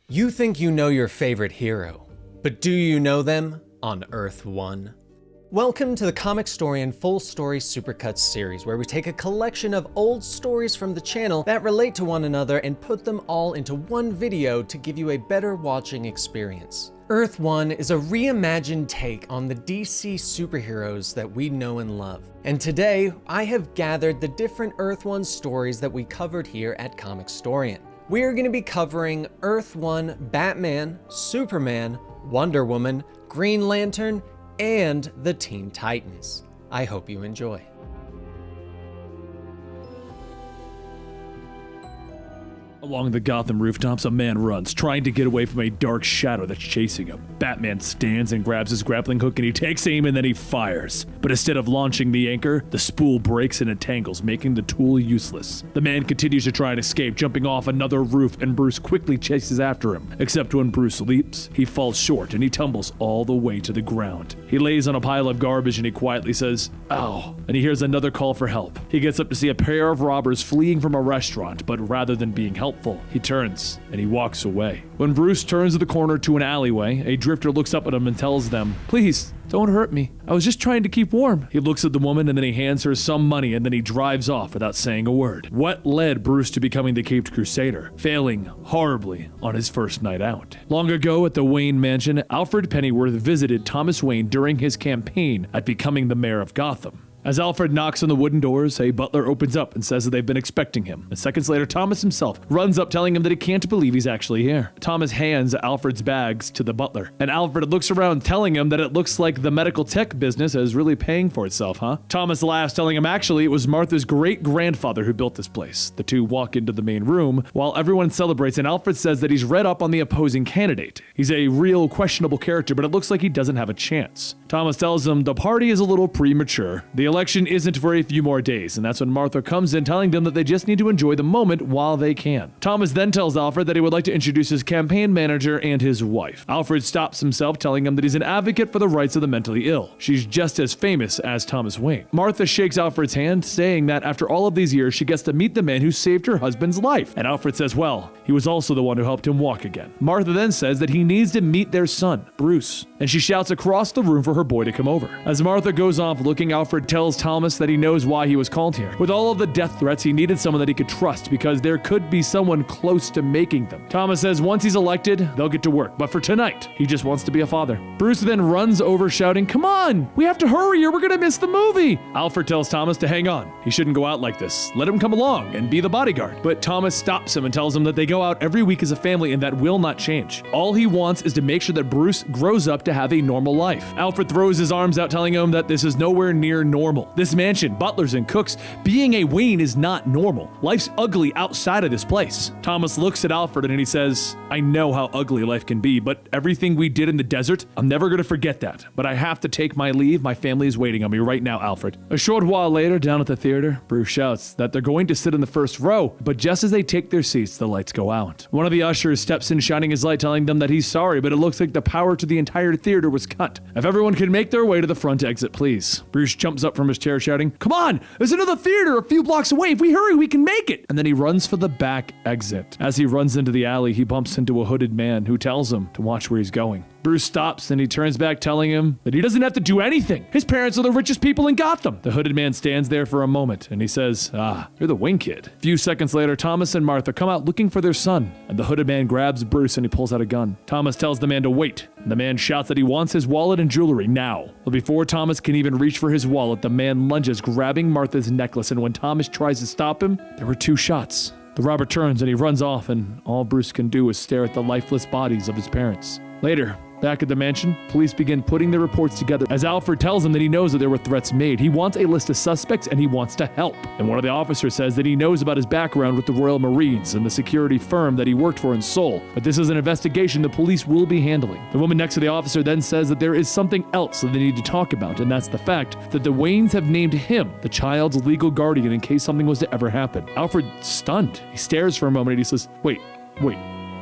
You think you know your favorite hero, but do you know them on Earth 1? Welcome to the Comicstorian Full Story Supercut series, where we take a collection of old stories from the channel that relate to one another and put them all into one video to give you a better watching experience. Earth 1 is a reimagined take on the DC superheroes that we know and love. And today, I have gathered the different Earth 1 stories that we covered here at Comicstorian. We are going to be covering Earth 1 Batman, Superman, Wonder Woman, Green Lantern, and the Teen Titans. I hope you enjoy. Along the Gotham rooftops, a man runs, trying to get away from a dark shadow that's chasing him. Batman stands and grabs his grappling hook and he takes aim and then he fires. But instead of launching the anchor, the spool breaks and entangles, making the tool useless. The man continues to try and escape, jumping off another roof, and Bruce quickly chases after him. Except when Bruce leaps, he falls short and he tumbles all the way to the ground. He lays on a pile of garbage and he quietly says, "Ow," and he hears another call for help. He gets up to see a pair of robbers fleeing from a restaurant, but rather than being helpful, he turns and he walks away. When Bruce turns the corner to an alleyway, a drifter looks up at him and tells them, "Please, don't hurt me. I was just trying to keep warm." He looks at the woman and then he hands her some money and then he drives off without saying a word. What led Bruce to becoming the Caped Crusader, failing horribly on his first night out? Long ago at the Wayne Mansion, Alfred Pennyworth visited Thomas Wayne during his campaign at becoming the mayor of Gotham. As Alfred knocks on the wooden doors, a butler opens up and says that they've been expecting him. And seconds later, Thomas himself runs up telling him that he can't believe he's actually here. Thomas hands Alfred's bags to the butler, and Alfred looks around telling him that it looks like the medical tech business is really paying for itself, huh? Thomas laughs, telling him actually it was Martha's great-grandfather who built this place. The two walk into the main room while everyone celebrates, and Alfred says that he's read up on the opposing candidate. He's a real questionable character, but it looks like he doesn't have a chance. Thomas tells him the party is a little premature. The election isn't for a few more days, and that's when Martha comes in telling them that they just need to enjoy the moment while they can. Thomas then tells Alfred that he would like to introduce his campaign manager and his wife. Alfred stops himself, telling him that he's an advocate for the rights of the mentally ill. She's just as famous as Thomas Wayne. Martha shakes Alfred's hand, saying that after all of these years, she gets to meet the man who saved her husband's life. And Alfred says, well, he was also the one who helped him walk again. Martha then says that he needs to meet their son, Bruce, and she shouts across the room for her boy to come over. As Martha goes off looking, Alfred tells Thomas that he knows why he was called here. With all of the death threats, he needed someone that he could trust because there could be someone close to making them. Thomas says once he's elected, they'll get to work, but for tonight, he just wants to be a father. Bruce then runs over shouting, "Come on, we have to hurry or we're gonna miss the movie." Alfred tells Thomas to hang on. He shouldn't go out like this. Let him come along and be the bodyguard. But Thomas stops him and tells him that they go out every week as a family and that will not change. All he wants is to make sure that Bruce grows up to have a normal life. Alfred throws his arms out, telling him that this is nowhere near normal. This mansion, butlers and cooks, being a Wayne is not normal. Life's ugly outside of this place. Thomas looks at Alfred and he says, "I know how ugly life can be, but everything we did in the desert, I'm never gonna forget that. But I have to take my leave. My family is waiting on me right now, Alfred." A short while later, down at the theater, Bruce shouts that they're going to sit in the first row, but just as they take their seats, the lights go out. One of the ushers steps in shining his light, telling them that he's sorry, but it looks like the power to the entire theater was cut. If everyone could make their way to the front exit, please. Bruce jumps up from his chair shouting, "Come on! There's another theater a few blocks away. If we hurry, we can make it." And then he runs for the back exit. As he runs into the alley, he bumps into a hooded man who tells him to watch where he's going. Bruce stops and he turns back, telling him that he doesn't have to do anything. His parents are the richest people in Gotham. The hooded man stands there for a moment and he says, "Ah, you're the Wayne kid." A few seconds later, Thomas and Martha come out looking for their son, and the hooded man grabs Bruce and he pulls out a gun. Thomas tells the man to wait, and the man shouts that he wants his wallet and jewelry now. But before Thomas can even reach for his wallet, the man lunges, grabbing Martha's necklace, and when Thomas tries to stop him, there were two shots. The robber turns and he runs off, and all Bruce can do is stare at the lifeless bodies of his parents. Later, back at the mansion, police begin putting their reports together as Alfred tells him that he knows that there were threats made. He wants a list of suspects and he wants to help. And one of the officers says that he knows about his background with the Royal Marines and the security firm that he worked for in Seoul. But this is an investigation the police will be handling. The woman next to the officer then says that there is something else that they need to talk about, and that's the fact that the Waynes have named him the child's legal guardian in case something was to ever happen. Alfred's stunned. He stares for a moment and he says, Wait,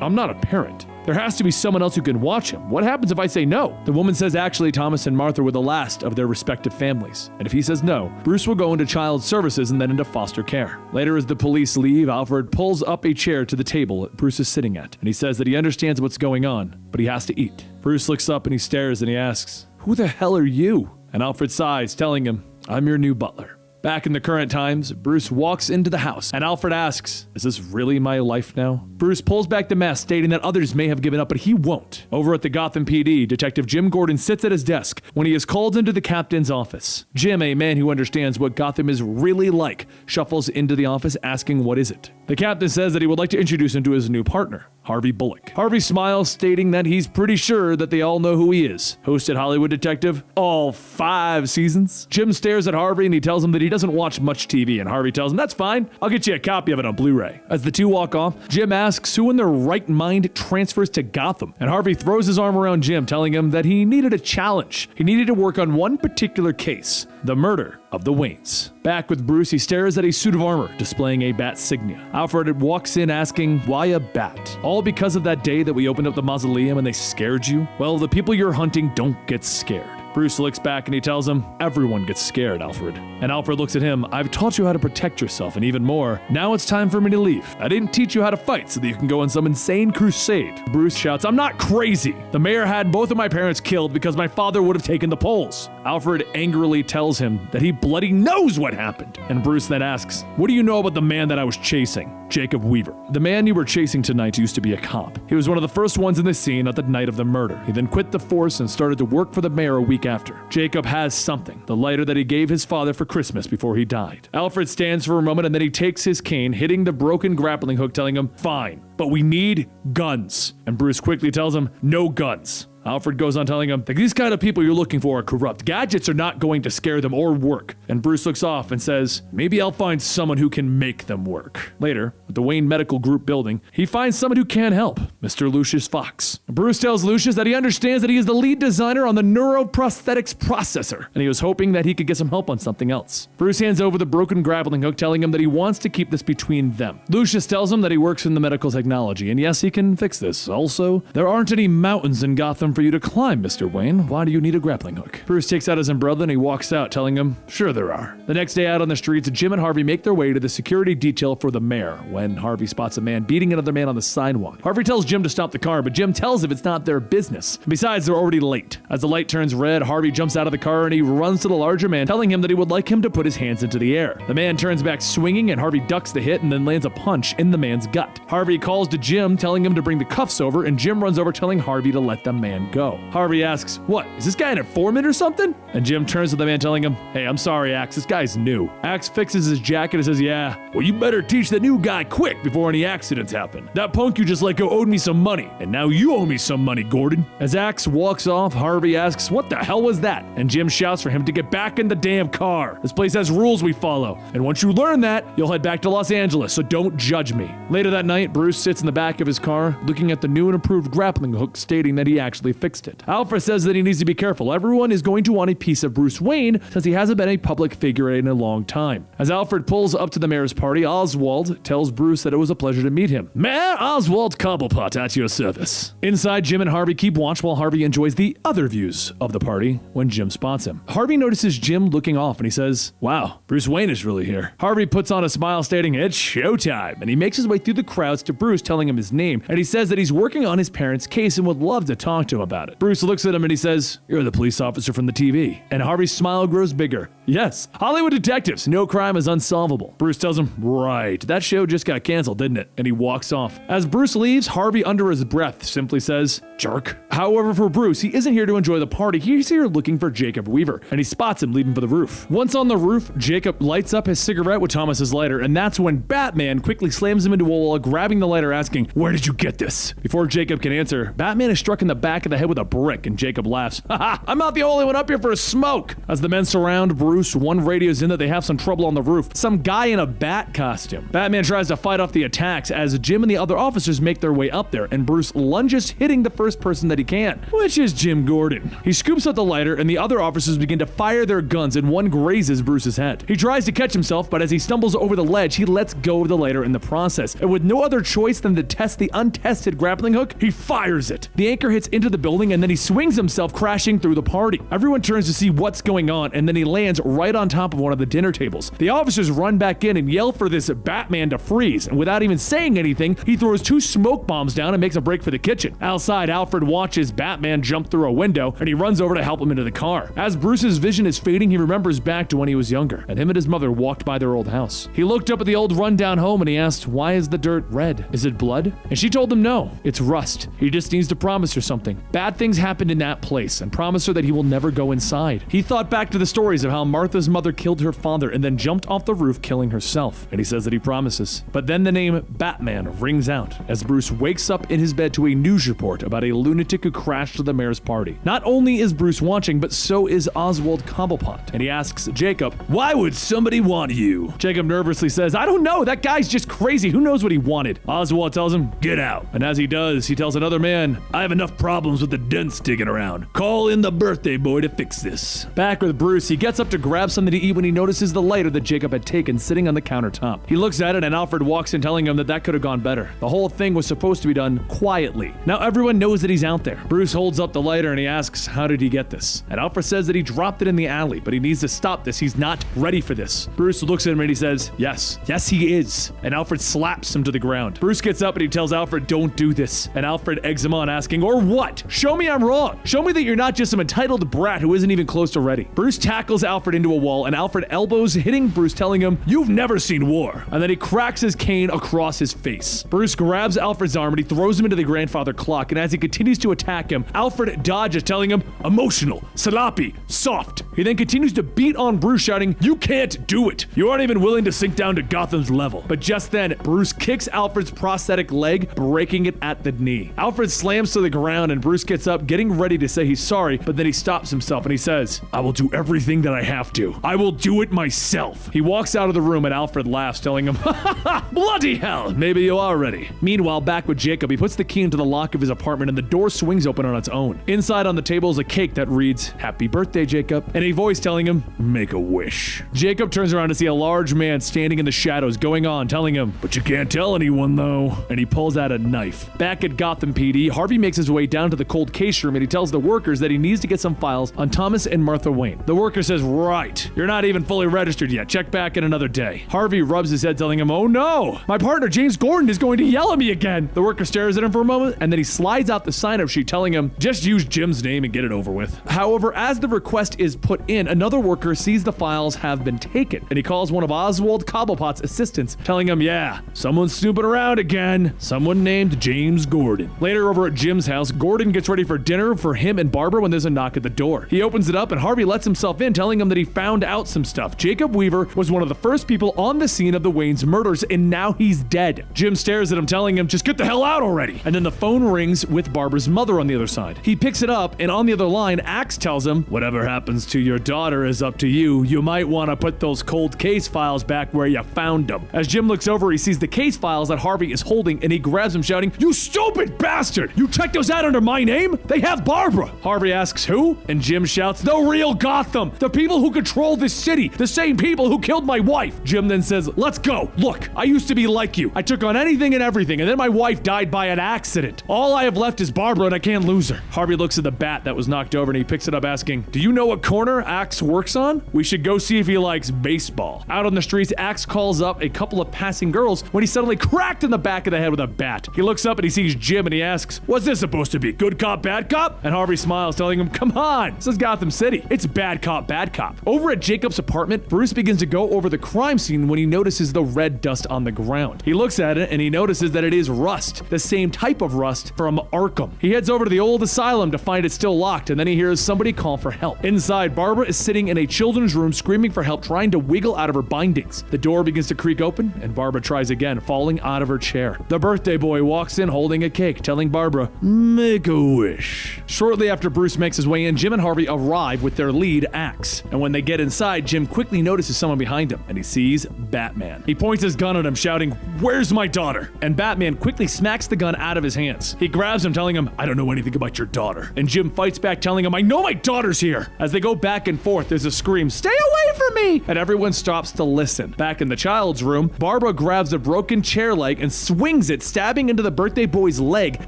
I'm not a parent. There has to be someone else who can watch him. What happens if I say no? The woman says actually Thomas and Martha were the last of their respective families. And if he says no, Bruce will go into child services and then into foster care. Later, as the police leave, Alfred pulls up a chair to the table Bruce is sitting at. And he says that he understands what's going on, but he has to eat. Bruce looks up and he stares and he asks, "Who the hell are you?" And Alfred sighs, telling him, "I'm your new butler." Back in the current times, Bruce walks into the house, and Alfred asks, "Is this really my life now?" Bruce pulls back the mask, stating that others may have given up, but he won't. Over at the Gotham PD, Detective Jim Gordon sits at his desk when he is called into the captain's office. Jim, a man who understands what Gotham is really like, shuffles into the office asking what is it. The captain says that he would like to introduce him to his new partner, Harvey Bullock. Harvey smiles, stating that he's pretty sure that they all know who he is. Hosted Hollywood Detective all 5 seasons. Jim stares at Harvey and he tells him that he doesn't watch much TV, and Harvey tells him, "That's fine, I'll get you a copy of it on Blu-ray." As the two walk off, Jim asks who in their right mind transfers to Gotham, and Harvey throws his arm around Jim, telling him that he needed a challenge. He needed to work on one particular case, the murder of the Waynes. Back with Bruce, he stares at a suit of armor displaying a bat signia. Alfred walks in asking, "Why a bat? All because of that day that we opened up the mausoleum and they scared you? Well, the people you're hunting don't get scared." Bruce looks back and he tells him, "Everyone gets scared, Alfred." And Alfred looks at him, "I've taught you how to protect yourself, and even more, now it's time for me to leave. I didn't teach you how to fight so that you can go on some insane crusade." Bruce shouts, "I'm not crazy. The mayor had both of my parents killed because my father would have taken the polls." Alfred angrily tells him that he bloody knows what happened. And Bruce then asks, "What do you know about the man that I was chasing? Jacob Weaver. The man you were chasing tonight used to be a cop. He was one of the first ones in the scene at the night of the murder. He then quit the force and started to work for the mayor a week after. Jacob has something, the lighter that he gave his father for Christmas before he died." Alfred stands for a moment and then he takes his cane, hitting the broken grappling hook, telling him, "Fine, but we need guns." And Bruce quickly tells him, "No guns." Alfred goes on telling him that these kind of people you're looking for are corrupt. Gadgets are not going to scare them or work. And Bruce looks off and says, "Maybe I'll find someone who can make them work." Later, at the Wayne Medical Group building, he finds someone who can help, Mr. Lucius Fox. Bruce tells Lucius that he understands that he is the lead designer on the neuroprosthetics processor, and he was hoping that he could get some help on something else. Bruce hands over the broken grappling hook, telling him that he wants to keep this between them. Lucius tells him that he works in the medical technology, and yes, he can fix this. Also, there aren't any mountains in Gotham for you to climb, Mr. Wayne. Why do you need a grappling hook? Bruce takes out his umbrella and he walks out, telling him, "Sure there are." The next day out on the streets, Jim and Harvey make their way to the security detail for the mayor when Harvey spots a man beating another man on the sidewalk. Harvey tells Jim to stop the car, but Jim tells him it's not their business. Besides, they're already late. As the light turns red, Harvey jumps out of the car and he runs to the larger man, telling him that he would like him to put his hands into the air. The man turns back swinging and Harvey ducks the hit and then lands a punch in the man's gut. Harvey calls to Jim, telling him to bring the cuffs over, and Jim runs over telling Harvey to let the man go. Harvey asks, "What, is this guy an informant or something?" And Jim turns to the man, telling him, "Hey, I'm sorry, Axe, this guy's new." Axe fixes his jacket and says, "Yeah, well, you better teach the new guy quick before any accidents happen. That punk you just let go owed me some money, and now you owe me some money, Gordon." As Axe walks off, Harvey asks, "What the hell was that?" And Jim shouts for him to get back in the damn car. "This place has rules we follow, and once you learn that, you'll head back to Los Angeles, so don't judge me." Later that night, Bruce sits in the back of his car, looking at the new and improved grappling hook, stating that he actually fixed it. Alfred says that he needs to be careful. Everyone is going to want a piece of Bruce Wayne since he hasn't been a public figure in a long time. As Alfred pulls up to the mayor's party, Oswald tells Bruce that it was a pleasure to meet him. "Mayor Oswald Cobblepot at your service." Inside, Jim and Harvey keep watch while Harvey enjoys the other views of the party when Jim spots him. Harvey notices Jim looking off and he says, "Wow, Bruce Wayne is really here." Harvey puts on a smile stating, "It's showtime," and he makes his way through the crowds to Bruce, telling him his name, and he says that he's working on his parents' case and would love to talk to him about it. Bruce looks at him and he says, "You're the police officer from the TV." And Harvey's smile grows bigger. "Yes, Hollywood Detectives, no crime is unsolvable." Bruce tells him, "Right, that show just got canceled, didn't it?" And he walks off. As Bruce leaves, Harvey under his breath simply says, "Jerk." However, for Bruce, he isn't here to enjoy the party. He's here looking for Jacob Weaver, and he spots him leaving for the roof. Once on the roof, Jacob lights up his cigarette with Thomas's lighter, and that's when Batman quickly slams him into a wall, grabbing the lighter, asking, "Where did you get this?" Before Jacob can answer, Batman is struck in the back of the head with a brick, and Jacob laughs. Haha, I'm not the only one up here for a smoke. As the men surround Bruce, one radios in that they have some trouble on the roof. Some guy in a bat costume. Batman tries to fight off the attacks as Jim and the other officers make their way up there, and Bruce lunges, hitting the first person that he can, which is Jim Gordon. He scoops out the lighter, and the other officers begin to fire their guns, and one grazes Bruce's head. He tries to catch himself, but as he stumbles over the ledge, he lets go of the lighter in the process, and with no other choice than to test the untested grappling hook, he fires it. The anchor hits into the building, and then he swings himself, crashing through the party. Everyone turns to see what's going on, and then he lands right on top of one of the dinner tables. The officers run back in and yell for this Batman to freeze, and without even saying anything, he throws 2 smoke bombs down and makes a break for the kitchen. Outside, Alfred watches Batman jump through a window, and he runs over to help him into the car. As Bruce's vision is fading, he remembers back to when he was younger, and him and his mother walked by their old house. He looked up at the old rundown home, and he asked, why is the dirt red? Is it blood? And she told him no, it's rust. He just needs to promise her something. Bad things happened in that place, and promise her that he will never go inside. He thought back to the stories of how Martha's mother killed her father and then jumped off the roof, killing herself. And he says that he promises. But then the name Batman rings out as Bruce wakes up in his bed to a news report about a lunatic who crashed the mayor's party. Not only is Bruce watching, but so is Oswald Cobblepot. And he asks Jacob, why would somebody want you? Jacob nervously says, I don't know, that guy's just crazy. Who knows what he wanted? Oswald tells him, get out. And as he does, he tells another man, I have enough problems with the dents digging around. Call in the birthday boy to fix this. Back with Bruce, he gets up to grab something to eat when he notices the lighter that Jacob had taken sitting on the countertop. He looks at it, and Alfred walks in telling him that that could have gone better. The whole thing was supposed to be done quietly. Now everyone knows that he's out there. Bruce holds up the lighter and he asks, how did he get this? And Alfred says that he dropped it in the alley, but he needs to stop this. He's not ready for this. Bruce looks at him and he says, yes he is. And Alfred slaps him to the ground. Bruce gets up and he tells Alfred, don't do this. And Alfred eggs him on, asking, or what? Show me I'm wrong. Show me that you're not just some entitled brat who isn't even close to ready. Bruce tackles Alfred into a wall, and Alfred elbows, hitting Bruce, telling him, you've never seen war. And then he cracks his cane across his face. Bruce grabs Alfred's arm and he throws him into the grandfather clock, and as he continues to attack him, Alfred dodges, telling him, emotional, sloppy, soft. He then continues to beat on Bruce, shouting, you can't do it. You aren't even willing to sink down to Gotham's level. But just then, Bruce kicks Alfred's prosthetic leg, breaking it at the knee. Alfred slams to the ground, and Bruce gets up, getting ready to say he's sorry, but then he stops himself and he says, I will do everything that I have to. I will do it myself. He walks out of the room, and Alfred laughs, telling him, ha ha ha, bloody hell, maybe you are ready. Meanwhile, back with Jacob, he puts the key into the lock of his apartment, and the door swings open on its own. Inside on the table is a cake that reads, happy birthday, Jacob, and a voice telling him, make a wish. Jacob turns around to see a large man standing in the shadows, going on, telling him, but you can't tell anyone though. And he pulls out a knife. Back at Gotham PD, Harvey makes his way down to the cold case room, and he tells the workers that he needs to get some files on Thomas and Martha Wayne. The worker says, right, you're not even fully registered yet. Check back in another day. Harvey rubs his head, telling him, oh no, my partner James Gordon is going to yell at me again. The worker stares at him for a moment, and then he slides out the sign-up sheet, telling him, just use Jim's name and get it over with. However, as the request is put in, another worker sees the files have been taken, and he calls one of Oswald Cobblepot's assistants, telling him, yeah, someone's snooping around again. Someone named James Gordon. Later, over at Jim's house, Gordon gets ready for dinner for him and Barbara when there's a knock at the door. He opens it up, and Harvey lets himself in, telling him that he found out some stuff. Jacob Weaver was one of the first people on the scene of the Wayne's murders, and now he's dead. Jim stares at him, telling him, just get the hell out already. And then the phone rings with Barbara's mother on the other side. He picks it up, and on the other line, Axe tells him, whatever happens to your daughter is up to you. You might want to put those cold case files back where you found them. As Jim looks over, he sees the case files that Harvey is holding, and he grabs him, shouting, you stupid bastard! You checked those out under my name? They have Barbara! Harvey asks, who? And Jim shouts, the real Gotham! The people who control this city! The same people who killed my wife! Jim then says, let's go! Look, I used to be like you. I took on anything and everything, and then my wife died by an accident. All I have left is Barbara, and I can't lose her. Harvey looks at the bat that was knocked over, and he picks it up, asking, do you know what corner Axe works on? We should go see if he likes baseball. Out on the streets, Axe calls up a couple of passing girls when he's suddenly cracked in the back of the head with a bat. He looks up and he sees Jim, and he asks, what's this supposed to be? Good cop, bad cop? And Harvey smiles, telling him, come on, this is Gotham City. It's bad cop, bad cop. Over at Jacob's apartment, Bruce begins to go over the crime scene when he notices the red dust on the ground. He looks at it and he notices that it is rust, the same type of rust from Arkham. He heads over to the old asylum to find it still locked, and then he hears somebody call for help. Inside, Barbara is sitting in a children's room screaming for help, trying to wiggle out of her bindings. The door begins to creak open, and Barbara tries again, falling out of her chair. The birthday boy walks in holding a cake, telling Barbara, "Make a wish." Shortly after Bruce makes his way in, Jim and Harvey arrive with their lead, Axe. And when they get inside, Jim quickly notices someone behind him, and he sees Batman. He points his gun at him, shouting, "Where's my daughter?" And Batman quickly smacks the gun out of his hands. He grabs him, telling him, "I don't know anything about your daughter." And Jim fights back, telling him, "I know my daughter's here." As they go back and forth, there's a scream, "Stay away from me!" And everyone stops to listen. Back in the child's room, Barbara grabs a broken chair leg and swings it, stabbing into the birthday boy's leg,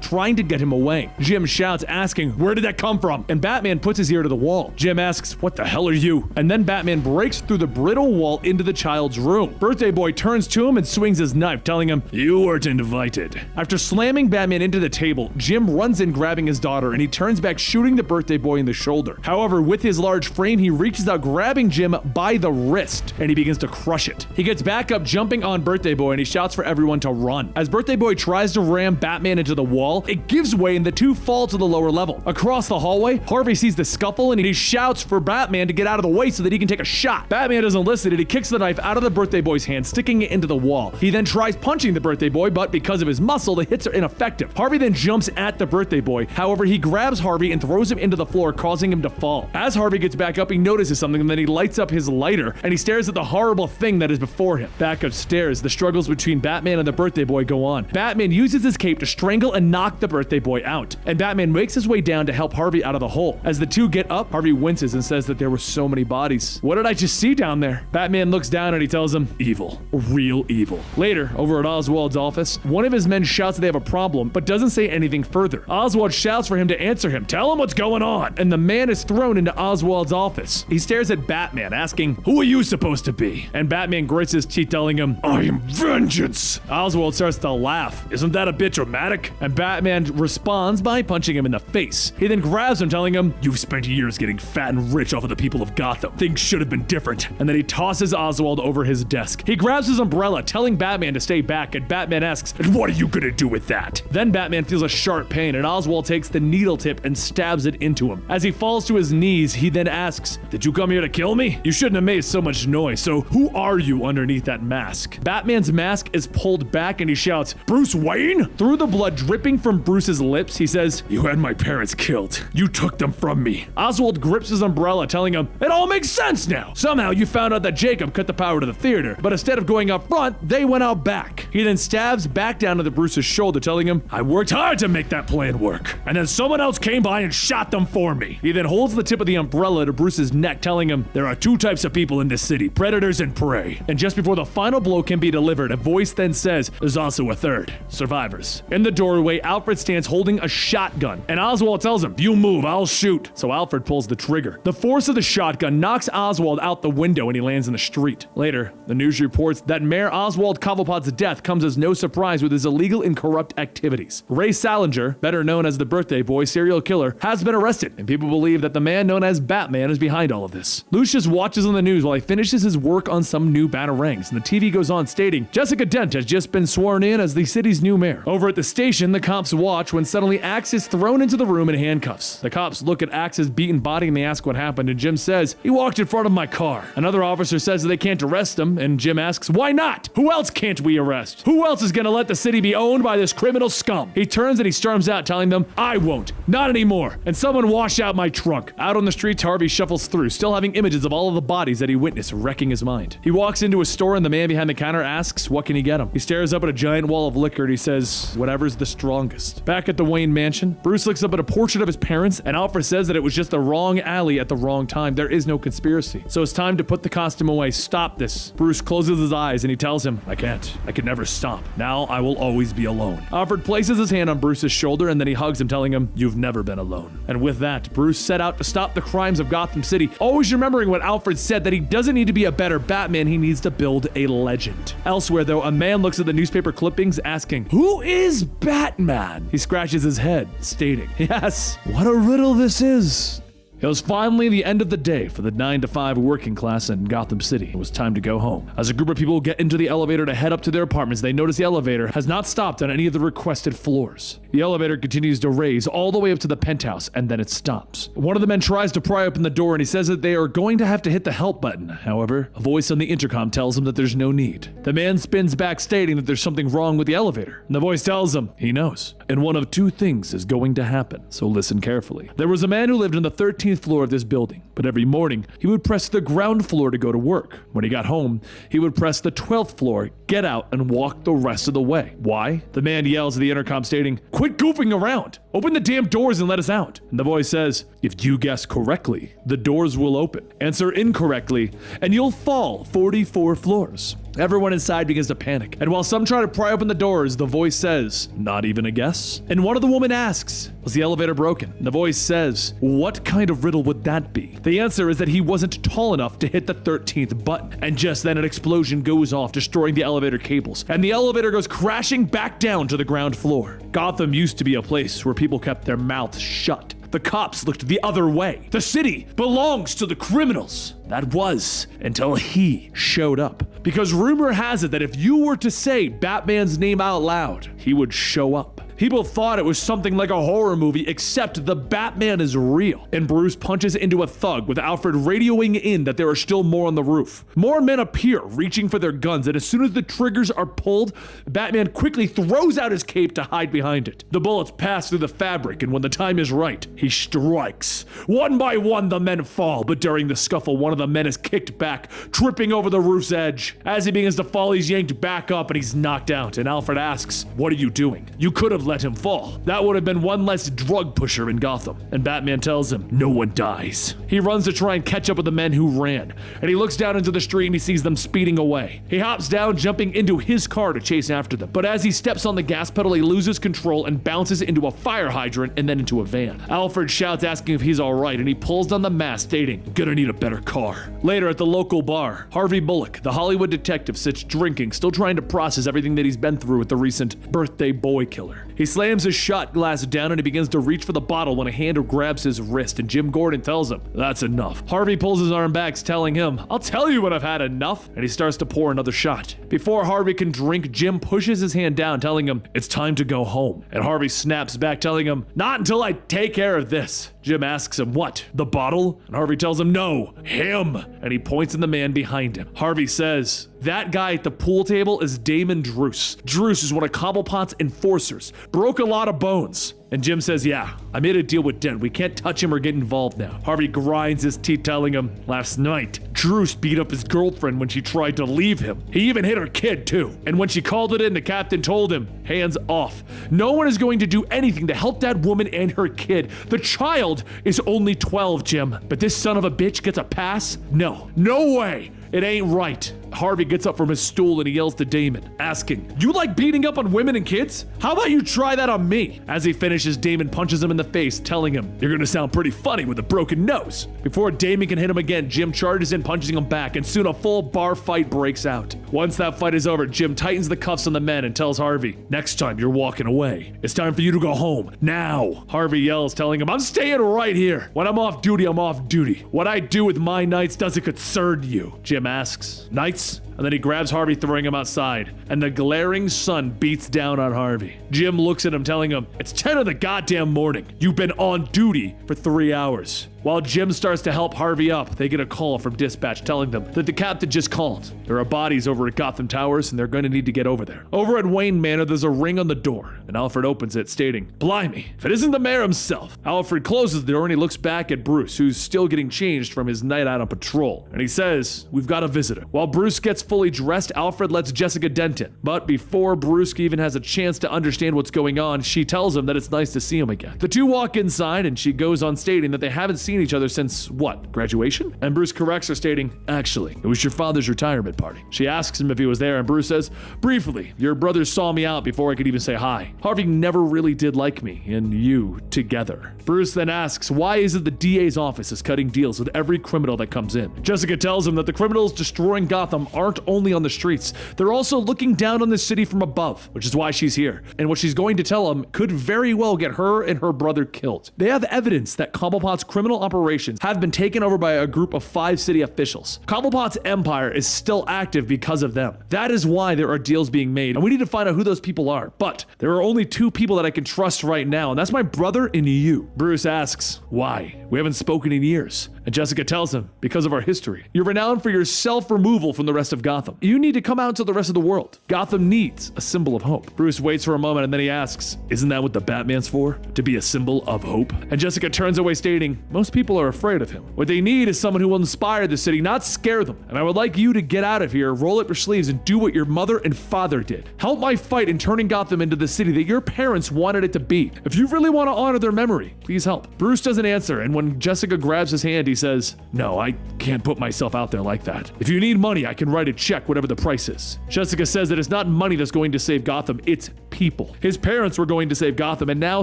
trying to get him away. Jim shouts, asking, "Where did that come from?" And Batman puts his ear to the wall. Jim asks, "What the hell are you?" And then Batman breaks through the brittle wall into the child's room. Birthday boy turns to him and swings his knife, telling him, "You weren't invited." After slamming Batman into the table, Jim runs in grabbing his daughter, and he turns back, shooting the birthday boy in the shoulder. However, with his large frame, he reaches out, grabbing Jim by the wrist, and he begins to crush it. He gets back up, jumping on birthday boy, and he shouts for everyone to run. As birthday boy tries to ram Batman into the wall, it gives way and the two fall to the lower level. Across the hallway, Harvey sees the scuffle and he shouts for Batman to get out of the way so that he can take a shot. Batman doesn't listen and he kicks the knife out of the birthday boy's hand, sticking it into the wall. He then tries punching the birthday boy, but because of his muscle, the hits are ineffective. Harvey then jumps at the birthday boy. However, he grabs Harvey and throws him into the floor, causing him to fall. As Harvey gets back up, he notices something and then he lights up his lighter and he stares at the horrible thing that is before him. Back upstairs, the struggles between Batman and the birthday boy go on. Batman uses his cape to strangle and knock the birthday boy out, and Batman makes his way down to help Harvey out of the hole. As the two get up, Harvey winces and says that there were so many bodies. "What did I just see down there?" Batman looks down and he tells him, "Evil. Real evil." Later, over at Oswald's office, one of his men shouts that they have a problem, but doesn't say anything further. Oswald shouts for him to answer him, "Tell him what's going on." And the man is thrown into Oswald's office. He stares at Batman, asking, "Who are you supposed to be?" And Batman grits his teeth, telling him, "I am vengeance." Oswald starts to laugh. "Isn't that a bit dramatic?" And Batman responds by punching him in the face. He then grabs him, telling him, "You've spent years getting fat and rich off of the people of Gotham. Things should have been different." And then he tosses Oswald over his desk. He grabs his umbrella, telling Batman to stay back, and Batman asks, "And what are you gonna do with that?" Then Batman feels a sharp pain, and Oswald takes the needle tip and stabs it into him. As he falls to his knees, he then asks, "Did you come here to kill me? You shouldn't have made so much noise, so who are you underneath that mask?" Batman's mask is pulled back and he shouts, "Bruce Wayne?" Through the blood dripping from Bruce's lips, he says, "You had my parents killed. You took them from me." Oswald grips his umbrella, telling him, "It all makes sense now. Somehow you found out that Jacob cut the power to the theater, but instead of going up front, they went out back." He then stabs back down into Bruce's shoulder, telling him, "I worked hard to make that plan work, and then someone else came by and shot them for me." He then holds the tip of the umbrella to Bruce's neck, telling him, "There are two types of people in this city, predators and prey." And just before the final blow can be delivered, a voice then says, "There's also a third, survivors." In the doorway, Alfred stands holding a shotgun, and Oswald tells him, "You move, I'll shoot." So Alfred pulls the trigger. The force of the shotgun knocks Oswald out the window and he lands in the street. Later, the news reports that Mayor Oswald Cobblepot's death comes as no surprise with his illegal and corrupt activities. Ray Salinger, better known as the birthday boy serial killer, has been arrested, and people believe that the man known as Batman is behind all of this. Lucius watches on the news while he finishes his work on some new batarangs, and the TV goes on stating, "Jessica Dent has just been sworn in as the city's new mayor." Over at the station, the cops watch when suddenly Axe is thrown into the room in handcuffs. The cops look at Axe's beaten body and they ask what happened, and Jim says, "He walked in front of my car." Another officer says that they can't arrest him, and Jim asks, "Why not? Who else can't we arrest? Who else is gonna let the city be owned by this criminal scum?" He turns and he storms out, telling them, "I won't. Not anymore. And someone wash out my trunk." Out on the streets, Harvey shuffles through, still having images of all of the bodies that he witnessed, wrecking his mind. He walks into a store and the man behind the counter asks, "What can he get him?" He stares up at a giant wall of liquor and he says, "Whatever's the strongest." Back at the Wayne mansion, Bruce looks up at a portrait of his parents, and Alfred says that it was just the wrong alley at the wrong time. There is no conspiracy. So it's time to put the costume away. Stop this. Bruce closes his eyes and he tells him, "I can't. I can never stop. Now I will always be alone." Alfred places his hand on Bruce's shoulder and then he hugs him, telling him, "You've never been alone." And with that, Bruce set out to stop the crimes of Gotham City, always remembering what Alfred said, that he doesn't need to be a better Batman, he needs to build a legend. Elsewhere though, a man looks at the newspaper clippings asking, "Who is Batman?" He scratches his head, stating, "Yes, what a riddle this is." It was finally the end of the day for the 9 to 5 working class in Gotham City. It was time to go home. As a group of people get into the elevator to head up to their apartments, they notice the elevator has not stopped on any of the requested floors. The elevator continues to raise all the way up to the penthouse, and then it stops. One of the men tries to pry open the door, and he says that they are going to have to hit the help button. However, a voice on the intercom tells him that there's no need. The man spins back, stating that there's something wrong with the elevator, and the voice tells him he knows. And one of two things is going to happen, so listen carefully. There was a man who lived on the 13th floor of this building, but every morning he would press the ground floor to go to work. When he got home, he would press the 12th floor, get out, and walk the rest of the way. Why? The man yells at the intercom, stating, "Quit goofing around! Open the damn doors and let us out!" And the voice says, "If you guess correctly, the doors will open. Answer incorrectly, and you'll fall 44 floors." Everyone inside begins to panic, and while some try to pry open the doors, the voice says, "Not even a guess?" And one of the women asks, "Was the elevator broken?" And the voice says, "What kind of riddle would that be?" The answer is that he wasn't tall enough to hit the 13th button. And just then an explosion goes off, destroying the elevator cables, and the elevator goes crashing back down to the ground floor. Gotham used to be a place where people kept their mouths shut. The cops looked the other way. The city belongs to the criminals. That was until he showed up. Because rumor has it that if you were to say Batman's name out loud, he would show up. People thought it was something like a horror movie, except the Batman is real. And Bruce punches into a thug, with Alfred radioing in that there are still more on the roof. More men appear, reaching for their guns, and as soon as the triggers are pulled, Batman quickly throws out his cape to hide behind it. The bullets pass through the fabric, and when the time is right, he strikes. One by one, the men fall, but during the scuffle, one of the men is kicked back, tripping over the roof's edge. As he begins to fall, he's yanked back up, and he's knocked out, and Alfred asks, "What are you doing? You could have let him fall. That would have been one less drug pusher in Gotham." And Batman tells him, "No one dies." He runs to try and catch up with the men who ran, and he looks down into the street and he sees them speeding away. He hops down, jumping into his car to chase after them. But as he steps on the gas pedal, he loses control and bounces into a fire hydrant and then into a van. Alfred shouts, asking if he's alright, and he pulls down the mask, stating, "Gonna need a better car." Later at the local bar, Harvey Bullock, the Hollywood detective, sits drinking, still trying to process everything that he's been through with the recent birthday boy killer. He slams his shot glass down and he begins to reach for the bottle when a hand grabs his wrist, and Jim Gordon tells him, "That's enough." Harvey pulls his arm back, telling him, "I'll tell you when I've had enough," and he starts to pour another shot. Before Harvey can drink, Jim pushes his hand down, telling him, "It's time to go home." And Harvey snaps back, telling him, "Not until I take care of this." Jim asks him, "What, the bottle?" And Harvey tells him, "No, him," and he points at the man behind him. Harvey says, "That guy at the pool table is Damon Druce. Druce is one of Cobblepot's enforcers. Broke a lot of bones." And Jim says, "Yeah, I made a deal with Dent. We can't touch him or get involved now." Harvey grinds his teeth, telling him, "Last night, Druce beat up his girlfriend when she tried to leave him. He even hit her kid, too. And when she called it in, the captain told him, 'Hands off. No one is going to do anything to help that woman and her kid. The child is only 12, Jim. But this son of a bitch gets a pass? No. No way. It ain't right." Harvey gets up from his stool and he yells to Damon, asking, "You like beating up on women and kids? How about you try that on me?" As he finishes, Damon punches him in the face, telling him, "You're gonna sound pretty funny with a broken nose." Before Damon can hit him again, Jim charges in, punching him back, and soon a full bar fight breaks out. Once that fight is over, Jim tightens the cuffs on the men and tells Harvey, "Next time you're walking away. It's time for you to go home. Now." Harvey yells, telling him, "I'm staying right here. When I'm off duty, I'm off duty. What I do with my nights doesn't concern you." Jim asks, "Nights?" And then he grabs Harvey, throwing him outside, and the glaring sun beats down on Harvey. Jim looks at him, telling him, "It's 10 of the goddamn morning. You've been on duty for 3 hours." While Jim starts to help Harvey up, they get a call from dispatch telling them that the captain just called. There are bodies over at Gotham Towers, and they're going to need to get over there. Over at Wayne Manor, there's a ring on the door, and Alfred opens it, stating, "Blimey, if it isn't the mayor himself." Alfred closes the door and he looks back at Bruce, who's still getting changed from his night out on patrol, and he says, "We've got a visitor." While Bruce gets fully dressed, Alfred lets Jessica Dent in. But before Bruce even has a chance to understand what's going on, she tells him that it's nice to see him again. The two walk inside, and she goes on stating that they haven't seen each other since, what, graduation? And Bruce corrects her, stating, "Actually, it was your father's retirement party." She asks him if he was there, and Bruce says, "Briefly, your brothers saw me out before I could even say hi. Harvey never really did like me, and you together." Bruce then asks, why is it the DA's office is cutting deals with every criminal that comes in? Jessica tells him that the criminals destroying Gotham aren't only on the streets, they're also looking down on the city from above, which is why she's here. And what she's going to tell him could very well get her and her brother killed. They have evidence that Cobblepot's criminal operations have been taken over by a group of 5 city officials. Cobblepot's empire is still active because of them. That is why there are deals being made, and we need to find out who those people are. But there are only 2 people that I can trust right now, and that's my brother and you. Bruce asks, why? We haven't spoken in years. And Jessica tells him, because of our history. You're renowned for your self-removal from the rest of Gotham. You need to come out to the rest of the world. Gotham needs a symbol of hope. Bruce waits for a moment and then he asks, isn't that what the Batman's for? To be a symbol of hope? And Jessica turns away stating, most people are afraid of him. What they need is someone who will inspire the city, not scare them. And I would like you to get out of here, roll up your sleeves and do what your mother and father did. Help my fight in turning Gotham into the city that your parents wanted it to be. If you really want to honor their memory, please help. Bruce doesn't answer, and when Jessica grabs his hand, he says, no, I can't put myself out there like that. If you need money, I can write a check, whatever the price is. Jessica says that it's not money that's going to save Gotham, it's people. His parents were going to save Gotham, and now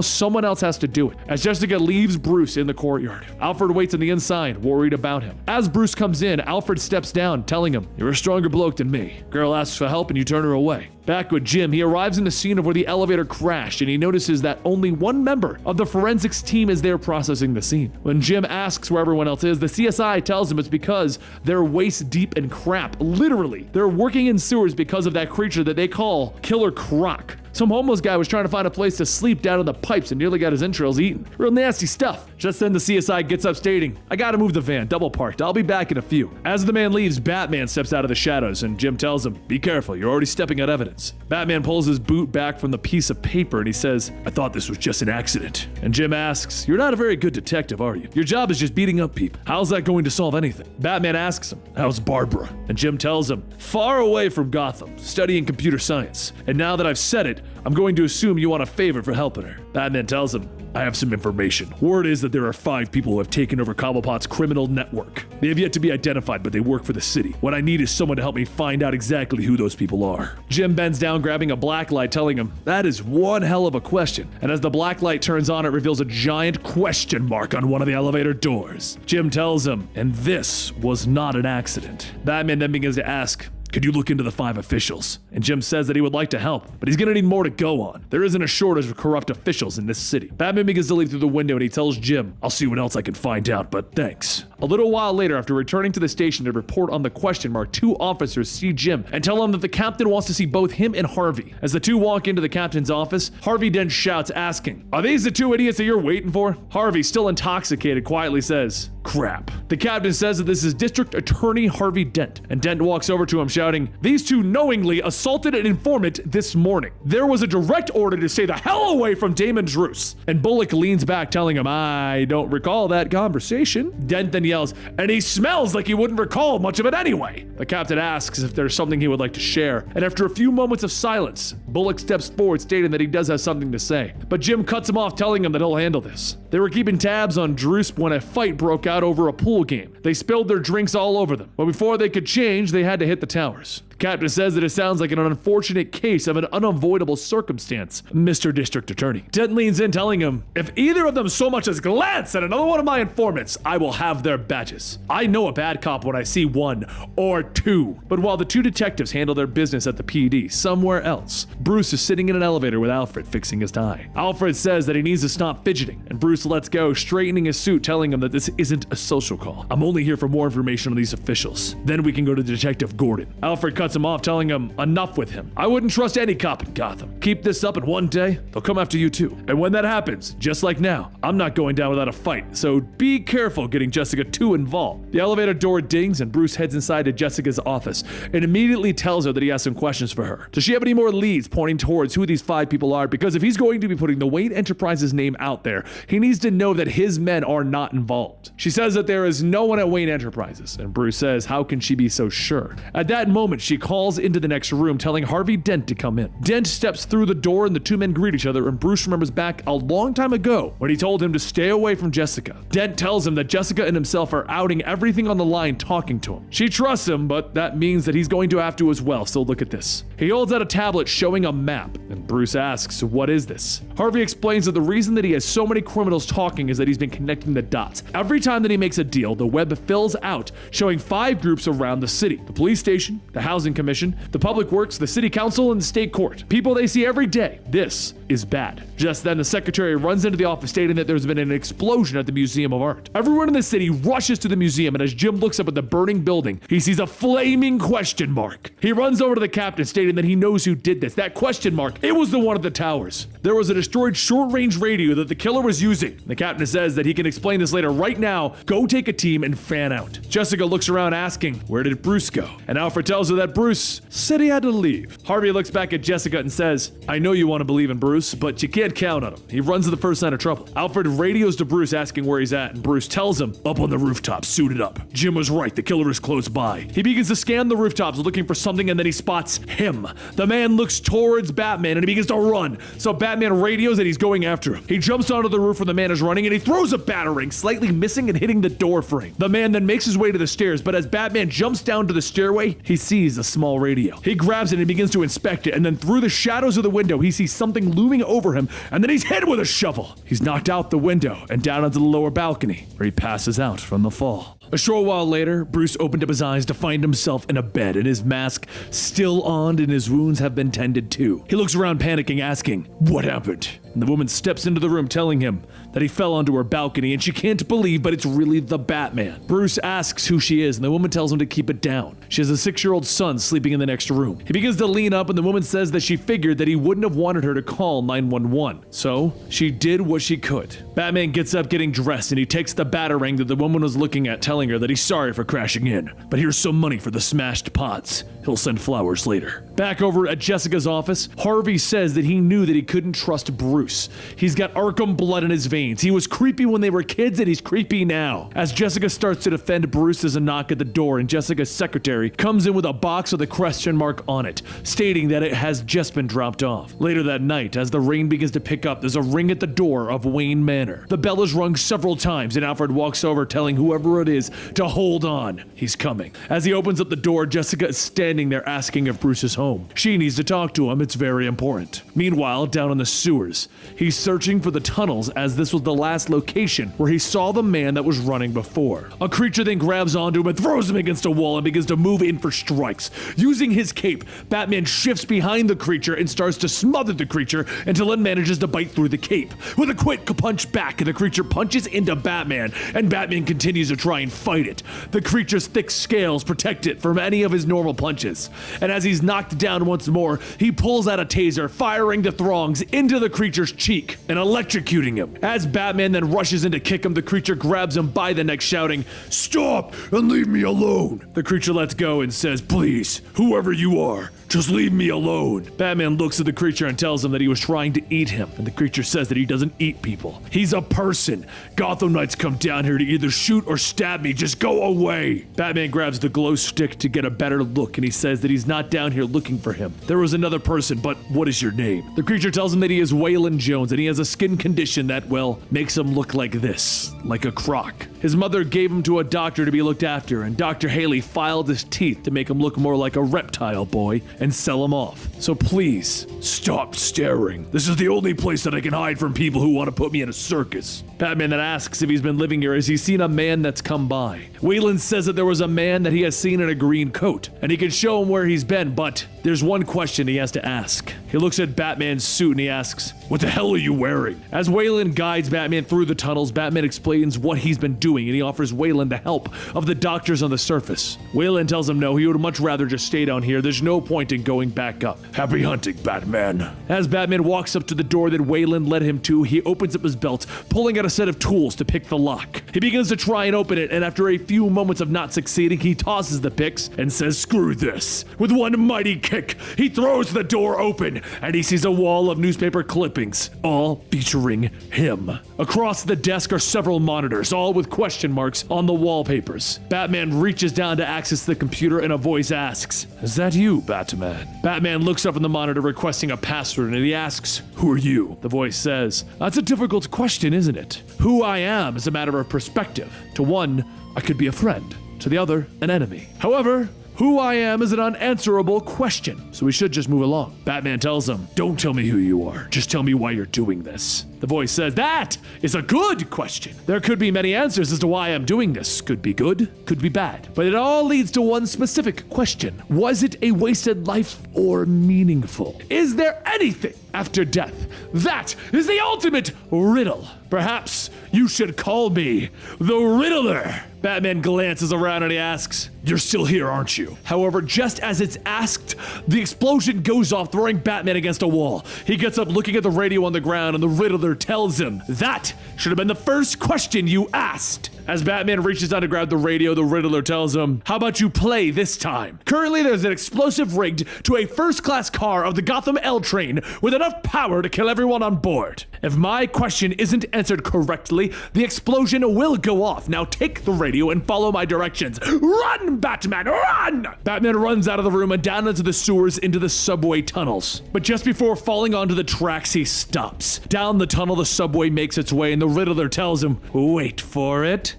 someone else has to do it. As Jessica leaves Bruce in the courtyard, Alfred waits on the inside, worried about him. As Bruce comes in, Alfred steps down, telling him, you're a stronger bloke than me. Girl asks for help and you turn her away. Back with Jim, he arrives in the scene of where the elevator crashed and he notices that only one member of the forensics team is there processing the scene. When Jim asks where everyone else is, the CSI tells him it's because they're waist deep in crap. Literally, they're working in sewers because of that creature that they call Killer Croc. Some homeless guy was trying to find a place to sleep down in the pipes and nearly got his entrails eaten. Real nasty stuff. Just then the CSI gets up stating, I gotta move the van, double parked, I'll be back in a few. As the man leaves, Batman steps out of the shadows and Jim tells him, be careful, you're already stepping on evidence. Batman pulls his boot back from the piece of paper and he says, I thought this was just an accident. And Jim asks, you're not a very good detective, are you? Your job is just beating up people. How's that going to solve anything? Batman asks him, how's Barbara? And Jim tells him, far away from Gotham, studying computer science. And now that I've said it, I'm going to assume you want a favor for helping her. Batman tells him, I have some information. Word is that there are 5 people who have taken over Cobblepot's criminal network. They have yet to be identified, but they work for the city. What I need is someone to help me find out exactly who those people are. Jim bends down, grabbing a black light, telling him, that is one hell of a question. And as the black light turns on, it reveals a giant question mark on one of the elevator doors. Jim tells him, and this was not an accident. Batman then begins to ask, could you look into the 5 officials? And Jim says that he would like to help, but he's gonna need more to go on. There isn't a shortage of corrupt officials in this city. Batman begins to leave through the window and he tells Jim, I'll see what else I can find out, but thanks. A little while later, after returning to the station to report on the question mark, 2 officers see Jim and tell him that the captain wants to see both him and Harvey. As the 2 walk into the captain's office, Harvey Dent shouts, asking, are these the 2 idiots that you're waiting for? Harvey, still intoxicated, quietly says, crap. The captain says that this is District Attorney Harvey Dent, and Dent walks over to him shouting, these 2 knowingly assaulted an informant this morning. There was a direct order to stay the hell away from Damon Druce. And Bullock leans back, telling him, I don't recall that conversation. Dent then yells, and he smells like he wouldn't recall much of it anyway. The captain asks if there's something he would like to share, and after a few moments of silence, Bullock steps forward stating that he does have something to say. But Jim cuts him off, telling him that he'll handle this. They were keeping tabs on Druce when a fight broke out over a pool game. They spilled their drinks all over them, but before they could change, they had to hit the towers. The captain says that it sounds like an unfortunate case of an unavoidable circumstance, Mr. District Attorney. Dent leans in, telling him, if either of them so much as glance at another one of my informants, I will have their badges. I know a bad cop when I see 1 or 2. But while the 2 detectives handle their business at the PD somewhere else, Bruce is sitting in an elevator with Alfred fixing his tie. Alfred says that he needs to stop fidgeting, and Bruce lets go, straightening his suit, telling him that this isn't a social call. I'm only here for more information on these officials. Then we can go to Detective Gordon. Alfred cuts him off, telling him enough with him. I wouldn't trust any cop in Gotham. Keep this up and one day, they'll come after you too. And when that happens, just like now, I'm not going down without a fight, so be careful getting Jessica too involved. The elevator door dings and Bruce heads inside to Jessica's office and immediately tells her that he has some questions for her. Does she have any more leads pointing towards who these 5 people are? Because if he's going to be putting the Wayne Enterprises name out there, he needs to know that his men are not involved. She says that there is no one at Wayne Enterprises, and Bruce says, how can she be so sure? At that moment, she calls into the next room, telling Harvey Dent to come in. Dent steps through the door and the 2 men greet each other, and Bruce remembers back a long time ago when he told him to stay away from Jessica. Dent tells him that Jessica and himself are outing everything on the line talking to him. She trusts him, but that means that he's going to have to as well, so look at this. He holds out a tablet showing a map, and Bruce asks, "What is this?" Harvey explains that the reason that he has so many criminals talking is that he's been connecting the dots. Every time that he makes a deal, the web fills out, showing 5 groups around the city: the police station, the housing commission, the public works, the city council, and the state court. People they see every day. This is bad. Just then, the secretary runs into the office stating that there's been an explosion at the Museum of Art. Everyone in the city rushes to the museum, and as Jim looks up at the burning building, he sees a flaming question mark. He runs over to the captain stating that he knows who did this. That question mark, it was the one at the towers. There was a destroyed short-range radio that the killer was using. The captain says that he can explain this later. Right now, go take a team and fan out. Jessica looks around asking, where did Bruce go? And Alfred tells her that Bruce said he had to leave. Harvey looks back at Jessica and says, I know you want to believe in Bruce, but you can't count on him. He runs to the first sign of trouble. Alfred radios to Bruce asking where he's at, and Bruce tells him, up on the rooftop, suited up. Jim was right, the killer is close by. He begins to scan the rooftops looking for something, and then he spots him. The man looks towards Batman and he begins to run. So Batman radios that he's going after him. He jumps onto the roof where the man is running and he throws a batarang, slightly missing and hitting the door frame. The man then makes his way to the stairs, but as Batman jumps down to the stairway, he sees a small radio. He grabs it and begins to inspect it, and then through the shadows of the window, he sees something looming over him, and then he's hit with a shovel. He's knocked out the window and down onto the lower balcony, where he passes out from the fall. A short while later, Bruce opened up his eyes to find himself in a bed and his mask still on and his wounds have been tended to. He looks around panicking, asking, what happened? And the woman steps into the room telling him that he fell onto her balcony and she can't believe, but it's really the Batman. Bruce asks who she is and the woman tells him to keep it down. She has a 6-year-old son sleeping in the next room. He begins to lean up and the woman says that she figured that he wouldn't have wanted her to call 911. So she did what she could. Batman gets up getting dressed and he takes the batarang that the woman was looking at, telling her that he's sorry for crashing in, but here's some money for the smashed pots. He'll send flowers later. Back over at Jessica's office, Harvey says that he knew that he couldn't trust Bruce. He's got Arkham blood in his veins. He was creepy when they were kids and he's creepy now. As Jessica starts to defend Bruce, there's a knock at the door and Jessica's secretary comes in with a box with a question mark on it, stating that it has just been dropped off. Later that night, as the rain begins to pick up, there's a ring at the door of Wayne Manor. The bell is rung several times and Alfred walks over telling whoever it is to hold on. He's coming. As he opens up the door, Jessica is standing there asking if Bruce is home. She needs to talk to him. It's very important. Meanwhile, down in the sewers, he's searching for the tunnels as this was the last location where he saw the man that was running before. A creature then grabs onto him and throws him against a wall and begins to move in for strikes. Using his cape, Batman shifts behind the creature and starts to smother the creature until it manages to bite through the cape. With a quick punch back, the creature punches into Batman, and Batman continues to try and fight it. The creature's thick scales protect it from any of his normal punches. And as he's knocked down once more, he pulls out a taser, firing the throngs into the creature's cheek and electrocuting him. As Batman then rushes in to kick him, the creature grabs him by the neck, shouting, "Stop and leave me alone." The creature lets go and says, "Please, whoever you are, just leave me alone." Batman looks at the creature and tells him that he was trying to eat him, and the creature says that he doesn't eat people. He's a person. Gotham Knights come down here to either shoot or stab me. Just go away. Batman grabs the glow stick to get a better look, and he says that he's not down here looking for him. There was another person, but what is your name? The creature tells him that he is Waylon Jones, and he has a skin condition that, well, makes him look like this, like a croc. His mother gave him to a doctor to be looked after, and Dr. Haley filed his teeth to make him look more like a reptile boy and sell him off. So please, stop staring. This is the only place that I can hide from people who want to put me in a circus. Batman then asks if he's been living here as he's seen a man that's come by. Wayland says that there was a man that he has seen in a green coat, and he can show him where he's been, but there's one question he has to ask. He looks at Batman's suit and he asks, "What the hell are you wearing?" As Wayland guides Batman through the tunnels, Batman explains what he's been doing, and he offers Wayland the help of the doctors on the surface. Wayland tells him no, he would much rather just stay down here. There's no point in going back up. Happy hunting, Batman. As Batman walks up to the door that Wayland led him to, he opens up his belt, pulling out a set of tools to pick the lock. He begins to try and open it, and after a few moments of not succeeding, he tosses the picks and says, "Screw this." With one mighty kick, he throws the door open, and he sees a wall of newspaper clippings, all featuring him. Across the desk are several monitors, all with question marks on the wallpapers. Batman reaches down to access the computer, and a voice asks, "Is that you, Batman?" Batman looks up from the monitor requesting a password, and he asks, "Who are you?" The voice says, "That's a difficult question, isn't it? Who I am is a matter of perspective. To one, I could be a friend. To the other, an enemy. However, Who I am is an unanswerable question, so we should just move along. Batman tells him, don't tell me who you are, just tell me why you're doing this. The voice says, that is a good question. There could be many answers as to why I'm doing this. Could be good, could be bad. But it all leads to one specific question. Was it a wasted life or meaningful? Is there anything after death? That is the ultimate riddle. Perhaps you should call me the Riddler. Batman glances around and he asks, you're still here, aren't you? However, just as it's asked, the explosion goes off, throwing Batman against a wall. He gets up looking at the radio on the ground, and the Riddler tells him, that should have been the first question you asked. As Batman reaches down to grab the radio, the Riddler tells him, how about you play this time? Currently, there's an explosive rigged to a first-class car of the Gotham L train with enough power to kill everyone on board. If my question isn't answered correctly, the explosion will go off. Now take the radio and follow my directions. Run, Batman, run! Batman runs out of the room and down into the sewers into the subway tunnels. But just before falling onto the tracks, he stops. Down the tunnel, the subway makes its way, and the Riddler tells him, wait for it,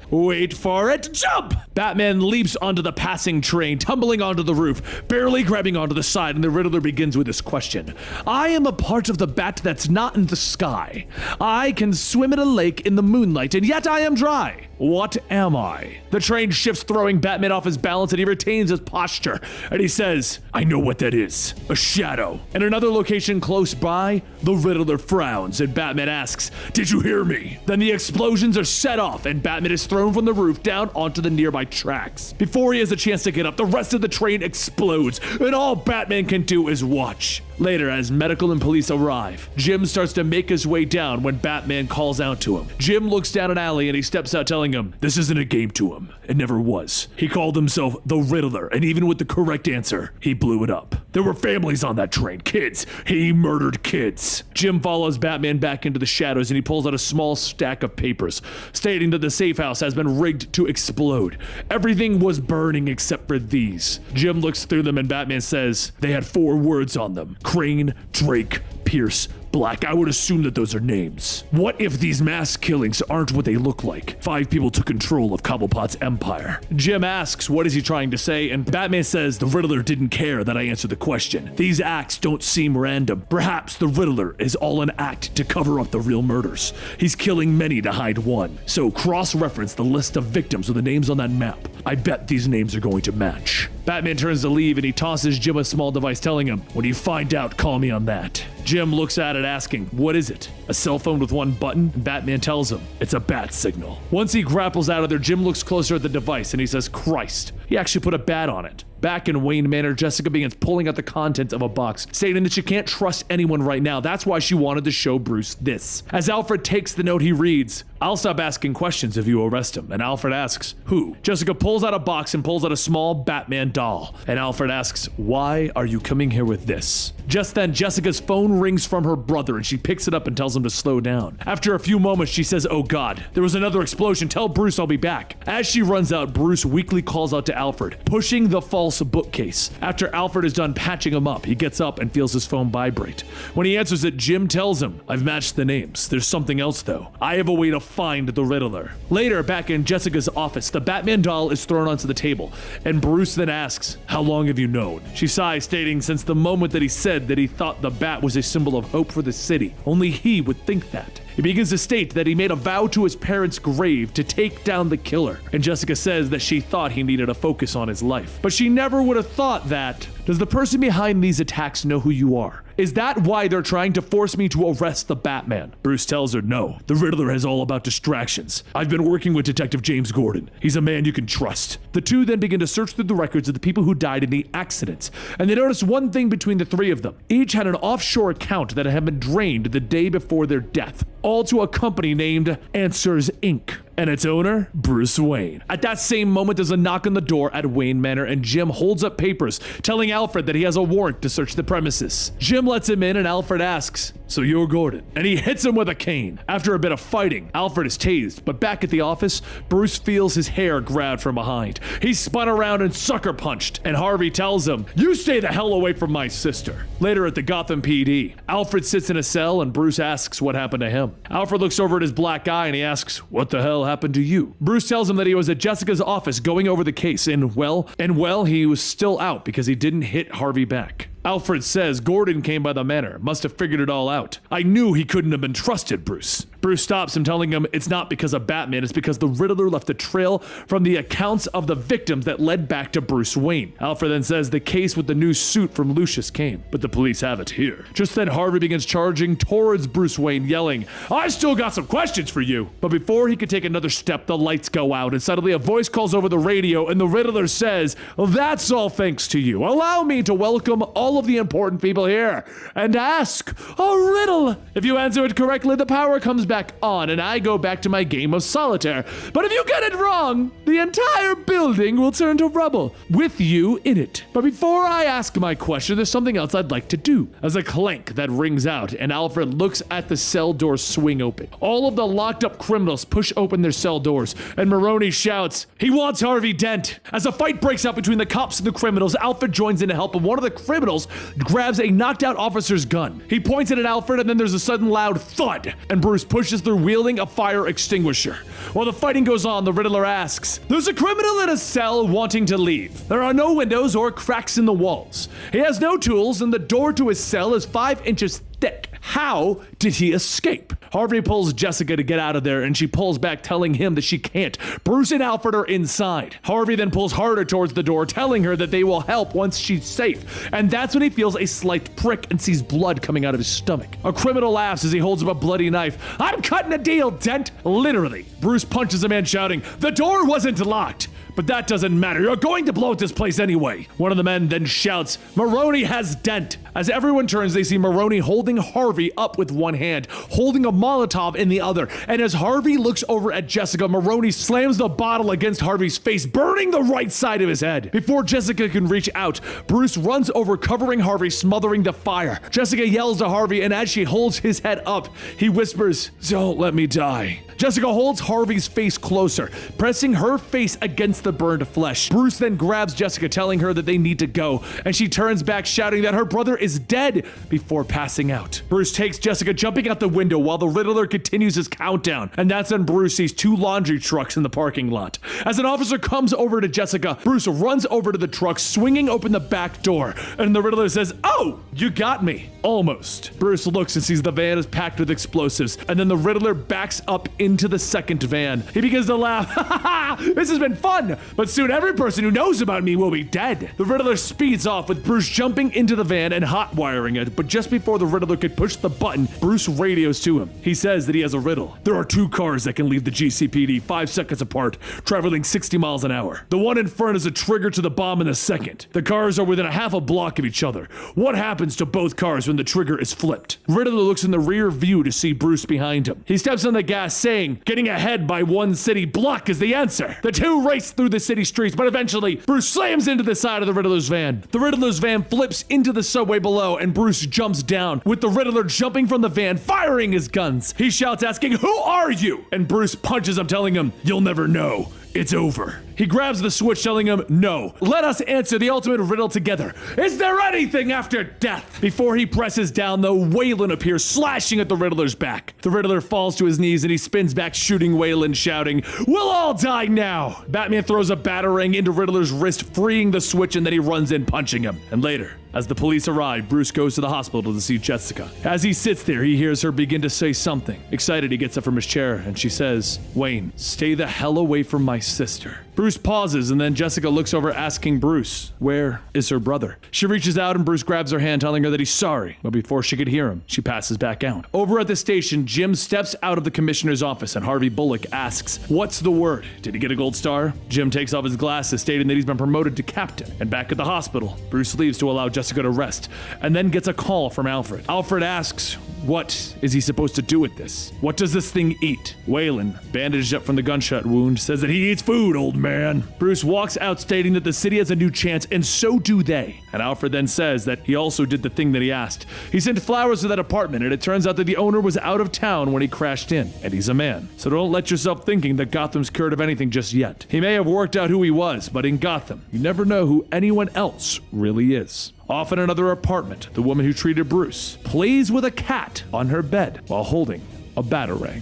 jump! Batman leaps onto the passing train, tumbling onto the roof, barely grabbing onto the side, and the Riddler begins with this question. I am a part of the bat that's not in the sky. I can swim in a lake in the moonlight, and yet I am dry. What am I? The train shifts, throwing Batman off his balance, and he retains his posture. And he says, I know what that is. A shadow. In another location close by, the Riddler frowns, and Batman asks, did you hear me? Then the explosions are set off, and Batman is thrown from the roof down onto the nearby tracks. Before he has a chance to get up, the rest of the train explodes, and all Batman can do is watch. Later, as medical and police arrive, Jim starts to make his way down when Batman calls out to him. Jim looks down an alley and he steps out, telling him, this isn't a game to him. It never was. He called himself the Riddler, and even with the correct answer, he blew it up. There were families on that train, kids. He murdered kids. Jim follows Batman back into the shadows, and he pulls out a small stack of papers, stating that the safe house has been rigged to explode. Everything was burning except for these. Jim looks through them, and Batman says they had 4 words on them. Crane, Drake, Pierce, Black. I would assume that those are names. What if these mass killings aren't what they look like? 5 people took control of Cobblepot's empire. Jim asks, what is he trying to say? And Batman says, the Riddler didn't care that I answered the question. These acts don't seem random. Perhaps the Riddler is all an act to cover up the real murders. He's killing many to hide one. So cross-reference the list of victims with the names on that map. I bet these names are going to match. Batman turns to leave, and he tosses Jim a small device, telling him, when you find out, call me on that. Jim looks at it, asking, what is it? A cell phone with 1 button? And Batman tells him, it's a bat signal. Once he grapples out of there, Jim looks closer at the device, and he says, Christ, he actually put a bat on it. Back in Wayne Manor, Jessica begins pulling out the contents of a box, stating that she can't trust anyone right now. That's why she wanted to show Bruce this. As Alfred takes the note, he reads, I'll stop asking questions if you arrest him. And Alfred asks, who? Jessica pulls out a box and pulls out a small Batman doll. And Alfred asks, why are you coming here with this? Just then, Jessica's phone rings from her brother, and she picks it up and tells him to slow down. After a few moments, she says, oh God, there was another explosion. Tell Bruce I'll be back. As she runs out, Bruce weakly calls out to Alfred, pushing the false bookcase. After Alfred is done patching him up, he gets up and feels his phone vibrate. When he answers it, Jim tells him, I've matched the names. There's something else though. I have a way to find the Riddler. Later, back in Jessica's office, the Batman doll is thrown onto the table, and Bruce then asks, how long have you known? She sighs, stating since the moment that he said that he thought the bat was a symbol of hope for the city. Only he would think that. He begins to state that he made a vow to his parents' grave to take down the killer, and Jessica says that she thought he needed a focus on his life. But she never would have thought that, does the person behind these attacks know who you are? Is that why they're trying to force me to arrest the Batman? Bruce tells her no. The Riddler is all about distractions. I've been working with Detective James Gordon. He's a man you can trust. The two then begin to search through the records of the people who died in the accidents, and they notice one thing between the 3 of them. Each had an offshore account that had been drained the day before their death, all to a company named Answers Inc., and its owner, Bruce Wayne. At that same moment, there's a knock on the door at Wayne Manor, and Jim holds up papers telling Alfred that he has a warrant to search the premises. Jim lets him in, and Alfred asks, So you're Gordon. And he hits him with a cane. After a bit of fighting, Alfred is tased, but back at the office, Bruce feels his hair grabbed from behind. He's spun around and sucker punched, and Harvey tells him, "You stay the hell away from my sister." Later at the Gotham PD, Alfred sits in a cell and Bruce asks what happened to him. Alfred looks over at his black eye and he asks, "What the hell happened to you?" Bruce tells him that he was at Jessica's office going over the case and well, he was still out because he didn't hit Harvey back. Alfred says Gordon came by the manor, must have figured it all out. "I knew he couldn't have been trusted, Bruce." Bruce stops him, telling him it's not because of Batman, it's because the Riddler left a trail from the accounts of the victims that led back to Bruce Wayne. Alfred then says the case with the new suit from Lucius came, but the police have it here. Just then Harvey begins charging towards Bruce Wayne, yelling, "I still got some questions for you." But before he could take another step, the lights go out and suddenly a voice calls over the radio and the Riddler says, "That's all thanks to you. Allow me to welcome all of the important people here and ask a riddle. If you answer it correctly, the power comes back on and I go back to my game of solitaire. But if you get it wrong, the entire building will turn to rubble with you in it. But before I ask my question, there's something else I'd like to do." As a clank that rings out and Alfred looks at the cell doors swing open. All of the locked up criminals push open their cell doors and Maroni shouts, "He wants Harvey Dent." As a fight breaks out between the cops and the criminals, Alfred joins in to help, and one of the criminals grabs a knocked out officer's gun. He points it at Alfred and then there's a sudden loud thud and Bruce pushes through wielding a fire extinguisher. While the fighting goes on, the Riddler asks, "There's a criminal in a cell wanting to leave. There are no windows or cracks in the walls. He has no tools and the door to his cell is 5 inches thick. How did he escape?" Harvey pulls Jessica to get out of there and she pulls back, telling him that she can't. Bruce and Alfred are inside. Harvey then pulls harder towards the door, telling her that they will help once she's safe. And that's when he feels a slight prick and sees blood coming out of his stomach. A criminal laughs as he holds up a bloody knife. "I'm cutting a deal, Dent." Literally. Bruce punches a man shouting, "The door wasn't locked." "But that doesn't matter. You're going to blow up this place anyway." One of the men then shouts, "Maroni has Dent." As everyone turns, they see Maroni holding Harvey up with one hand, holding a Molotov in the other. And as Harvey looks over at Jessica, Maroni slams the bottle against Harvey's face, burning the right side of his head. Before Jessica can reach out, Bruce runs over, covering Harvey, smothering the fire. Jessica yells to Harvey, and as she holds his head up, he whispers, "Don't let me die." Jessica holds Harvey's face closer, pressing her face against the burned flesh. Bruce then grabs Jessica, telling her that they need to go, and she turns back, shouting that her brother is dead before passing out. Bruce takes Jessica, jumping out the window while the Riddler continues his countdown, and that's when Bruce sees 2 laundry trucks in the parking lot. As an officer comes over to Jessica, Bruce runs over to the truck, swinging open the back door, and the Riddler says, "Oh, you got me." Almost. Bruce looks and sees the van is packed with explosives, and then the Riddler backs up into the second van. He begins to laugh. "Ha ha ha! This has been fun, but soon every person who knows about me will be dead." The Riddler speeds off with Bruce jumping into the van and hot wiring it, but just before the Riddler could push the button, Bruce radios to him. He says that he has a riddle. There are 2 cars that can leave the GCPD 5 seconds apart, traveling 60 miles an hour. The one in front is a trigger to the bomb in the second. The cars are within a half a block of each other. What happens to both cars when the trigger is flipped? Riddler looks in the rear view to see Bruce behind him. He steps on the gas, saying, "Getting ahead by 1 city block is the answer." The 2 race through the city streets, but eventually Bruce slams into the side of the Riddler's van. The Riddler's van flips into the subway below and Bruce jumps down, with the Riddler jumping from the van, firing his guns. He shouts, asking, "Who are you?" And Bruce punches him, telling him, "You'll never know. It's over." He grabs the switch, telling him, "No, let us answer the ultimate riddle together. Is there anything after death?" Before he presses down, though, Waylon appears, slashing at the Riddler's back. The Riddler falls to his knees and he spins back, shooting Waylon, shouting, "We'll all die now." Batman throws a batarang into Riddler's wrist, freeing the switch, and then he runs in, punching him. And later, as the police arrive, Bruce goes to the hospital to see Jessica. As he sits there, he hears her begin to say something. Excited, he gets up from his chair and she says, "Wayne, stay the hell away from my sister." Bruce pauses, and then Jessica looks over, asking Bruce, where is her brother? She reaches out and Bruce grabs her hand, telling her that he's sorry, but before she could hear him, she passes back out. Over at the station, Jim steps out of the commissioner's office and Harvey Bullock asks, "What's the word? Did he get a gold star?" Jim takes off his glasses, stating that he's been promoted to captain. And back at the hospital, Bruce leaves to allow Jessica to rest, and then gets a call from Alfred. Alfred asks, what is he supposed to do with this? What does this thing eat? Waylon, bandaged up from the gunshot wound, says that he eats food, old man. man. Bruce walks out stating that the city has a new chance, and so do they. And Alfred then says that he also did the thing that he asked. He sent flowers to that apartment, and it turns out that the owner was out of town when he crashed in, and he's a man. So don't let yourself thinking that Gotham's cured of anything just yet. He may have worked out who he was, but in Gotham, you never know who anyone else really is. Off in another apartment, the woman who treated Bruce plays with a cat on her bed while holding a batarang.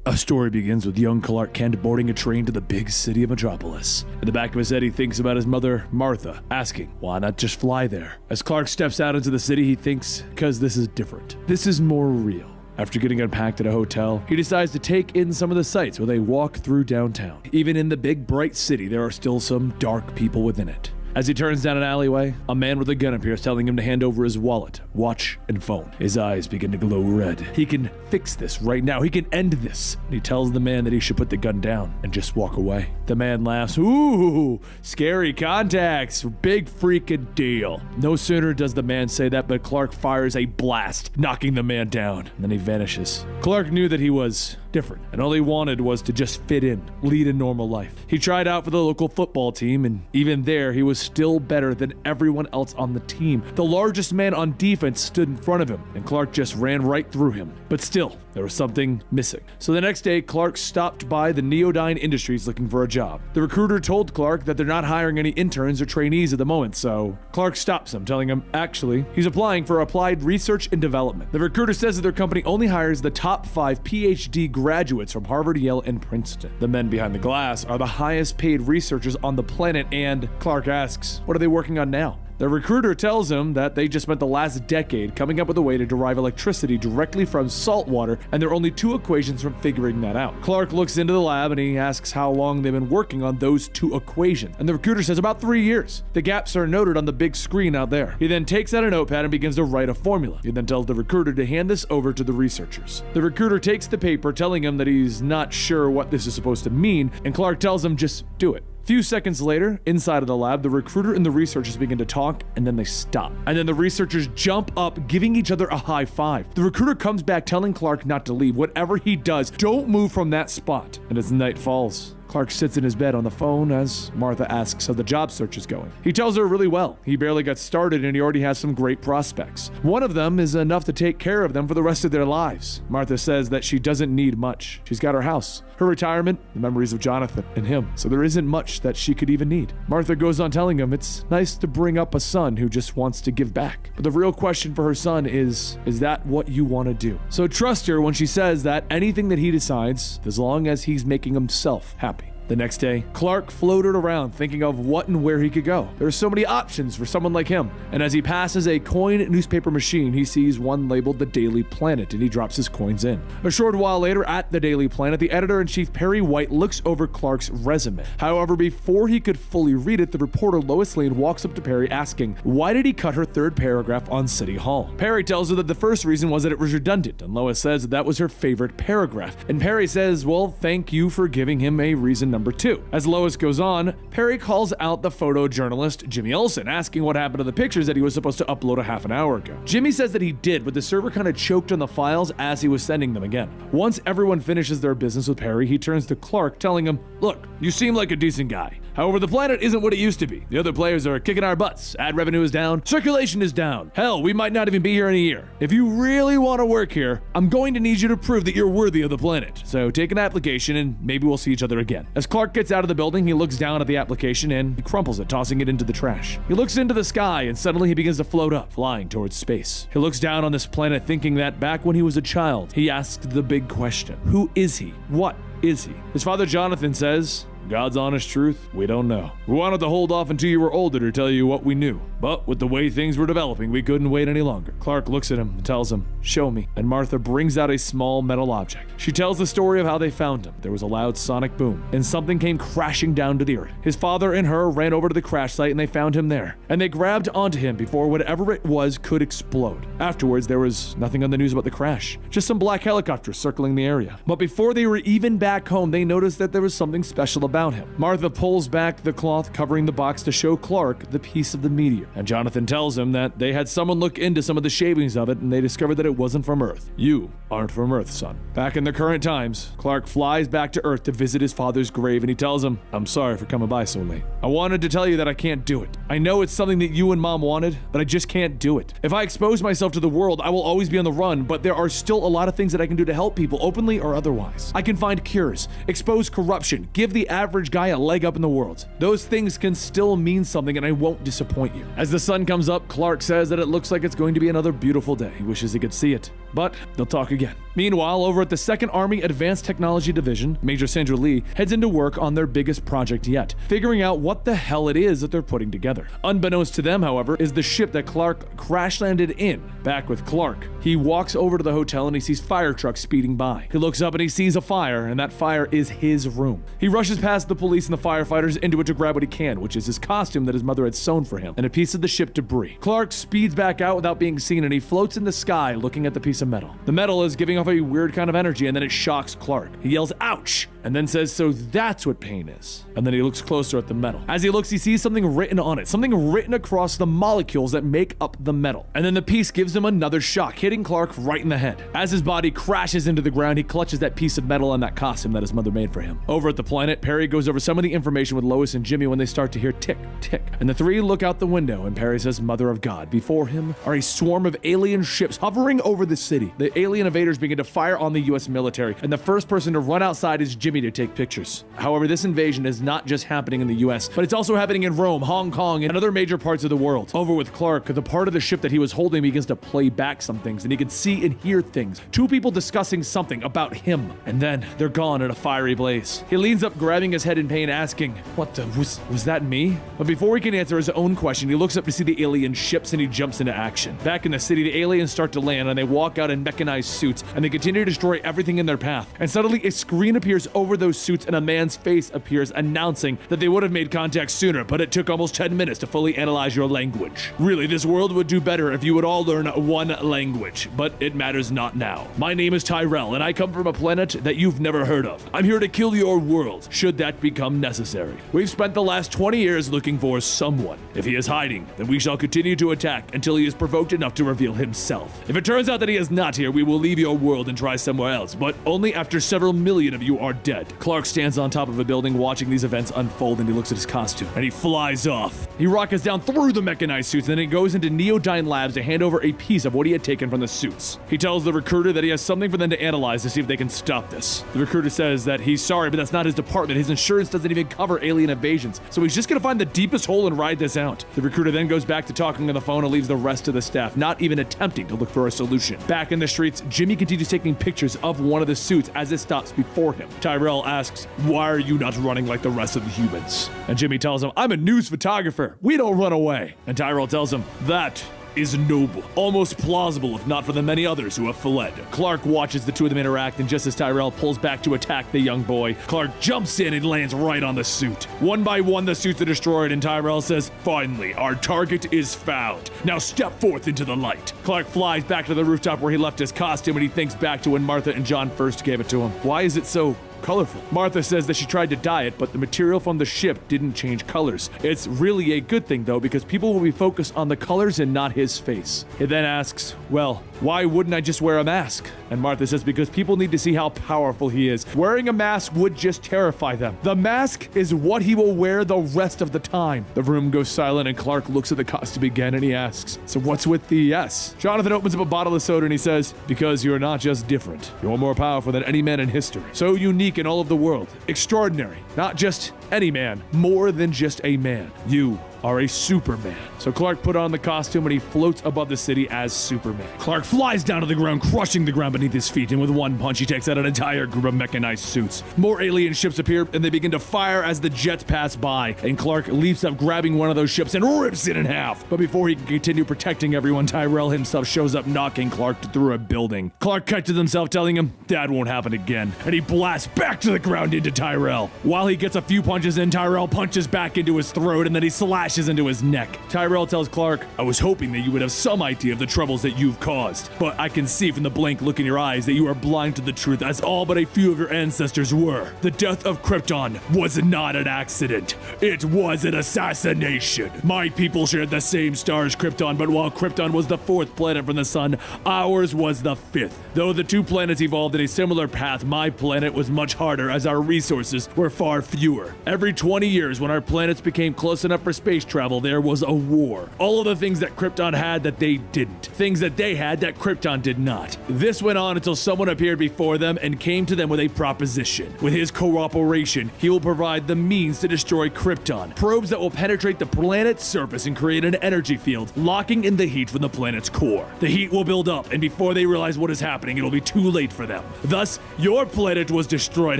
A story begins with young Clark Kent boarding a train to the big city of Metropolis. In the back of his head, he thinks about his mother, Martha, asking, why not just fly there? As Clark steps out into the city, he thinks, because this is different. This is more real. After getting unpacked at a hotel, he decides to take in some of the sights while they walk through downtown. Even in the big, bright city, there are still some dark people within it. As he turns down an alleyway, a man with a gun appears, telling him to hand over his wallet, watch, and phone. His eyes begin to glow red. He can fix this right now. He can end this. And he tells the man that he should put the gun down and just walk away. The man laughs. Ooh, scary contacts. Big freaking deal. No sooner does the man say that, but Clark fires a blast, knocking the man down. And then he vanishes. Clark knew that he was different, and all he wanted was to just fit in, lead a normal life. He tried out for the local football team, and even there, he was still better than everyone else on the team. The largest man on defense stood in front of him, and Clark just ran right through him. But still, there was something missing. So the next day, Clark stopped by the Neodyne Industries looking for a job. The recruiter told Clark that they're not hiring any interns or trainees at the moment, so Clark stops him, telling him, actually, he's applying for applied research and development. The recruiter says that their company only hires the top 5 PhD graduates from Harvard, Yale, and Princeton. The men behind the glass are the highest paid researchers on the planet, and Clark asks, what are they working on now? The recruiter tells him that they just spent the last decade coming up with a way to derive electricity directly from salt water, and there are only 2 equations from figuring that out. Clark looks into the lab and he asks how long they've been working on those 2 equations, and the recruiter says about 3 years. The gaps are noted on the big screen out there. He then takes out a notepad and begins to write a formula. He then tells the recruiter to hand this over to the researchers. The recruiter takes the paper, telling him that he's not sure what this is supposed to mean, and Clark tells him just do it. A few seconds later, inside of the lab, the recruiter and the researchers begin to talk, and then they stop. And then the researchers jump up, giving each other a high five. The recruiter comes back, telling Clark not to leave. Whatever he does, don't move from that spot. And as night falls, Clark sits in his bed on the phone as Martha asks how the job search is going. He tells her really well. He barely got started and he already has some great prospects. One of them is enough to take care of them for the rest of their lives. Martha says that she doesn't need much. She's got her house, her retirement, the memories of Jonathan and him. So there isn't much that she could even need. Martha goes on telling him it's nice to bring up a son who just wants to give back. But the real question for her son is that what you want to do? So trust her when she says that anything that he decides, as long as he's making himself happy. The next day, Clark floated around thinking of what and where he could go. There are so many options for someone like him. And as he passes a coin newspaper machine, he sees one labeled the Daily Planet, and he drops his coins in. A short while later, at the Daily Planet, the editor-in-chief Perry White looks over Clark's resume. However, before he could fully read it, the reporter Lois Lane walks up to Perry asking, why did he cut her 3rd paragraph on City Hall? Perry tells her that the first reason was that it was redundant, and Lois says that was her favorite paragraph. And Perry says, well, thank you for giving him a reason number 2. As Lois goes on, Perry calls out the photojournalist Jimmy Olsen, asking what happened to the pictures that he was supposed to upload a half an hour ago. Jimmy says that he did, but the server kind of choked on the files as he was sending them again. Once everyone finishes their business with Perry, he turns to Clark, telling him, look, you seem like a decent guy. However, the planet isn't what it used to be. The other players are kicking our butts. Ad revenue is down. Circulation is down. Hell, we might not even be here in a year. If you really want to work here, I'm going to need you to prove that you're worthy of the planet. So take an application and maybe we'll see each other again. As Clark gets out of the building, he looks down at the application and he crumples it, tossing it into the trash. He looks into the sky and suddenly he begins to float up, flying towards space. He looks down on this planet, thinking that back when he was a child, he asked the big question. Who is he? What is he? His father Jonathan says, God's honest truth, we don't know. We wanted to hold off until you were older to tell you what we knew. But with the way things were developing, we couldn't wait any longer. Clark looks at him and tells him, show me. And Martha brings out a small metal object. She tells the story of how they found him. There was a loud sonic boom, and something came crashing down to the earth. His father and her ran over to the crash site and they found him there. And they grabbed onto him before whatever it was could explode. Afterwards, there was nothing on the news about the crash. Just some black helicopters circling the area. But before they were even back home, they noticed that there was something special about about him. Martha pulls back the cloth covering the box to show Clark the piece of the meteor, and Jonathan tells him that they had someone look into some of the shavings of it and they discovered that it wasn't from Earth. You aren't from Earth, son. Back in the current times, Clark flies back to Earth to visit his father's grave, and he tells him, I'm sorry for coming by so late. I wanted to tell you that I can't do it. I know it's something that you and Mom wanted, but I just can't do it. If I expose myself to the world, I will always be on the run, but there are still a lot of things that I can do to help people, openly or otherwise. I can find cures, expose corruption, give the average guy a leg up in the world. Those things can still mean something, and I won't disappoint you. As the sun comes up, Clark says that it looks like it's going to be another beautiful day. He wishes he could see it, but they'll talk again. Meanwhile, over at the 2nd Army Advanced Technology Division, Major Sandra Lee heads into work on their biggest project yet, figuring out what the hell it is that they're putting together. Unbeknownst to them, however, is the ship that Clark crash-landed in. Back with Clark, he walks over to the hotel and he sees fire trucks speeding by. He looks up and he sees a fire, and that fire is his room. He rushes past the police and the firefighters into it to grab what he can, which is his costume that his mother had sewn for him, and a piece of the ship debris. Clark speeds back out without being seen, and he floats in the sky looking at the piece of metal. The metal is giving off a weird kind of energy, and then it shocks Clark. He yells, ouch, and then says, so that's what pain is. And then he looks closer at the metal. As he looks, he sees something written on it, something written across the molecules that make up the metal. And then the piece gives him another shock, hitting Clark right in the head. As his body crashes into the ground, he clutches that piece of metal and that costume that his mother made for him. Over at the planet, Perry goes over some of the information with Lois and Jimmy when they start to hear tick, tick. And the three look out the window, and Perry says, Mother of God. Before him are a swarm of alien ships hovering over the city. The alien invaders begin to fire on the US military, and the first person to run outside is Jimmy to take pictures. However, this invasion is not just happening in the US, but it's also happening in Rome, Hong Kong, and other major parts of the world. Over with Clark, the part of the ship that he was holding begins to play back some things, and he can see and hear things. Two people discussing something about him, and then they're gone in a fiery blaze. He leans up, grabbing his head in pain, asking, what the, was that me? But before he can answer his own question, he looks up to see the alien ships and he jumps into action. Back in the city, the aliens start to land, and they walk out in mechanized suits, and they continue to destroy everything in their path. And suddenly a screen appears over those suits, and a man's face appears, announcing that they would have made contact sooner, but it took almost 10 minutes to fully analyze your language. Really, this world would do better if you would all learn one language, but it matters not now. My name is Tyrell, and I come from a planet that you've never heard of. I'm here to kill your world, should that become necessary. We've spent the last 20 years looking for someone. If he is hiding, then we shall continue to attack until he is provoked enough to reveal himself. If it turns out that he is not here, we will leave your world and try somewhere else, but only after several million of you are dead. Clark stands on top of a building watching these events unfold, and he looks at his costume, and he flies off. He rockets down through the mechanized suits, and then he goes into Neodyne Labs to hand over a piece of what he had taken from the suits. He tells the recruiter that he has something for them to analyze to see if they can stop this. The recruiter says that he's sorry, but that's not his department. His insurance doesn't even cover alien invasions, so he's just gonna find the deepest hole and ride this out. The recruiter then goes back to talking on the phone and leaves the rest of the staff, not even attempting to look for a solution. Back in the streets, Jimmy continues taking pictures of one of the suits as it stops before him. Tyrell asks, why are you not running like the rest of the humans? And Jimmy tells him, I'm a news photographer. We don't run away. And Tyrell tells him, that is noble. Almost plausible if not for the many others who have fled. Clark watches the two of them interact, and just as Tyrell pulls back to attack the young boy, Clark jumps in and lands right on the suit. One by one, the suits are destroyed, and Tyrell says, finally, our target is found. Now step forth into the light. Clark flies back to the rooftop where he left his costume, and he thinks back to when Martha and John first gave it to him. Why is it so colorful? Martha says that she tried to dye it, but the material from the ship didn't change colors. It's really a good thing, though, because people will be focused on the colors and not his face. He then asks, well, why wouldn't I just wear a mask? And Martha says because people need to see how powerful he is. Wearing a mask would just terrify them. The mask is what he will wear the rest of the time. The room goes silent, and Clark looks at the costume again, and he asks, so what's with the S? Jonathan opens up a bottle of soda, and he says, because you're not just different. You're more powerful than any man in history. So unique in all of the world. Extraordinary. Not just any man. More than just a man. You are a Superman. So Clark put on the costume, and he floats above the city as Superman. Clark flies down to the ground, crushing the ground beneath his feet, and with one punch he takes out an entire group of mechanized suits. More alien ships appear, and they begin to fire as the jets pass by, and Clark leaps up, grabbing one of those ships and rips it in half. But before he can continue protecting everyone, Tyrell himself shows up, knocking Clark through a building. Clark catches himself, telling him that won't happen again, and he blasts back to the ground into Tyrell. While he gets a few punches in, Tyrell punches back into his throat, and then he slashes slashes into his neck. Tyrell tells Clark, I was hoping that you would have some idea of the troubles that you've caused, but I can see from the blank look in your eyes that you are blind to the truth, as all but a few of your ancestors were. The death of Krypton was not an accident. It was an assassination. My people shared the same star as Krypton, but while Krypton was the 4th planet from the sun, ours was the 5th. Though the 2 planets evolved in a similar path, my planet was much harder as our resources were far fewer. Every 20 years, when our planets became close enough for space travel, there was a war. All of the things that Krypton had that they didn't. Things that they had that Krypton did not. This went on until someone appeared before them and came to them with a proposition. With his cooperation, he will provide the means to destroy Krypton. Probes that will penetrate the planet's surface and create an energy field, locking in the heat from the planet's core. The heat will build up, and before they realize what is happening, it'll be too late for them. Thus, your planet was destroyed.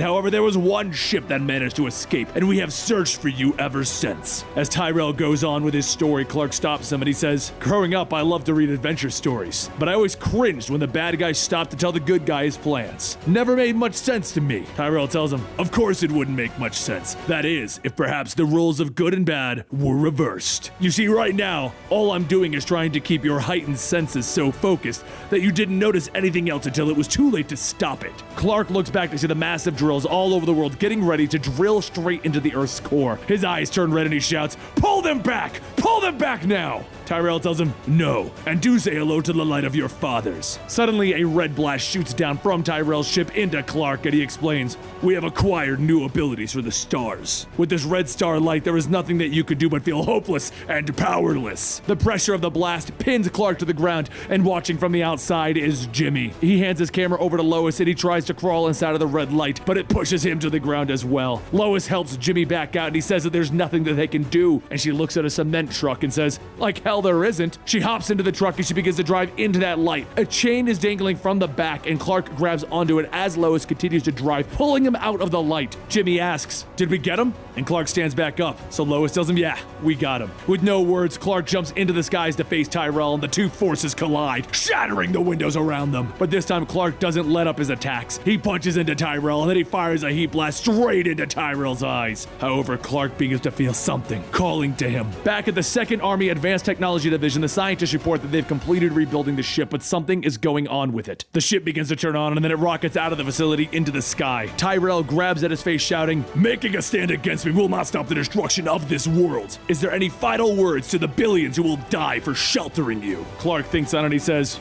However, there was one ship that managed to escape, and we have searched for you ever since. As Tyrell goes on with his story, Clark stops him and he says, growing up, I loved to read adventure stories, but I always cringed when the bad guy stopped to tell the good guy his plans. Never made much sense to me. Tyrell tells him, of course it wouldn't make much sense. That is, if perhaps the rules of good and bad were reversed. You see, right now, all I'm doing is trying to keep your heightened senses so focused that you didn't notice anything else until it was too late to stop it. Clark looks back to see the massive drills all over the world getting ready to drill straight into the Earth's core. His eyes turn red and he shouts, pull them back! Pull them back now! Tyrell tells him, no, and do say hello to the light of your fathers. Suddenly, a red blast shoots down from Tyrell's ship into Clark, and he explains, we have acquired new abilities for the stars. With this red star light, there is nothing that you could do but feel hopeless and powerless. The pressure of the blast pins Clark to the ground, and watching from the outside is Jimmy. He hands his camera over to Lois, and he tries to crawl inside of the red light, but it pushes him to the ground as well. Lois helps Jimmy back out, and he says that there's nothing that they can do, and she looks at a cement truck and says, like hell there isn't. She hops into the truck and she begins to drive into that light. A chain is dangling from the back and Clark grabs onto it as Lois continues to drive, pulling him out of the light. Jimmy asks, did we get him? And Clark stands back up. So Lois tells him, yeah, we got him. With no words, Clark jumps into the skies to face Tyrell and the two forces collide, shattering the windows around them. But this time Clark doesn't let up his attacks. He punches into Tyrell and then he fires a heat blast straight into Tyrell's eyes. However, Clark begins to feel something calling to him. Back at the 2nd Army Advanced Technology Division, the scientists report that they've completed rebuilding the ship, but something is going on with it. The ship begins to turn on and then it rockets out of the facility into the sky. Tyrell grabs at his face shouting, making a stand against me will not stop the destruction of this world. Is there any final words to the billions who will die for sheltering you? Clark thinks on it and he says,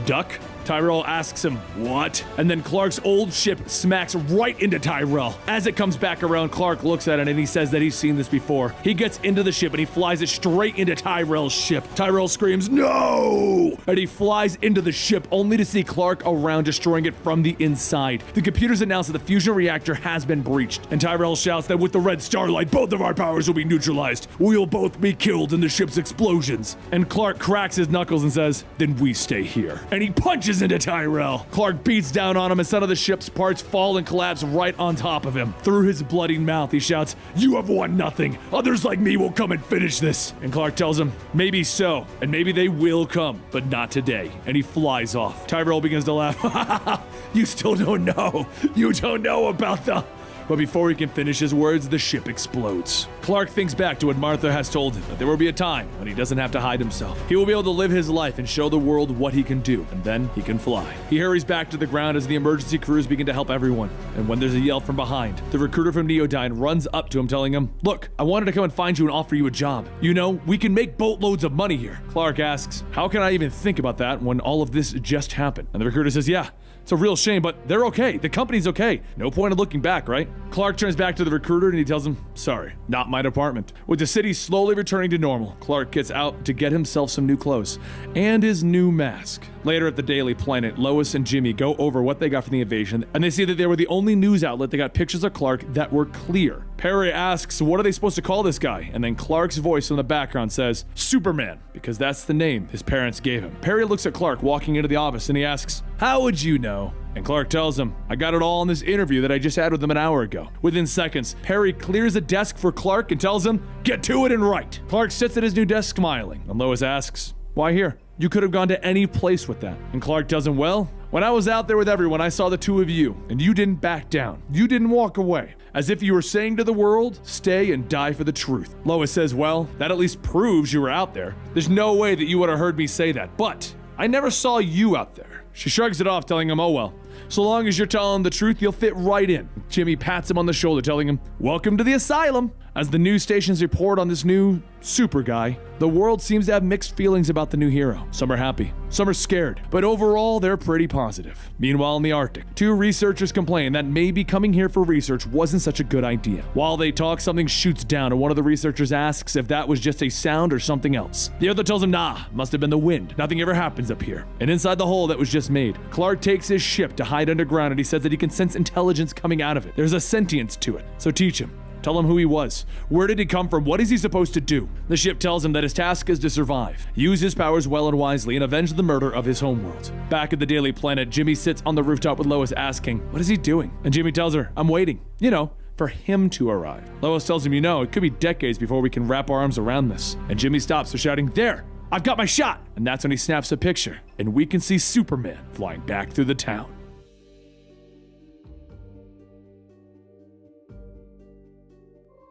duck? Tyrell asks him, what? And then Clark's old ship smacks right into Tyrell. As it comes back around, Clark looks at it and he says that he's seen this before. He gets into the ship and he flies it straight into Tyrell's ship. Tyrell screams, no! And he flies into the ship only to see Clark around, destroying it from the inside. The computers announce that the fusion reactor has been breached, and Tyrell shouts that with the red starlight, both of our powers will be neutralized. We'll both be killed in the ship's explosions. And Clark cracks his knuckles and says, then we stay here. And he punches into Tyrell. Clark beats down on him and some of the ship's parts fall and collapse right on top of him. Through his bloody mouth, he shouts, you have won nothing. Others like me will come and finish this. And Clark tells him, maybe so, and maybe they will come, but not today. And he flies off. Tyrell begins to laugh. You still don't know. You don't know about the... But before he can finish his words, the ship explodes. Clark thinks back to what Martha has told him, that there will be a time when he doesn't have to hide himself. He will be able to live his life and show the world what he can do, and then he can fly. He hurries back to the ground as the emergency crews begin to help everyone. And when there's a yell from behind, the recruiter from Neodyne runs up to him telling him, look, I wanted to come and find you and offer you a job. You know, we can make boatloads of money here. Clark asks, how can I even think about that when all of this just happened? And the recruiter says, yeah, it's a real shame, but they're okay. The company's okay. No point in looking back, right? Clark turns back to the recruiter and he tells him, sorry, not my department. With the city slowly returning to normal, Clark gets out to get himself some new clothes and his new mask. Later at the Daily Planet, Lois and Jimmy go over what they got from the invasion, and they see that they were the only news outlet that got pictures of Clark that were clear. Perry asks, what are they supposed to call this guy? And then Clark's voice in the background says, Superman, because that's the name his parents gave him. Perry looks at Clark walking into the office and he asks, how would you know? And Clark tells him, I got it all in this interview that I just had with him an hour ago. Within seconds, Perry clears a desk for Clark and tells him, get to it and write. Clark sits at his new desk smiling, and Lois asks, why here? You could have gone to any place with that. And Clark tells him, well, when I was out there with everyone, I saw the two of you, and you didn't back down. You didn't walk away. As if you were saying to the world, stay and die for the truth. Lois says, well, that at least proves you were out there. There's no way that you would have heard me say that, but I never saw you out there. She shrugs it off, telling him, oh well, so long as you're telling the truth, you'll fit right in. Jimmy pats him on the shoulder, telling him, welcome to the asylum. As the news stations report on this new super guy, the world seems to have mixed feelings about the new hero. Some are happy, some are scared, but overall they're pretty positive. Meanwhile in the Arctic, two researchers complain that maybe coming here for research wasn't such a good idea. While they talk, something shoots down and one of the researchers asks if that was just a sound or something else. The other tells him, nah, must have been the wind. Nothing ever happens up here. And inside the hole that was just made, Clark takes his ship to hide underground, and he says that he can sense intelligence coming out of it. There's a sentience to it. So teach him. Tell him who he was. Where did he come from? What is he supposed to do? The ship tells him that his task is to survive, use his powers well and wisely, and avenge the murder of his homeworld. Back at the Daily Planet, Jimmy sits on the rooftop with Lois asking, what is he doing? And Jimmy tells her, I'm waiting. For him to arrive. Lois tells him, it could be decades before we can wrap our arms around this. And Jimmy stops her, shouting, there! I've got my shot! And that's when he snaps a picture, and we can see Superman flying back through the town.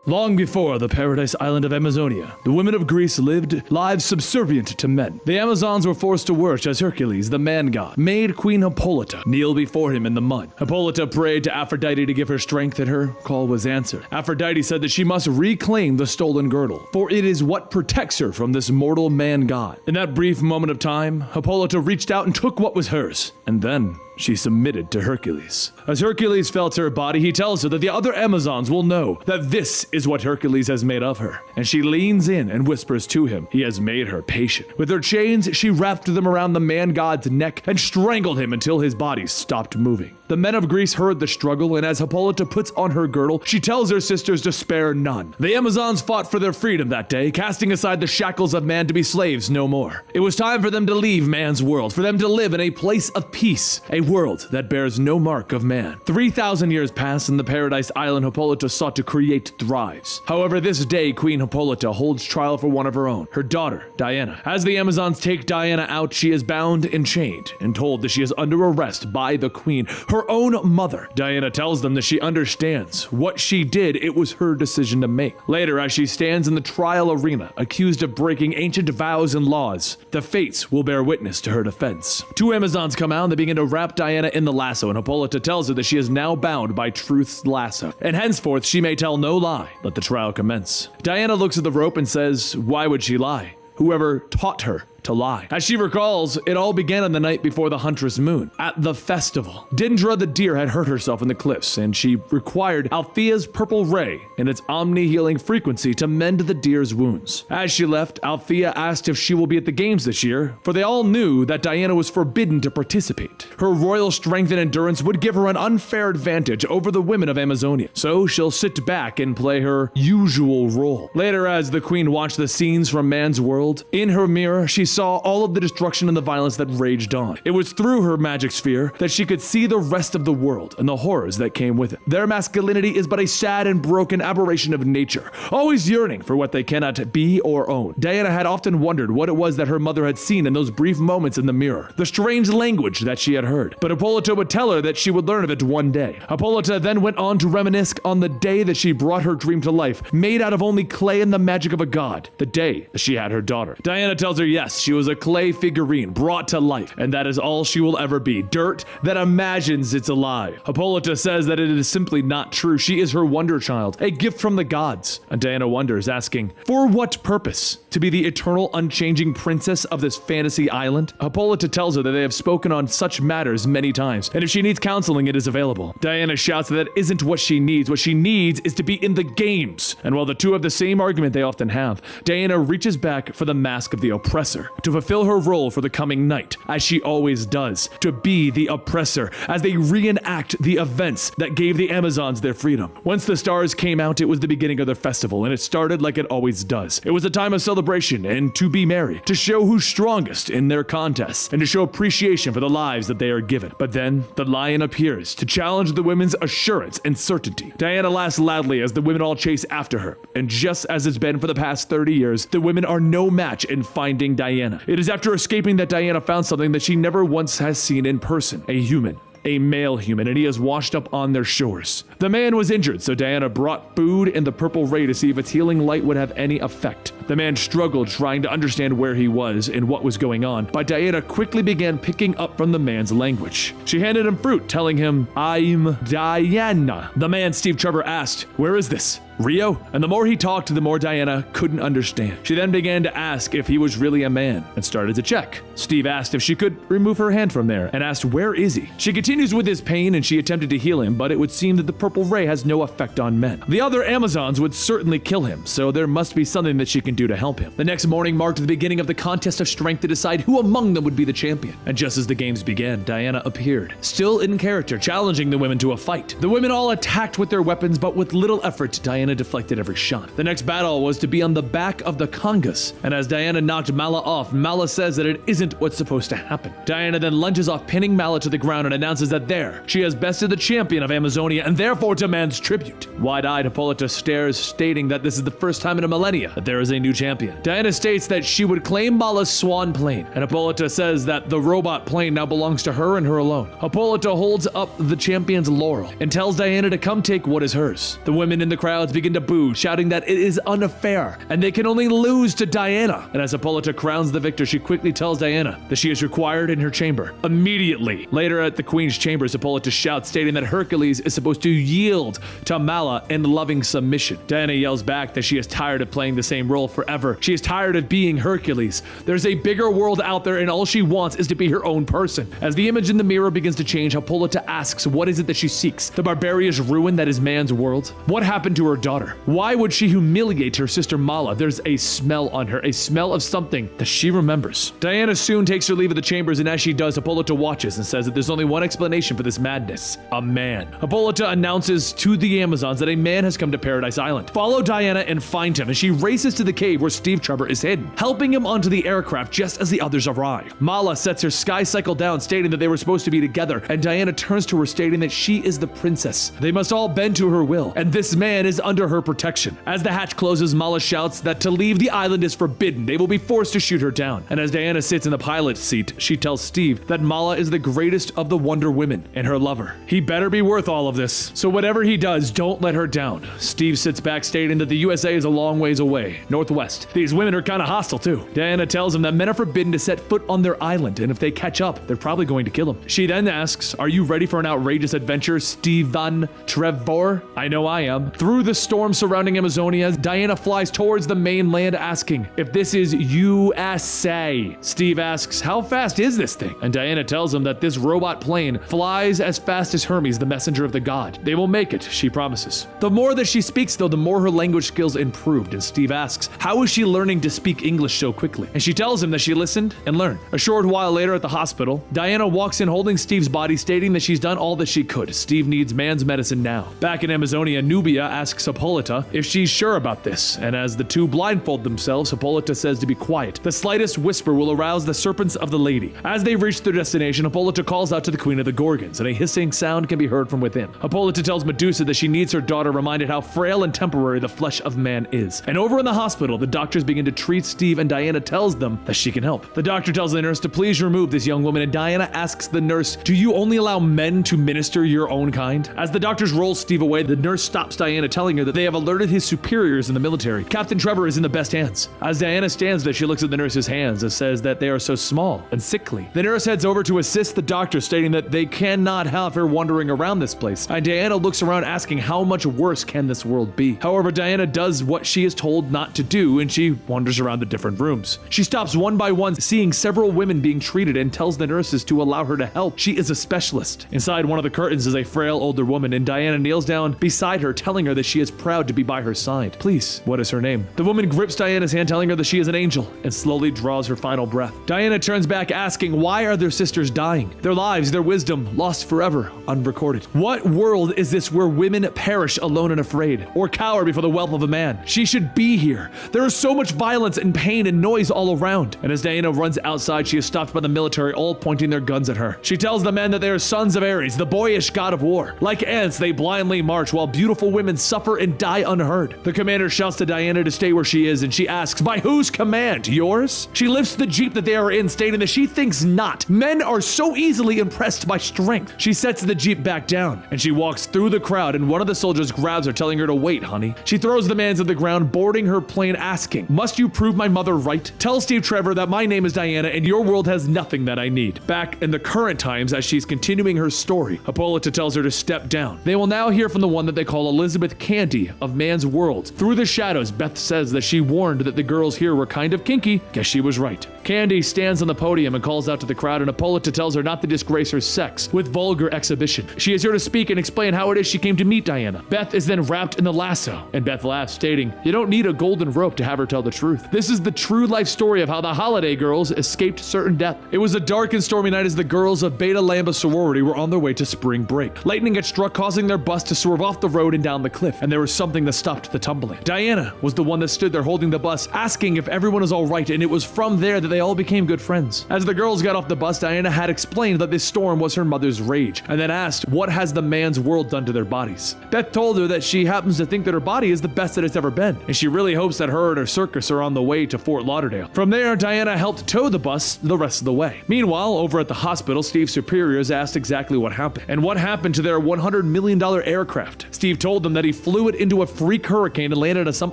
Long before the paradise island of Amazonia, the women of Greece lived lives subservient to men. The Amazons were forced to work as Hercules, the man god, made Queen Hippolyta kneel before him in the mud. Hippolyta prayed to Aphrodite to give her strength, and her call was answered. Aphrodite said that she must reclaim the stolen girdle, for it is what protects her from this mortal man god. In that brief moment of time, Hippolyta reached out and took what was hers, and then she submitted to Hercules. As Hercules felt her body, he tells her that the other Amazons will know that this is what Hercules has made of her. And she leans in and whispers to him, he has made her patient. With her chains, she wrapped them around the man-god's neck and strangled him until his body stopped moving. The men of Greece heard the struggle, and as Hippolyta puts on her girdle, she tells her sisters to spare none. The Amazons fought for their freedom that day, casting aside the shackles of man to be slaves no more. It was time for them to leave man's world, for them to live in a place of peace, a world that bears no mark of man. 3,000 years pass, and the paradise island Hippolyta sought to create thrives. However, this day, Queen Hippolyta holds trial for one of her own, her daughter, Diana. As the Amazons take Diana out, she is bound and chained, and told that she is under arrest by the queen, her own mother. Diana tells them that she understands what she did, it was her decision to make. Later, as she stands in the trial arena, accused of breaking ancient vows and laws, the fates will bear witness to her defense. Two Amazons come out and they begin to wrap Diana in the lasso, and Hippolyta tells her that she is now bound by truth's lasso, and henceforth she may tell no lie. Let the trial commence. Diana looks at the rope and says, why would she lie? Whoever taught her to lie. As she recalls, it all began on the night before the Huntress Moon, at the festival. Dindra the deer had hurt herself in the cliffs, and she required Althea's purple ray and its omni-healing frequency to mend the deer's wounds. As she left, Althea asked if she will be at the games this year, for they all knew that Diana was forbidden to participate. Her royal strength and endurance would give her an unfair advantage over the women of Amazonia, so she'll sit back and play her usual role. Later, as the queen watched the scenes from man's world, in her mirror, she saw all of the destruction and the violence that raged on. It was through her magic sphere that she could see the rest of the world and the horrors that came with it. Their masculinity is but a sad and broken aberration of nature, always yearning for what they cannot be or own. Diana had often wondered what it was that her mother had seen in those brief moments in the mirror, the strange language that she had heard. But Hippolyta would tell her that she would learn of it one day. Hippolyta then went on to reminisce on the day that she brought her dream to life, made out of only clay and the magic of a god, the day that she had her daughter. Diana tells her yes, she was a clay figurine brought to life, and that is all she will ever be, dirt that imagines it's alive. Hippolyta says that it is simply not true. She is her wonder child, a gift from the gods. And Diana wonders, asking, for what purpose? To be the eternal, unchanging princess of this fantasy island? Hippolyta tells her that they have spoken on such matters many times, and if she needs counseling, it is available. Diana shouts that isn't what she needs. What she needs is to be in the games. And while the two have the same argument they often have, Diana reaches back for the mask of the oppressor, to fulfill her role for the coming night, as she always does, to be the oppressor, as they reenact the events that gave the Amazons their freedom. Once the stars came out, it was the beginning of their festival, and it started like it always does. It was a time of celebration and to be merry, to show who's strongest in their contests, and to show appreciation for the lives that they are given. But then, the lion appears to challenge the women's assurance and certainty. Diana laughs loudly as the women all chase after her, and just as it's been for the past 30 years, the women are no match in finding Diana. Diana. It is after escaping that Diana found something that she never once has seen in person, a human. A male human, and he is washed up on their shores. The man was injured, so Diana brought food and the purple ray to see if its healing light would have any effect. The man struggled trying to understand where he was and what was going on, but Diana quickly began picking up from the man's language. She handed him fruit, telling him, "I'm Diana." The man, Steve Trevor, asked, "Where is this? Rio?" And the more he talked, the more Diana couldn't understand. She then began to ask if he was really a man and started to check. Steve asked if she could remove her hand from there and asked, "Where is he?" She continues with his pain and she attempted to heal him, but it would seem that the purple ray has no effect on men. The other Amazons would certainly kill him, so there must be something that she can do to help him. The next morning marked the beginning of the contest of strength to decide who among them would be the champion. And just as the games began, Diana appeared, still in character, challenging the women to a fight. The women all attacked with their weapons, but with little effort, Diana deflected every shot. The next battle was to be on the back of the congas, and as Diana knocked Mala off, Mala says that it isn't what's supposed to happen. Diana then lunges off, pinning Mala to the ground, and announces that there, she has bested the champion of Amazonia and therefore demands tribute. Wide-eyed, Hippolyta stares, stating that this is the first time in a millennia that there is a new champion. Diana states that she would claim Mala's swan plane, and Hippolyta says that the robot plane now belongs to her and her alone. Hippolyta holds up the champion's laurel and tells Diana to come take what is hers. The women in the crowds begin to boo, shouting that it is unfair and they can only lose to Diana. And as Hippolyta crowns the victor, she quickly tells Diana that she is required in her chamber immediately. Later at the Queen's chambers, Hippolyta shouts, stating that Hercules is supposed to yield to Mala in loving submission. Diana yells back that she is tired of playing the same role forever. She is tired of being Hercules. There's a bigger world out there and all she wants is to be her own person. As the image in the mirror begins to change, Hippolyta asks what is it that she seeks? The barbarous ruin that is man's world? What happened to her daughter? Why would she humiliate her sister Mala? There's a smell on her, a smell of something that she remembers. Diana soon takes her leave of the chambers, and as she does, Hippolyta watches and says that there's only one explanation for this madness: a man. Hippolyta announces to the Amazons that a man has come to Paradise Island. Follow Diana and find him, and she races to the cave where Steve Trevor is hidden, helping him onto the aircraft just as the others arrive. Mala sets her sky cycle down, stating that they were supposed to be together, and Diana turns to her, stating that she is the princess. They must all bend to her will, and this man is under her protection. As the hatch closes, Mala shouts that to leave the island is forbidden. They will be forced to shoot her down. And as Diana sits in the pilot's seat, she tells Steve that Mala is the greatest of the Wonder Women and her lover. He better be worth all of this. So whatever he does, don't let her down. Steve sits back, stating that the USA is a long ways away, northwest. These women are kind of hostile too. Diana tells him that men are forbidden to set foot on their island, and if they catch up, they're probably going to kill him. She then asks, "Are you ready for an outrageous adventure, Steven Trevor?" "I know I am." Through the storm surrounding Amazonia, Diana flies towards the mainland, asking if this is USA. Steve asks, "How fast is this thing?" And Diana tells him that this robot plane flies as fast as Hermes, the messenger of the god. They will make it, she promises. The more that she speaks, though, the more her language skills improved, and Steve asks, how is she learning to speak English so quickly? And she tells him that she listened and learned. A short while later at the hospital, Diana walks in holding Steve's body, stating that she's done all that she could. Steve needs man's medicine now. Back in Amazonia, Nubia asks Hippolyta if she's sure about this, and as the two blindfold themselves, Hippolyta says to be quiet. The slightest whisper will arouse the serpents of the lady. As they reach their destination, Hippolyta calls out to the Queen of the Gorgons, and a hissing sound can be heard from within. Hippolyta tells Medusa that she needs her daughter reminded how frail and temporary the flesh of man is. And over in the hospital, the doctors begin to treat Steve, and Diana tells them that she can help. The doctor tells the nurse to please remove this young woman, and Diana asks the nurse, "Do you only allow men to minister your own kind?" As the doctors roll Steve away, the nurse stops Diana, telling her that they have alerted his superiors in the military. Captain Trevor is in the best hands. As Diana stands there, she looks at the nurse's hands and says that they are so small and sickly. The nurse heads over to assist the doctor, stating that they cannot have her wandering around this place. And Diana looks around asking how much worse can this world be. However, Diana does what she is told not to do, and she wanders around the different rooms. She stops one by one, seeing several women being treated, and tells the nurses to allow her to help. She is a specialist. Inside one of the curtains is a frail older woman, and Diana kneels down beside her, telling her that she is proud to be by her side. "Please, what is her name?" The woman grips Diana's hand, telling her that she is an angel, and slowly draws her final breath. Diana turns back, asking why are their sisters dying? Their lives, their wisdom, lost forever, unrecorded. What world is this where women perish alone and afraid, or cower before the wealth of a man? She should be here. There is so much violence and pain and noise all around. And as Diana runs outside, she is stopped by the military, all pointing their guns at her. She tells the men that they are sons of Ares, the boyish god of war. Like ants, they blindly march, while beautiful women suffer her and die unheard. The commander shouts to Diana to stay where she is, and she asks, by whose command? Yours? She lifts the jeep that they are in, stating that she thinks not. Men are so easily impressed by strength. She sets the jeep back down, and she walks through the crowd, and one of the soldiers grabs her, telling her to wait, honey. She throws the man to the ground, boarding her plane, asking, must you prove my mother right? Tell Steve Trevor that my name is Diana, and your world has nothing that I need. Back in the current times, as she's continuing her story, Hippolyta tells her to step down. They will now hear from the one that they call Elizabeth Candy of Man's World. Through the shadows, Beth says that she warned that the girls here were kind of kinky. Guess she was right. Candy stands on the podium and calls out to the crowd, and Hippolyta tells her not to disgrace her sex with vulgar exhibition. She is here to speak and explain how it is she came to meet Diana. Beth is then wrapped in the lasso, and Beth laughs, stating, you don't need a golden rope to have her tell the truth. This is the true life story of how the Holiday Girls escaped certain death. It was a dark and stormy night as the girls of Beta Lambda sorority were on their way to spring break. Lightning had struck, causing their bus to swerve off the road and down the cliff, and there was something that stopped the tumbling. Diana was the one that stood there holding the bus, asking if everyone was all right, and it was from there that they all became good friends. As the girls got off the bus, Diana had explained that this storm was her mother's rage, and then asked, what has the man's world done to their bodies? Beth told her that she happens to think that her body is the best that it's ever been, and she really hopes that her and her circus are on the way to Fort Lauderdale. From there, Diana helped tow the bus the rest of the way. Meanwhile, over at the hospital, Steve's superiors asked exactly what happened, and what happened to their $100 million aircraft. Steve told them that he flew it into a freak hurricane and landed on some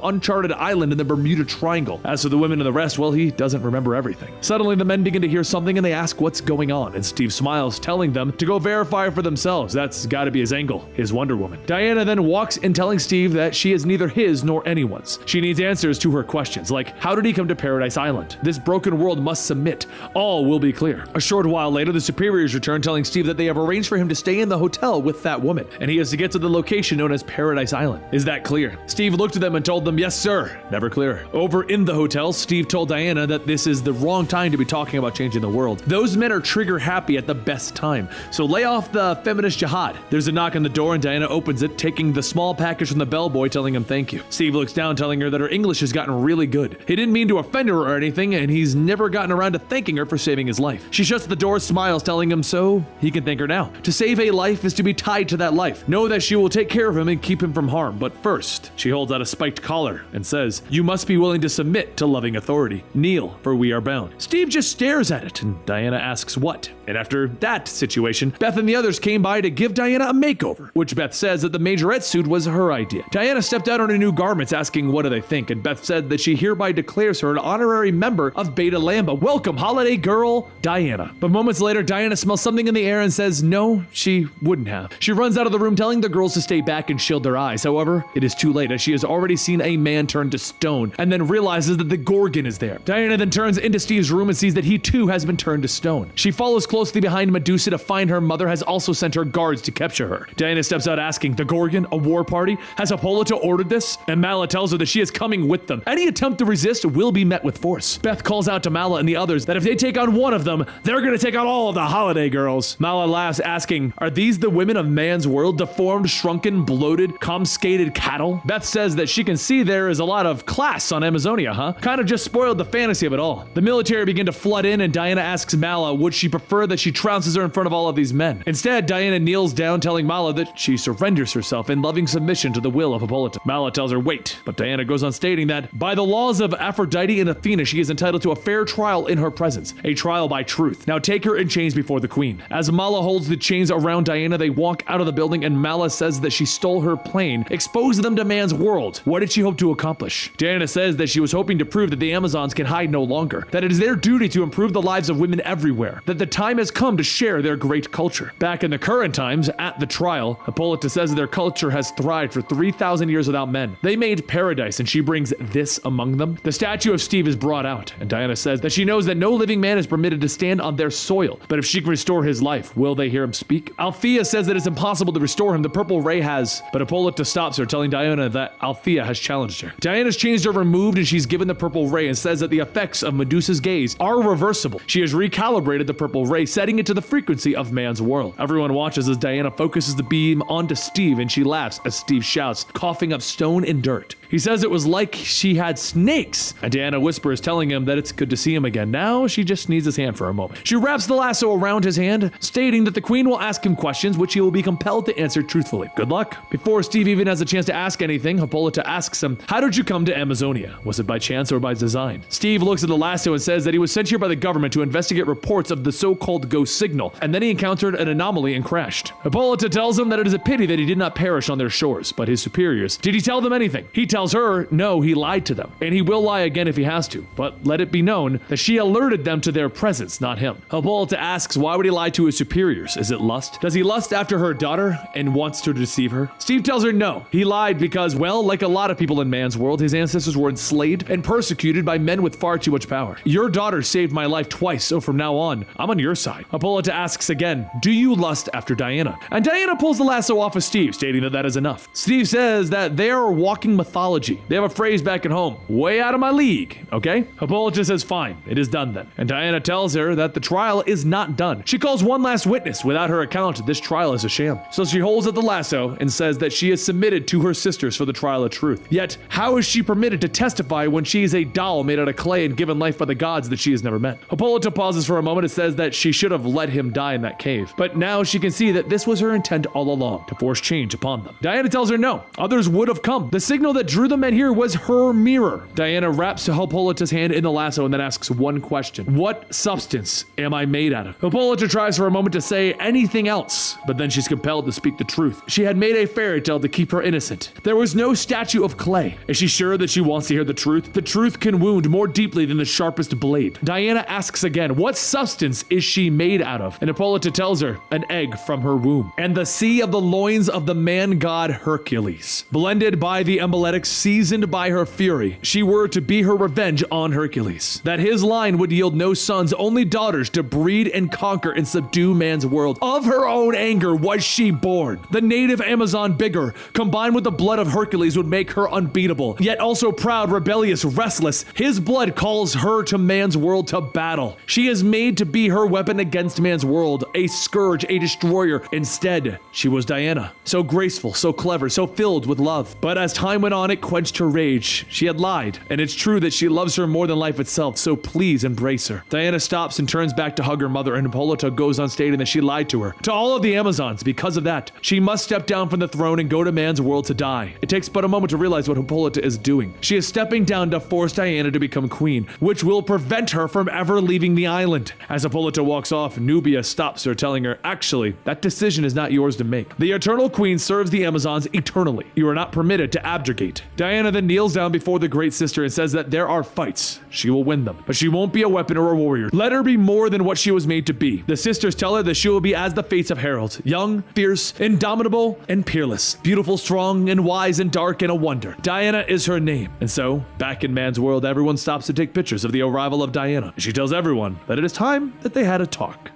uncharted island in the Bermuda Triangle. As for the women and the rest, well, he doesn't remember everything. Suddenly, the men begin to hear something and they ask what's going on, and Steve smiles, telling them to go verify for themselves. That's gotta be his angle, his Wonder Woman. Diana then walks in, telling Steve that she is neither his nor anyone's. She needs answers to her questions, like how did he come to Paradise Island? This broken world must submit. All will be clear. A short while later, the superiors return, telling Steve that they have arranged for him to stay in the hotel with that woman, and he has to get to the location known as Paradise Island. Is that clear? Steve looked at them and told them, yes sir. Never clear. Over in the hotel, Steve told Diana that this is the wrong time to be talking about changing the world. Those men are trigger happy at the best time, so lay off the feminist jihad. There's a knock on the door and Diana opens it, taking the small package from the bellboy, telling him thank you. Steve looks down, telling her that her English has gotten really good. He didn't mean to offend her or anything, and he's never gotten around to thanking her for saving his life. She shuts the door, smiles, telling him so he can thank her now. To save a life is to be tied to that life. Know that she will take care of him and keep him from harm, but first, she holds out a spiked collar and says, you must be willing to submit to loving authority. Kneel, for we are bound. Steve just stares at it, and Diana asks what. And after that situation, Beth and the others came by to give Diana a makeover, which Beth says that the majorette suit was her idea. Diana stepped out in her new garments, asking what do they think, and Beth said that she hereby declares her an honorary member of Beta Lambda. Welcome, holiday girl, Diana. But moments later, Diana smells something in the air and says no, she wouldn't have. She runs out of the room, telling the girls to stay back and shield their eyes. However, it is too late, as she has already seen a man turn to stone, and then realizes that the Gorgon is there. Diana then turns into Steve's room and sees that he too has been turned to stone. She follows closely behind Medusa to find her mother has also sent her guards to capture her. Diana steps out asking, the Gorgon, a war party? Has Hippolyta ordered this? And Mala tells her that she is coming with them. Any attempt to resist will be met with force. Beth calls out to Mala and the others that if they take on one of them, they're gonna take on all of the Holiday Girls. Mala laughs, asking, are these the women of Man's World? Deformed, shrunken, bloated, confiscated cattle? Beth says that she can see there is a lot of class on Amazonia, huh? Kind of just spoiled the fantasy of it all. The military begin to flood in, and Diana asks Mala would she prefer that she trounces her in front of all of these men. Instead, Diana kneels down, telling Mala that she surrenders herself in loving submission to the will of Hippolyta. Mala tells her wait, but Diana goes on stating that by the laws of Aphrodite and Athena, she is entitled to a fair trial in her presence, a trial by truth. Now take her in chains before the queen. As Mala holds the chains around Diana, they walk out of the building, and Mala says that she stole her plane, exposed them to Man's World. What did she hope to accomplish? Diana says that she was hoping to prove that the Amazons can hide no longer, that it is their duty to improve the lives of women everywhere, that the time has come to share their great culture. Back in the current times, at the trial, Hippolyta says their culture has thrived for 3,000 years without men. They made paradise, and she brings this among them. The statue of Steve is brought out, and Diana says that she knows that no living man is permitted to stand on their soil, but if she can restore his life, will they hear him speak? Althea says that it's impossible to restore him. The purple ray has, but Hippolyta stops her, telling Diana that Althea has challenged her. Diana's chains are removed, and she's given the purple ray and says that the effects of Medusa's gaze are reversible. She has recalibrated the purple ray, setting it to the frequency of Man's World. Everyone watches as Diana focuses the beam onto Steve, and she laughs as Steve shouts, coughing up stone and dirt. He says it was like she had snakes, and Diana whispers, telling him that it's good to see him again. Now she just needs his hand for a moment. She wraps the lasso around his hand, stating that the queen will ask him questions which he will be compelled to answer truthfully. Good luck. Before Steve even has a chance to ask anything, Hippolyta asks him, how did you come to Amazonia? Was it by chance or by design? Steve looks at the lasso and says that he was sent here by the government to investigate reports of the so-called ghost signal, and then he encountered an anomaly and crashed. Hippolyta tells him that it is a pity that he did not perish on their shores, but his superiors, did he tell them anything? He tells her, no, he lied to them, and he will lie again if he has to, but let it be known that she alerted them to their presence, not him. Hippolyta asks, why would he lie to his superiors? Is it lust? Does he lust after her daughter and wants to deceive her? Steve tells her no. He lied because, well, like a lot of people in man's world, his ancestors were enslaved and persecuted by men with far too much power. Your daughter saved my life twice, so from now on, I'm on your side. Hippolyta asks again, do you lust after Diana? And Diana pulls the lasso off of Steve, stating that that is enough. Steve says that they are walking mythology. They have a phrase back at home, way out of my league, okay? Hippolyta says fine, it is done then. And Diana tells her that the trial is not done. She calls one last witness. Without her account, this trial is a sham. So she holds up the lasso and says that she is submitted to her sisters for the trial of truth. Yet, how is she permitted to testify when she is a doll made out of clay and given life by the gods that she has never met? Hippolyta pauses for a moment and says that she should have let him die in that cave. But now she can see that this was her intent all along, to force change upon them. Diana tells her no. Others would have come. The signal that drew the men here was her mirror. Diana wraps Hippolyta's hand in the lasso and then asks one question. What substance am I made out of? Hippolyta tries for a moment to say anything else, but then she's compelled to speak the truth. She had made a fairy tale to keep her innocent. There was no statue of clay. Is she sure that she wants to hear the truth? The truth can wound more deeply than the sharpest blade. Diana asks again, what substance is she made out of? And Hippolyta tells her, an egg from her womb. And the sea of the loins of the man-god Hercules. Blended by the emboletics, seasoned by her fury, she were to be her revenge on Hercules. That his line would yield no sons, only daughters to breed and conquer and subdue man's world. Of her own anger was she born. The native Amazon bigger, combined with the blood of Hercules, would make her unbeatable, yet also proud, rebellious, restless. His blood calls her to man's world to battle. She is made to be her weapon against man's world, a scourge, a destroyer. Instead, she was Diana, so graceful, so clever, so filled with love. But as time went on, it quenched her rage. She had lied, and it's true that she loves her more than life itself, so please embrace her. Diana stops and turns back to hug her mother, and Hippolyta goes on stating that she lied to her. To all of the Amazons, because of that, she must step down from the throne and go to man's world to die. It takes but a moment to realize what Hippolyta is doing. She is stepping down to force Diana to become queen, which will prevent her from ever leaving the island. As Hippolyta walks off, Nubia stops her, telling her, actually, that decision is not yours to make. The eternal queen serves the Amazons eternally. You are not permitted to abdicate. Diana then kneels down before the great sister and says that there are fights. She will win them, but she won't be a weapon or a warrior. Let her be more than what she was made to be. The sisters tell her that she will be as the fates of heralds, young, fierce, indomitable, and peerless, beautiful, strong, and wise, and dark, and a wonder. Diana is her name. And so, back in man's world, everyone stops to take pictures of the arrival of Diana. She tells everyone that it is time that they had a talk.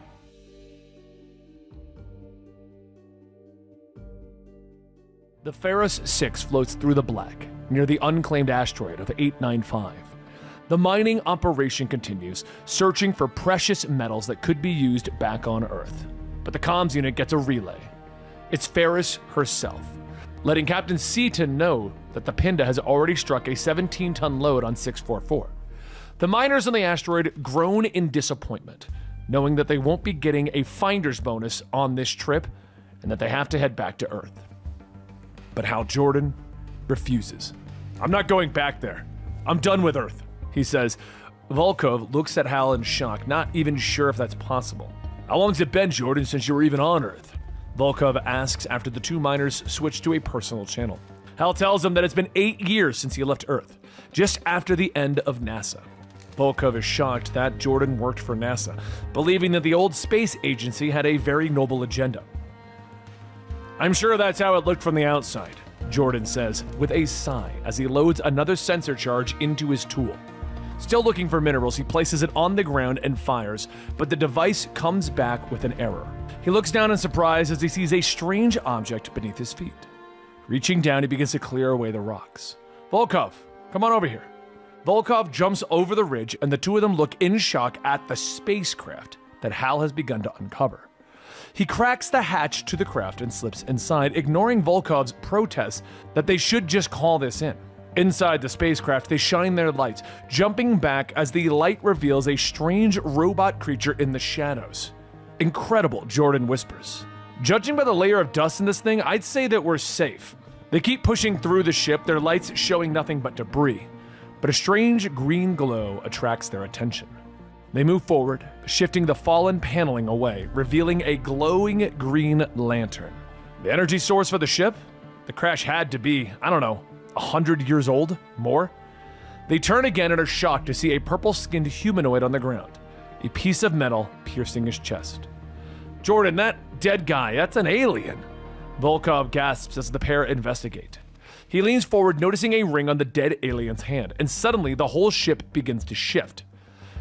The Ferris 6 floats through the black, near the unclaimed asteroid of 895. The mining operation continues, searching for precious metals that could be used back on Earth. But the comms unit gets a relay. It's Ferris herself, letting Captain Seaton know that the Pinda has already struck a 17-ton load on 644. The miners on the asteroid groan in disappointment, knowing that they won't be getting a finder's bonus on this trip and that they have to head back to Earth. But Hal Jordan refuses. I'm not going back there. I'm done with Earth, he says. Volkov looks at Hal in shock, not even sure if that's possible. How long's it been, Jordan, since you were even on Earth? Volkov asks after the two miners switch to a personal channel. Hal tells him that it's been 8 years since he left Earth, just after the end of NASA. Volkov is shocked that Jordan worked for NASA, believing that the old space agency had a very noble agenda. I'm sure that's how it looked from the outside, Jordan says, with a sigh as he loads another sensor charge into his tool. Still looking for minerals, he places it on the ground and fires, but the device comes back with an error. He looks down in surprise as he sees a strange object beneath his feet. Reaching down, he begins to clear away the rocks. Volkov, come on over here. Volkov jumps over the ridge, and the two of them look in shock at the spacecraft that Hal has begun to uncover. He cracks the hatch to the craft and slips inside, ignoring Volkov's protests that they should just call this in. Inside the spacecraft, they shine their lights, jumping back as the light reveals a strange robot creature in the shadows. Incredible, Jordan whispers. Judging by the layer of dust in this thing, I'd say that we're safe. They keep pushing through the ship, their lights showing nothing but debris. But a strange green glow attracts their attention. They move forward, shifting the fallen paneling away, revealing a glowing green lantern. The energy source for the ship? The crash had to be, 100 years old? More? They turn again and are shocked to see a purple-skinned humanoid on the ground, a piece of metal piercing his chest. Jordan, that dead guy, that's an alien. Volkov gasps as the pair investigate. He leans forward, noticing a ring on the dead alien's hand, and suddenly the whole ship begins to shift.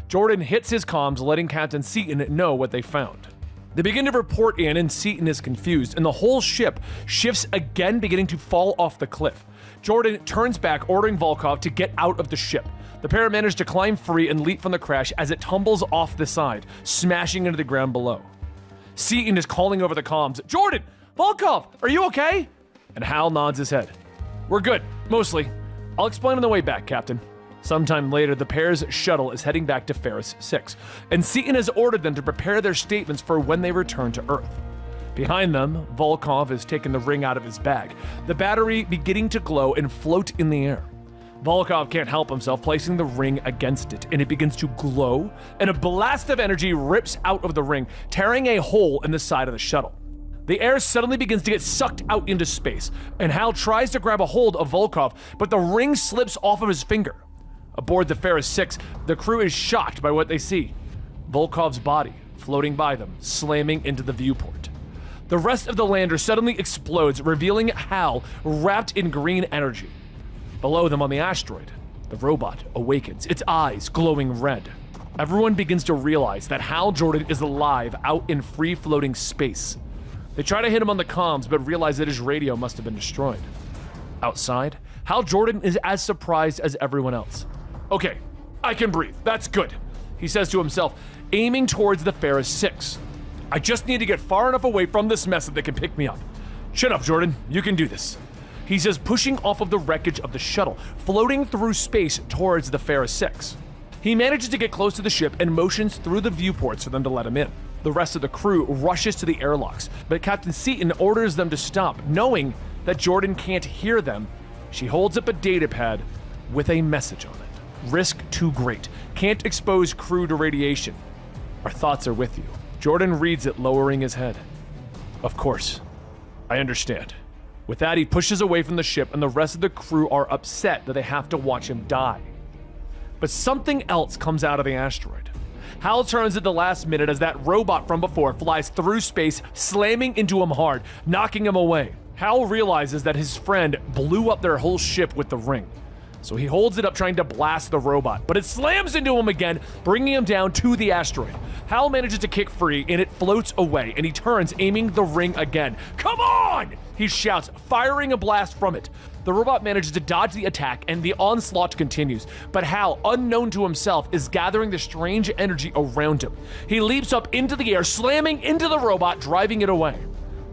Jordan hits his comms, letting Captain Seaton know what they found. They begin to report in, and Seaton is confused, and the whole ship shifts again, beginning to fall off the cliff. Jordan turns back, ordering Volkov to get out of the ship. The pair manage to climb free and leap from the crash as it tumbles off the side, smashing into the ground below. Seaton is calling over the comms, "Jordan! Volkov! Are you okay?" And Hal nods his head. "We're good, mostly. I'll explain on the way back, Captain." Sometime later, the pair's shuttle is heading back to Ferris 6, and Seaton has ordered them to prepare their statements for when they return to Earth. Behind them, Volkov has taken the ring out of his bag, the battery beginning to glow and float in the air. Volkov can't help himself, placing the ring against it, and it begins to glow, and a blast of energy rips out of the ring, tearing a hole in the side of the shuttle. The air suddenly begins to get sucked out into space, and Hal tries to grab a hold of Volkov, but the ring slips off of his finger. Aboard the Ferris 6, the crew is shocked by what they see. Volkov's body floating by them, slamming into the viewport. The rest of the lander suddenly explodes, revealing Hal wrapped in green energy. Below them on the asteroid, the robot awakens, its eyes glowing red. Everyone begins to realize that Hal Jordan is alive out in free-floating space. They try to hit him on the comms, but realize that his radio must have been destroyed. Outside, Hal Jordan is as surprised as everyone else. "Okay, I can breathe. That's good," he says to himself, aiming towards the Ferris 6. "I just need to get far enough away from this mess that they can pick me up. Chin up, Jordan. You can do this," he says, pushing off of the wreckage of the shuttle, floating through space towards the Ferris 6. He manages to get close to the ship and motions through the viewports for them to let him in. The rest of the crew rushes to the airlocks, but Captain Seaton orders them to stop, knowing that Jordan can't hear them. She holds up a data pad with a message on it. "Risk too great. Can't expose crew to radiation. Our thoughts are with you." Jordan reads it, lowering his head. "Of course. I understand." With that, he pushes away from the ship, and the rest of the crew are upset that they have to watch him die. But something else comes out of the asteroid. Hal turns at the last minute as that robot from before flies through space, slamming into him hard, knocking him away. Hal realizes that his friend blew up their whole ship with the ring. So he holds it up trying to blast the robot, but it slams into him again, bringing him down to the asteroid. Hal manages to kick free, and it floats away, and he turns, aiming the ring again. "Come on!" he shouts, firing a blast from it. The robot manages to dodge the attack, and the onslaught continues, but Hal, unknown to himself, is gathering the strange energy around him. He leaps up into the air, slamming into the robot, driving it away.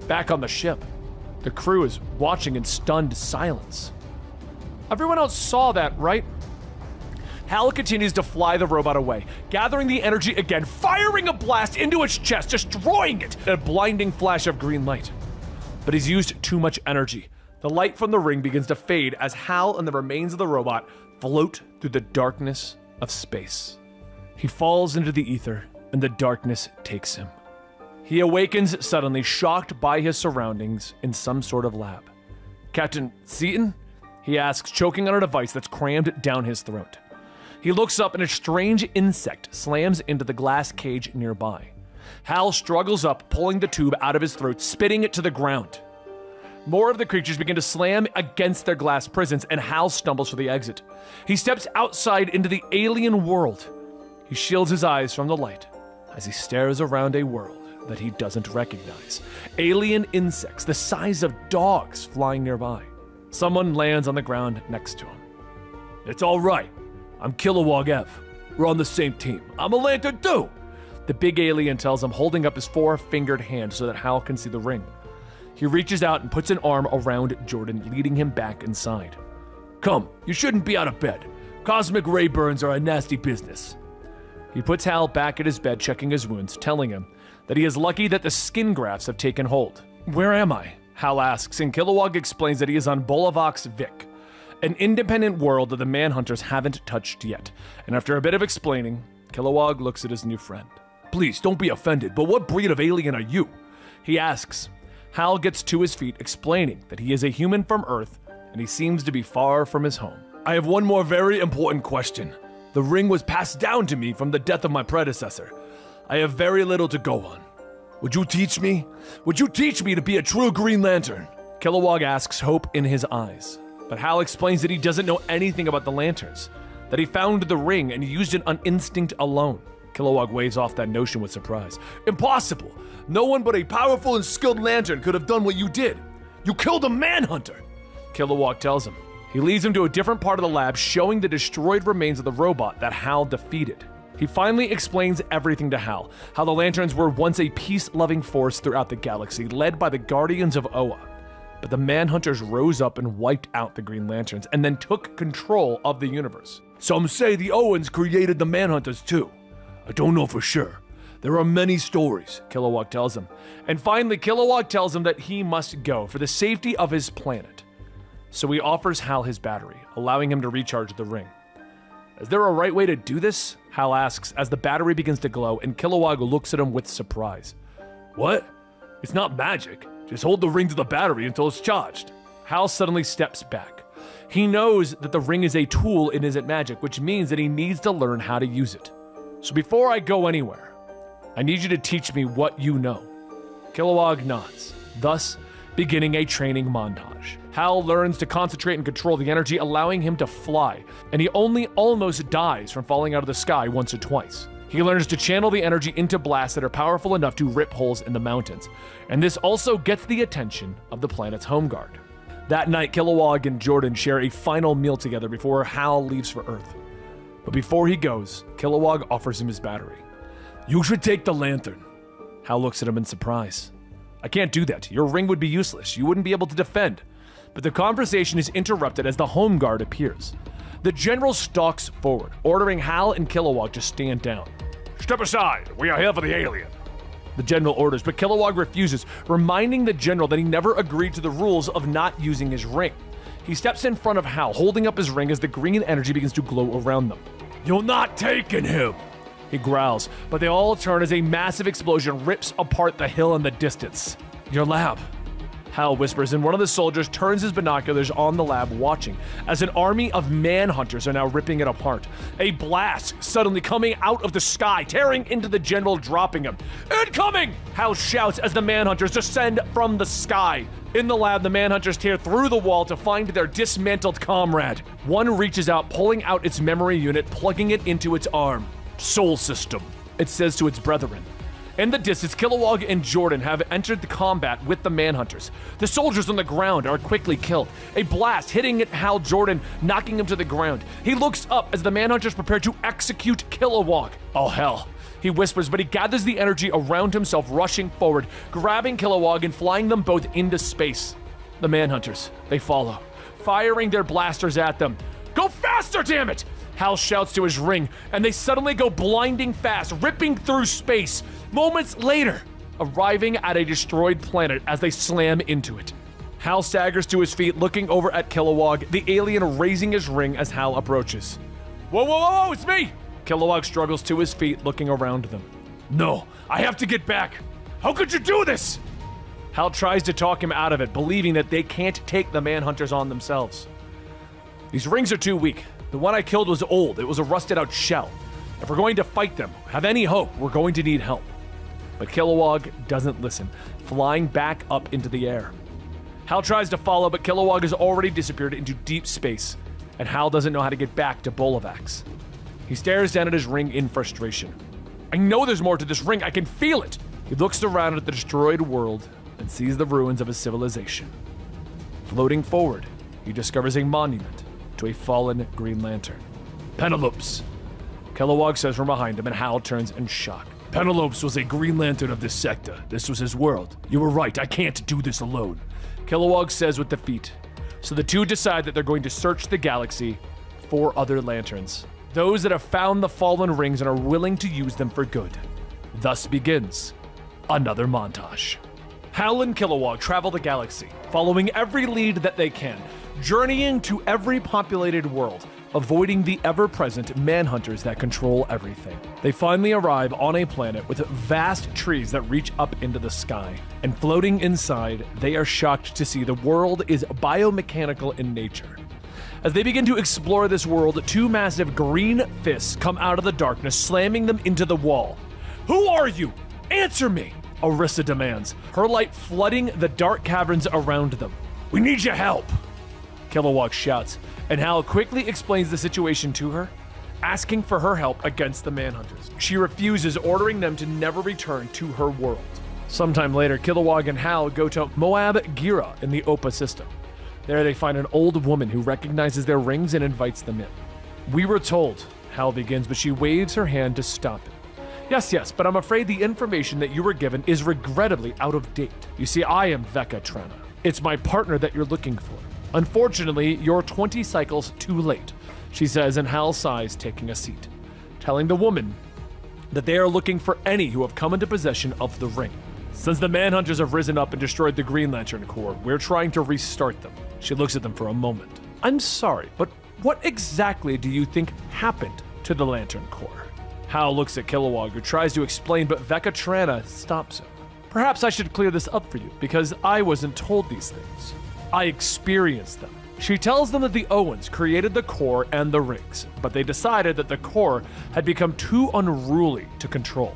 Back on the ship, the crew is watching in stunned silence. Everyone else saw that, right? Hal continues to fly the robot away, gathering the energy again, firing a blast into its chest, destroying it in a blinding flash of green light. But he's used too much energy. The light from the ring begins to fade as Hal and the remains of the robot float through the darkness of space. He falls into the ether, and the darkness takes him. He awakens suddenly, shocked by his surroundings in some sort of lab. "Captain Seaton?" he asks, choking on a device that's crammed down his throat. He looks up and a strange insect slams into the glass cage nearby. Hal struggles up, pulling the tube out of his throat, spitting it to the ground. More of the creatures begin to slam against their glass prisons, and Hal stumbles for the exit. He steps outside into the alien world. He shields his eyes from the light as he stares around a world that he doesn't recognize. Alien insects the size of dogs flying nearby. Someone lands on the ground next to him. "It's all right. I'm Kilowog Ev. We're on the same team. I'm a lantern too," the big alien tells him, holding up his four-fingered hand so that Hal can see the ring. He reaches out and puts an arm around Jordan, leading him back inside. Come, you shouldn't be out of bed. Cosmic ray burns are a nasty business. He puts Hal back at his bed, checking his wounds, telling him that he is lucky that the skin grafts have taken hold. Where am I? Hal asks, and Kilowog explains that he is on Bolavox Vic, an independent world that the Manhunters haven't touched yet. And after a bit of explaining, Kilowog looks at his new friend. Please, don't be offended, but what breed of alien are you? He asks. Hal gets to his feet, explaining that he is a human from Earth, and he seems to be far from his home. I have one more very important question. The ring was passed down to me from the death of my predecessor. I have very little to go on. Would you teach me? Would you teach me to be a true Green Lantern? Kilowog asks, hope in his eyes. But Hal explains that he doesn't know anything about the lanterns, that he found the ring and used it on instinct alone. Kilowog waves off that notion with surprise. Impossible! No one but a powerful and skilled lantern could have done what you did. You killed a manhunter! Kilowog tells him. He leads him to a different part of the lab, showing the destroyed remains of the robot that Hal defeated. He finally explains everything to Hal, how the lanterns were once a peace-loving force throughout the galaxy, led by the Guardians of Oa. But the Manhunters rose up and wiped out the Green Lanterns, and then took control of the universe. Some say the Owens created the Manhunters too. I don't know for sure. There are many stories, Kilowog tells him. And finally, Kilowog tells him that he must go for the safety of his planet. So he offers Hal his battery, allowing him to recharge the ring. Is there a right way to do this? Hal asks as the battery begins to glow, and Kilowog looks at him with surprise. What? It's not magic. Just hold the ring to the battery until it's charged. Hal suddenly steps back. He knows that the ring is a tool and isn't magic, which means that he needs to learn how to use it. So before I go anywhere, I need you to teach me what you know. Kilowog nods, thus beginning a training montage. Hal learns to concentrate and control the energy, allowing him to fly, and he only almost dies from falling out of the sky once or twice. He learns to channel the energy into blasts that are powerful enough to rip holes in the mountains, and this also gets the attention of the planet's home guard. That night, Kilowog and Jordan share a final meal together before Hal leaves for Earth. But before he goes, Kilowog offers him his battery. You should take the lantern. Hal looks at him in surprise. I can't do that. Your ring would be useless. You wouldn't be able to defend. But the conversation is interrupted as the home guard appears. The general stalks forward, ordering Hal and Kilowog to stand down. Step aside. We are here for the alien. The general orders, but Kilowog refuses, reminding the general that he never agreed to the rules of not using his ring. He steps in front of Hal, holding up his ring as the green energy begins to glow around them. You're not taking him! He growls, but they all turn as a massive explosion rips apart the hill in the distance. Your lab, Hal whispers, and one of the soldiers turns his binoculars on the lab, watching as an army of manhunters are now ripping it apart. A blast suddenly coming out of the sky, tearing into the general, dropping him. Incoming! Hal shouts as the manhunters descend from the sky. In the lab, the manhunters tear through the wall to find their dismantled comrade. One reaches out, pulling out its memory unit, plugging it into its arm. Soul system, it says to its brethren. In the distance, Kilowog and Jordan have entered the combat with the Manhunters. The soldiers on the ground are quickly killed. A blast hitting at Hal Jordan, knocking him to the ground. He looks up as the Manhunters prepare to execute Kilowog. Oh hell, he whispers, but he gathers the energy around himself, rushing forward, grabbing Kilowog and flying them both into space. The Manhunters, they follow, firing their blasters at them. Go faster, damn it! Hal shouts to his ring, and they suddenly go blinding fast, ripping through space. Moments later, arriving at a destroyed planet as they slam into it. Hal staggers to his feet, looking over at Kilowog, the alien raising his ring as Hal approaches. Whoa, whoa, whoa, whoa, it's me! Kilowog struggles to his feet, looking around them. No, I have to get back. How could you do this? Hal tries to talk him out of it, believing that they can't take the Manhunters on themselves. These rings are too weak. The one I killed was old. It was a rusted out shell. If we're going to fight them, have any hope, we're going to need help. But Kilowog doesn't listen, flying back up into the air. Hal tries to follow, but Kilowog has already disappeared into deep space, and Hal doesn't know how to get back to Bolavax. He stares down at his ring in frustration. I know there's more to this ring. I can feel it. He looks around at the destroyed world and sees the ruins of a civilization. Floating forward, he discovers a monument to a fallen Green Lantern. Penelopes, Kilowog says from behind him, and Hal turns in shock. Penelopes was a Green Lantern of this sector. This was his world. You were right, I can't do this alone. Kilowog says with defeat. So the two decide that they're going to search the galaxy for other lanterns, those that have found the fallen rings and are willing to use them for good. Thus begins another montage. Hal and Kilowog travel the galaxy, following every lead that they can, journeying to every populated world, avoiding the ever-present manhunters that control everything. They finally arrive on a planet with vast trees that reach up into the sky, and floating inside, they are shocked to see the world is biomechanical in nature. As they begin to explore this world, two massive green fists come out of the darkness, slamming them into the wall. "Who are you? Answer me!" Orissa demands, her light flooding the dark caverns around them. "We need your help!" Kilowog shouts, and Hal quickly explains the situation to her, asking for her help against the manhunters. She refuses, ordering them to never return to her world. Sometime later, Kilowog and Hal go to Moab Gira in the Opa system. There they find an old woman who recognizes their rings and invites them in. "We were told," Hal begins, but she waves her hand to stop him. Yes, but I'm afraid the information that you were given is regrettably out of date. You see, I am Veka Trana. It's my partner that you're looking for. Unfortunately, you're 20 cycles too late," she says, and Hal sighs, taking a seat, telling the woman that they are looking for any who have come into possession of the ring. "Since the manhunters have risen up and destroyed the Green Lantern Corps, we're trying to restart them." She looks at them for a moment. "I'm sorry, but what exactly do you think happened to the Lantern Corps?" Hal looks at Kilowog, who tries to explain, but Veka Trana stops him. "Perhaps I should clear this up for you, because I wasn't told these things. I experienced them." She tells them that the Owens created the Corps and the rings, but they decided that the Corps had become too unruly to control.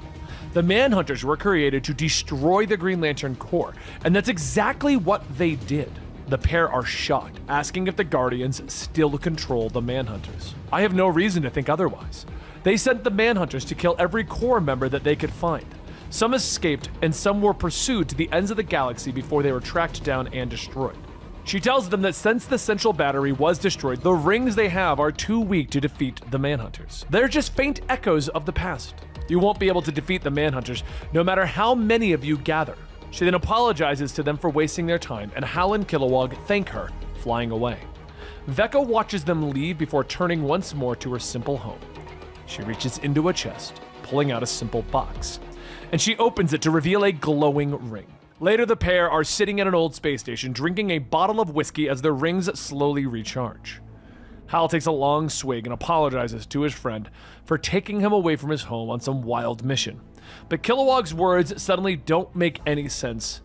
The Manhunters were created to destroy the Green Lantern Corps, and that's exactly what they did. The pair are shocked, asking if the Guardians still control the Manhunters. I have no reason to think otherwise. They sent the Manhunters to kill every Corps member that they could find. Some escaped, and some were pursued to the ends of the galaxy before they were tracked down and destroyed. She tells them that since the central battery was destroyed, the rings they have are too weak to defeat the Manhunters. They're just faint echoes of the past. You won't be able to defeat the Manhunters, no matter how many of you gather. She then apologizes to them for wasting their time, and Hal and Kilowog thank her, flying away. Veka watches them leave before turning once more to her simple home. She reaches into a chest, pulling out a simple box, and she opens it to reveal a glowing ring. Later, the pair are sitting at an old space station, drinking a bottle of whiskey as their rings slowly recharge. Hal takes a long swig and apologizes to his friend for taking him away from his home on some wild mission. But Kilowog's words suddenly don't make any sense,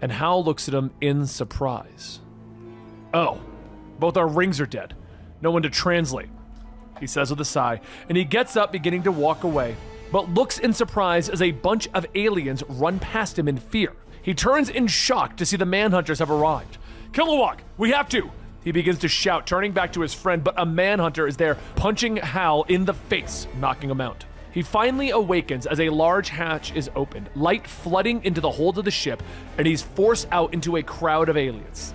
and Hal looks at him in surprise. "Oh, both our rings are dead. No one to translate," he says with a sigh, and he gets up, beginning to walk away, but looks in surprise as a bunch of aliens run past him in fear. He turns in shock to see the Manhunters have arrived. "Kilowog, we have to!" He begins to shout, turning back to his friend, but a Manhunter is there, punching Hal in the face, knocking him out. He finally awakens as a large hatch is opened, light flooding into the hold of the ship, and he's forced out into a crowd of aliens.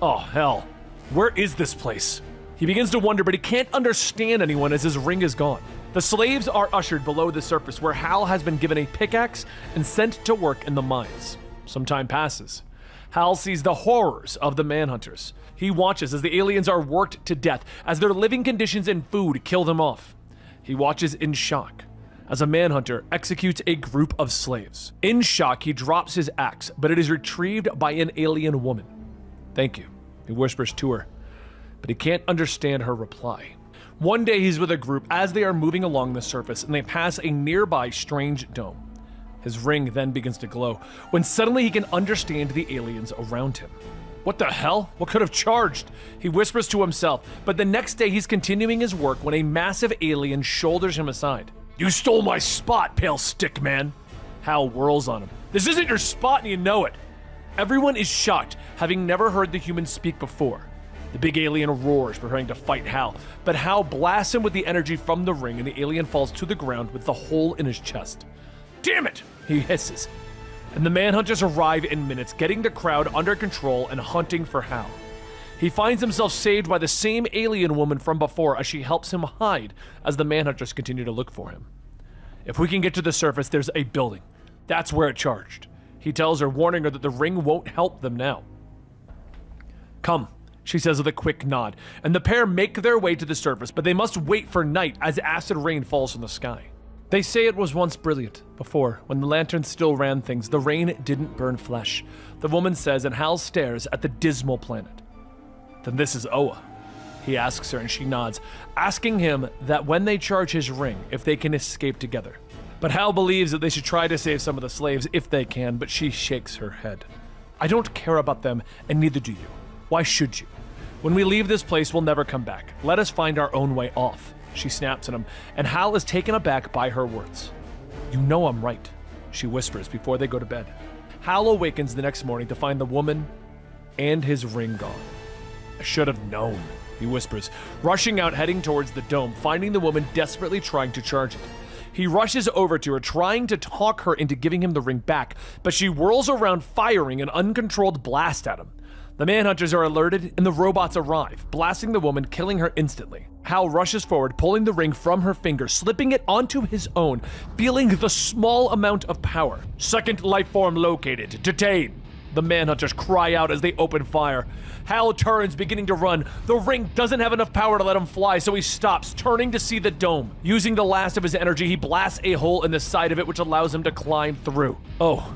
Oh, hell. Where is this place? He begins to wonder, but he can't understand anyone as his ring is gone. The slaves are ushered below the surface, where Hal has been given a pickaxe and sent to work in the mines. Some time passes. Hal sees the horrors of the Manhunters. He watches as the aliens are worked to death, as their living conditions and food kill them off. He watches in shock as a Manhunter executes a group of slaves. In shock, he drops his axe, but it is retrieved by an alien woman. "Thank you," he whispers to her, but he can't understand her reply. One day he's with a group as they are moving along the surface, and they pass a nearby strange dome. His ring then begins to glow, when suddenly he can understand the aliens around him. What the hell? What could have charged? He whispers to himself, but the next day he's continuing his work when a massive alien shoulders him aside. "You stole my spot, pale stick man." Hal whirls on him. "This isn't your spot and you know it." Everyone is shocked, having never heard the human speak before. The big alien roars, preparing to fight Hal, but Hal blasts him with the energy from the ring, and the alien falls to the ground with the hole in his chest. "Damn it!" he hisses. And the Manhunters arrive in minutes, getting the crowd under control and hunting for Hal. He finds himself saved by the same alien woman from before as she helps him hide as the Manhunters continue to look for him. "If we can get to the surface, there's a building. That's where it charged," he tells her, warning her that the ring won't help them now. "Come," she says with a quick nod, and the pair make their way to the surface, but they must wait for night as acid rain falls from the sky. They say it was once brilliant. Before, when the lanterns still ran things, the rain didn't burn flesh, the woman says, and Hal stares at the dismal planet. Then this is Oa. He asks her, and she nods, asking him that when they charge his ring, if they can escape together. But Hal believes that they should try to save some of the slaves if they can, but she shakes her head. I don't care about them, and neither do you. Why should you? When we leave this place, we'll never come back. Let us find our own way off. She snaps at him, and Hal is taken aback by her words. You know I'm right, she whispers before they go to bed. Hal awakens the next morning to find the woman and his ring gone. I should have known, he whispers, rushing out, heading towards the dome, finding the woman desperately trying to charge it. He rushes over to her, trying to talk her into giving him the ring back, but she whirls around, firing an uncontrolled blast at him. The manhunters are alerted, and the robots arrive, blasting the woman, killing her instantly. Hal rushes forward, pulling the ring from her finger, slipping it onto his own, feeling the small amount of power. Second life form located. Detain! The manhunters cry out as they open fire. Hal turns, beginning to run. The ring doesn't have enough power to let him fly, so he stops, turning to see the dome. Using the last of his energy, he blasts a hole in the side of it, which allows him to climb through. Oh,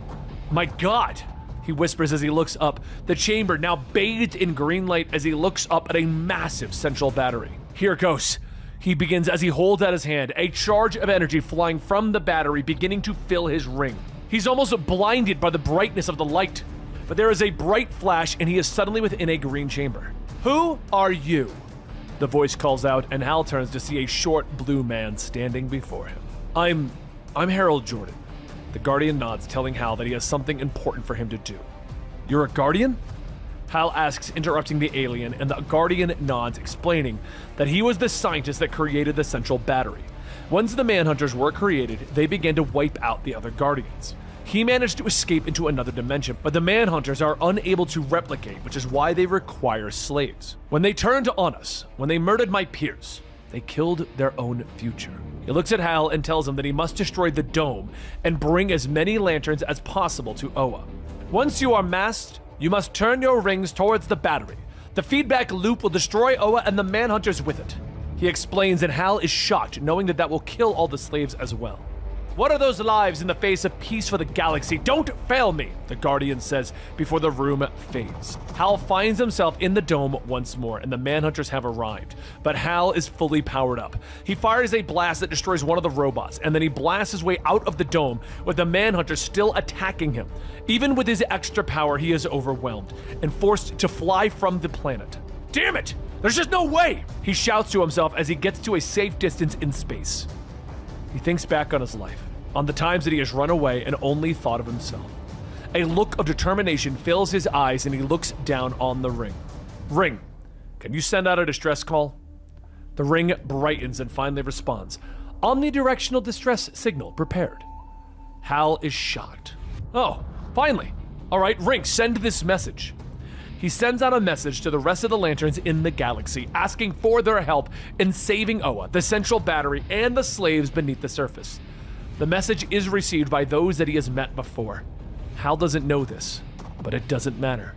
my God, he whispers as he looks up, the chamber now bathed in green light as he looks up at a massive central battery. Here goes. He begins as he holds out his hand, a charge of energy flying from the battery, beginning to fill his ring. He's almost blinded by the brightness of the light. But there is a bright flash, and he is suddenly within a green chamber. Who are you? The voice calls out, and Hal turns to see a short blue man standing before him. I'm Harold Jordan. The Guardian nods, telling Hal that he has something important for him to do. You're a Guardian? Hal asks, interrupting the alien, and the Guardian nods, explaining that he was the scientist that created the central battery. Once the Manhunters were created, they began to wipe out the other Guardians. He managed to escape into another dimension, but the Manhunters are unable to replicate, which is why they require slaves. When they turned on us, when they murdered my peers, they killed their own future. He looks at Hal and tells him that he must destroy the dome and bring as many lanterns as possible to Oa. Once you are masked, you must turn your rings towards the battery. The feedback loop will destroy Oa and the Manhunters with it. He explains, and Hal is shocked, knowing that that will kill all the slaves as well. What are those lives in the face of peace for the galaxy? Don't fail me, the Guardian says before the room fades. Hal finds himself in the dome once more, and the Manhunters have arrived. But Hal is fully powered up. He fires a blast that destroys one of the robots, and then he blasts his way out of the dome with the Manhunters still attacking him. Even with his extra power, he is overwhelmed and forced to fly from the planet. Damn it! There's just no way! He shouts to himself as he gets to a safe distance in space. He thinks back on his life, on the times that he has run away and only thought of himself. A look of determination fills his eyes, and he looks down on the ring. Ring, can you send out a distress call? The ring brightens and finally responds. Omnidirectional distress signal prepared. Hal is shocked. Oh, finally. All right, ring, send this message. He sends out a message to the rest of the lanterns in the galaxy, asking for their help in saving Oa, the central battery, and the slaves beneath the surface. The message is received by those that he has met before. Hal doesn't know this, but it doesn't matter.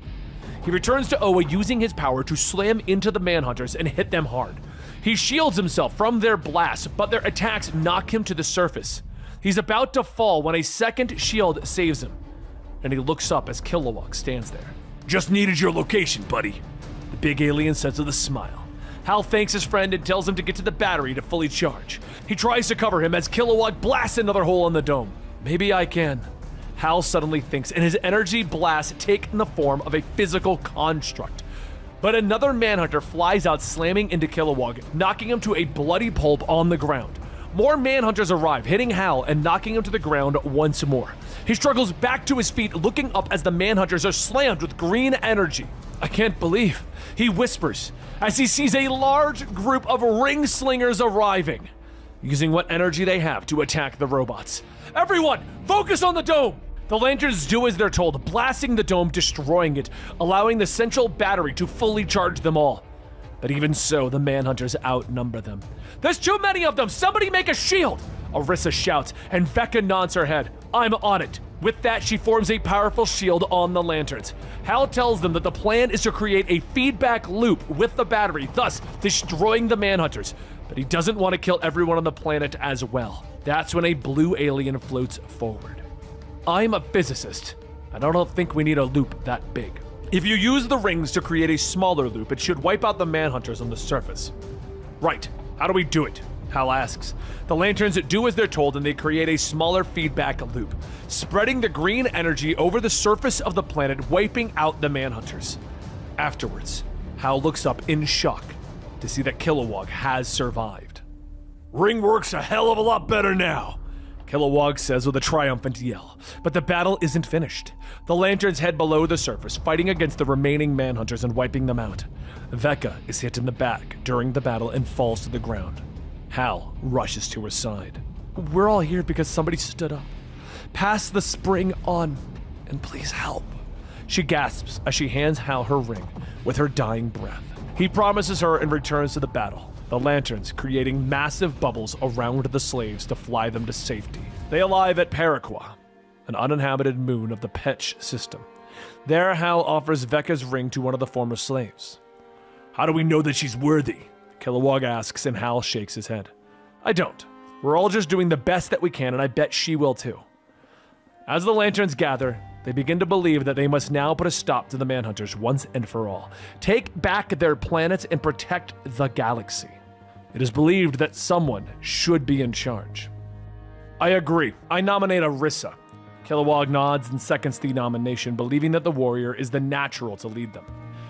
He returns to Oa using his power to slam into the Manhunters and hit them hard. He shields himself from their blasts, but their attacks knock him to the surface. He's about to fall when a second shield saves him, and he looks up as Kilowog stands there. Just needed your location, buddy, the big alien says with a smile. Hal thanks his friend and tells him to get to the battery to fully charge. He tries to cover him as Kilowog blasts another hole in the dome. Maybe I can, Hal suddenly thinks, and his energy blasts take the form of a physical construct. But another Manhunter flies out, slamming into Kilowog, knocking him to a bloody pulp on the ground. More Manhunters arrive, hitting Hal and knocking him to the ground once more. He struggles back to his feet, looking up as the Manhunters are slammed with green energy. I can't believe, he whispers, as he sees a large group of ring slingers arriving, using what energy they have to attack the robots. Everyone, focus on the dome! The lanterns do as they're told, blasting the dome, destroying it, allowing the central battery to fully charge them all. But even so, the Manhunters outnumber them. There's too many of them! Somebody make a shield! Arissa shouts, and Vecca nods her head. I'm on it. With that, she forms a powerful shield on the lanterns. Hal tells them that the plan is to create a feedback loop with the battery, thus destroying the Manhunters. But he doesn't want to kill everyone on the planet as well. That's when a blue alien floats forward. I'm a physicist, and I don't think we need a loop that big. If you use the rings to create a smaller loop, it should wipe out the Manhunters on the surface. Right, how do we do it? Hal asks. The lanterns do as they're told and they create a smaller feedback loop, spreading the green energy over the surface of the planet, wiping out the Manhunters. Afterwards, Hal looks up in shock to see that Kilowog has survived. Ring works a hell of a lot better now, Kilowog says with a triumphant yell. But the battle isn't finished. The lanterns head below the surface, fighting against the remaining Manhunters and wiping them out. Vecca is hit in the back during the battle and falls to the ground. Hal rushes to her side. We're all here because somebody stood up. Pass the spring on, and please help. She gasps as she hands Hal her ring with her dying breath. He promises her and returns to the battle, the lanterns creating massive bubbles around the slaves to fly them to safety. They arrive at Paraquat, an uninhabited moon of the Petch system. There, Hal offers Vecca's ring to one of the former slaves. How do we know that she's worthy? Kilowog asks, and Hal shakes his head. I don't. We're all just doing the best that we can, and I bet she will too. As the lanterns gather, they begin to believe that they must now put a stop to the Manhunters once and for all. Take back their planet and protect the galaxy. It is believed that someone should be in charge. I agree. I nominate Arissa. Kilowog nods and seconds the nomination, believing that the warrior is the natural to lead them.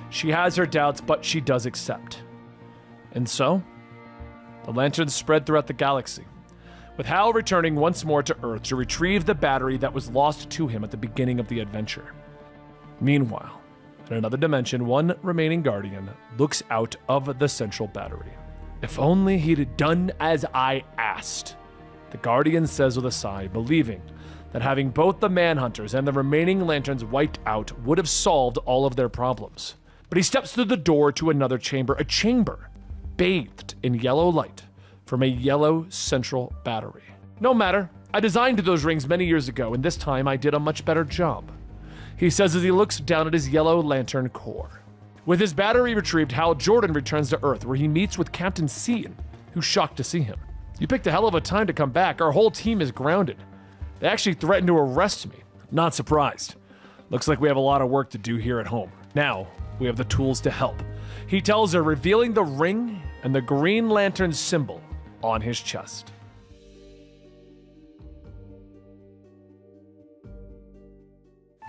She has her doubts, but she does accept. And so, the lanterns spread throughout the galaxy, with Hal returning once more to Earth to retrieve the battery that was lost to him at the beginning of the adventure. Meanwhile, in another dimension, one remaining Guardian looks out of the central battery. If only he'd done as I asked, the Guardian says with a sigh, believing that having both the Manhunters and the remaining lanterns wiped out would have solved all of their problems. But he steps through the door to another chamber, a chamber bathed in yellow light from a yellow central battery. No matter, I designed those rings many years ago, and this time I did a much better job, he says as he looks down at his yellow lantern core. With his battery retrieved, Hal Jordan returns to Earth, where he meets with Captain Seaton, who's shocked to see him. You picked a hell of a time to come back. Our whole team is grounded. They actually threatened to arrest me. Not surprised. Looks like we have a lot of work to do here at home. Now, we have the tools to help. He tells her, revealing the ring and the Green Lantern symbol on his chest.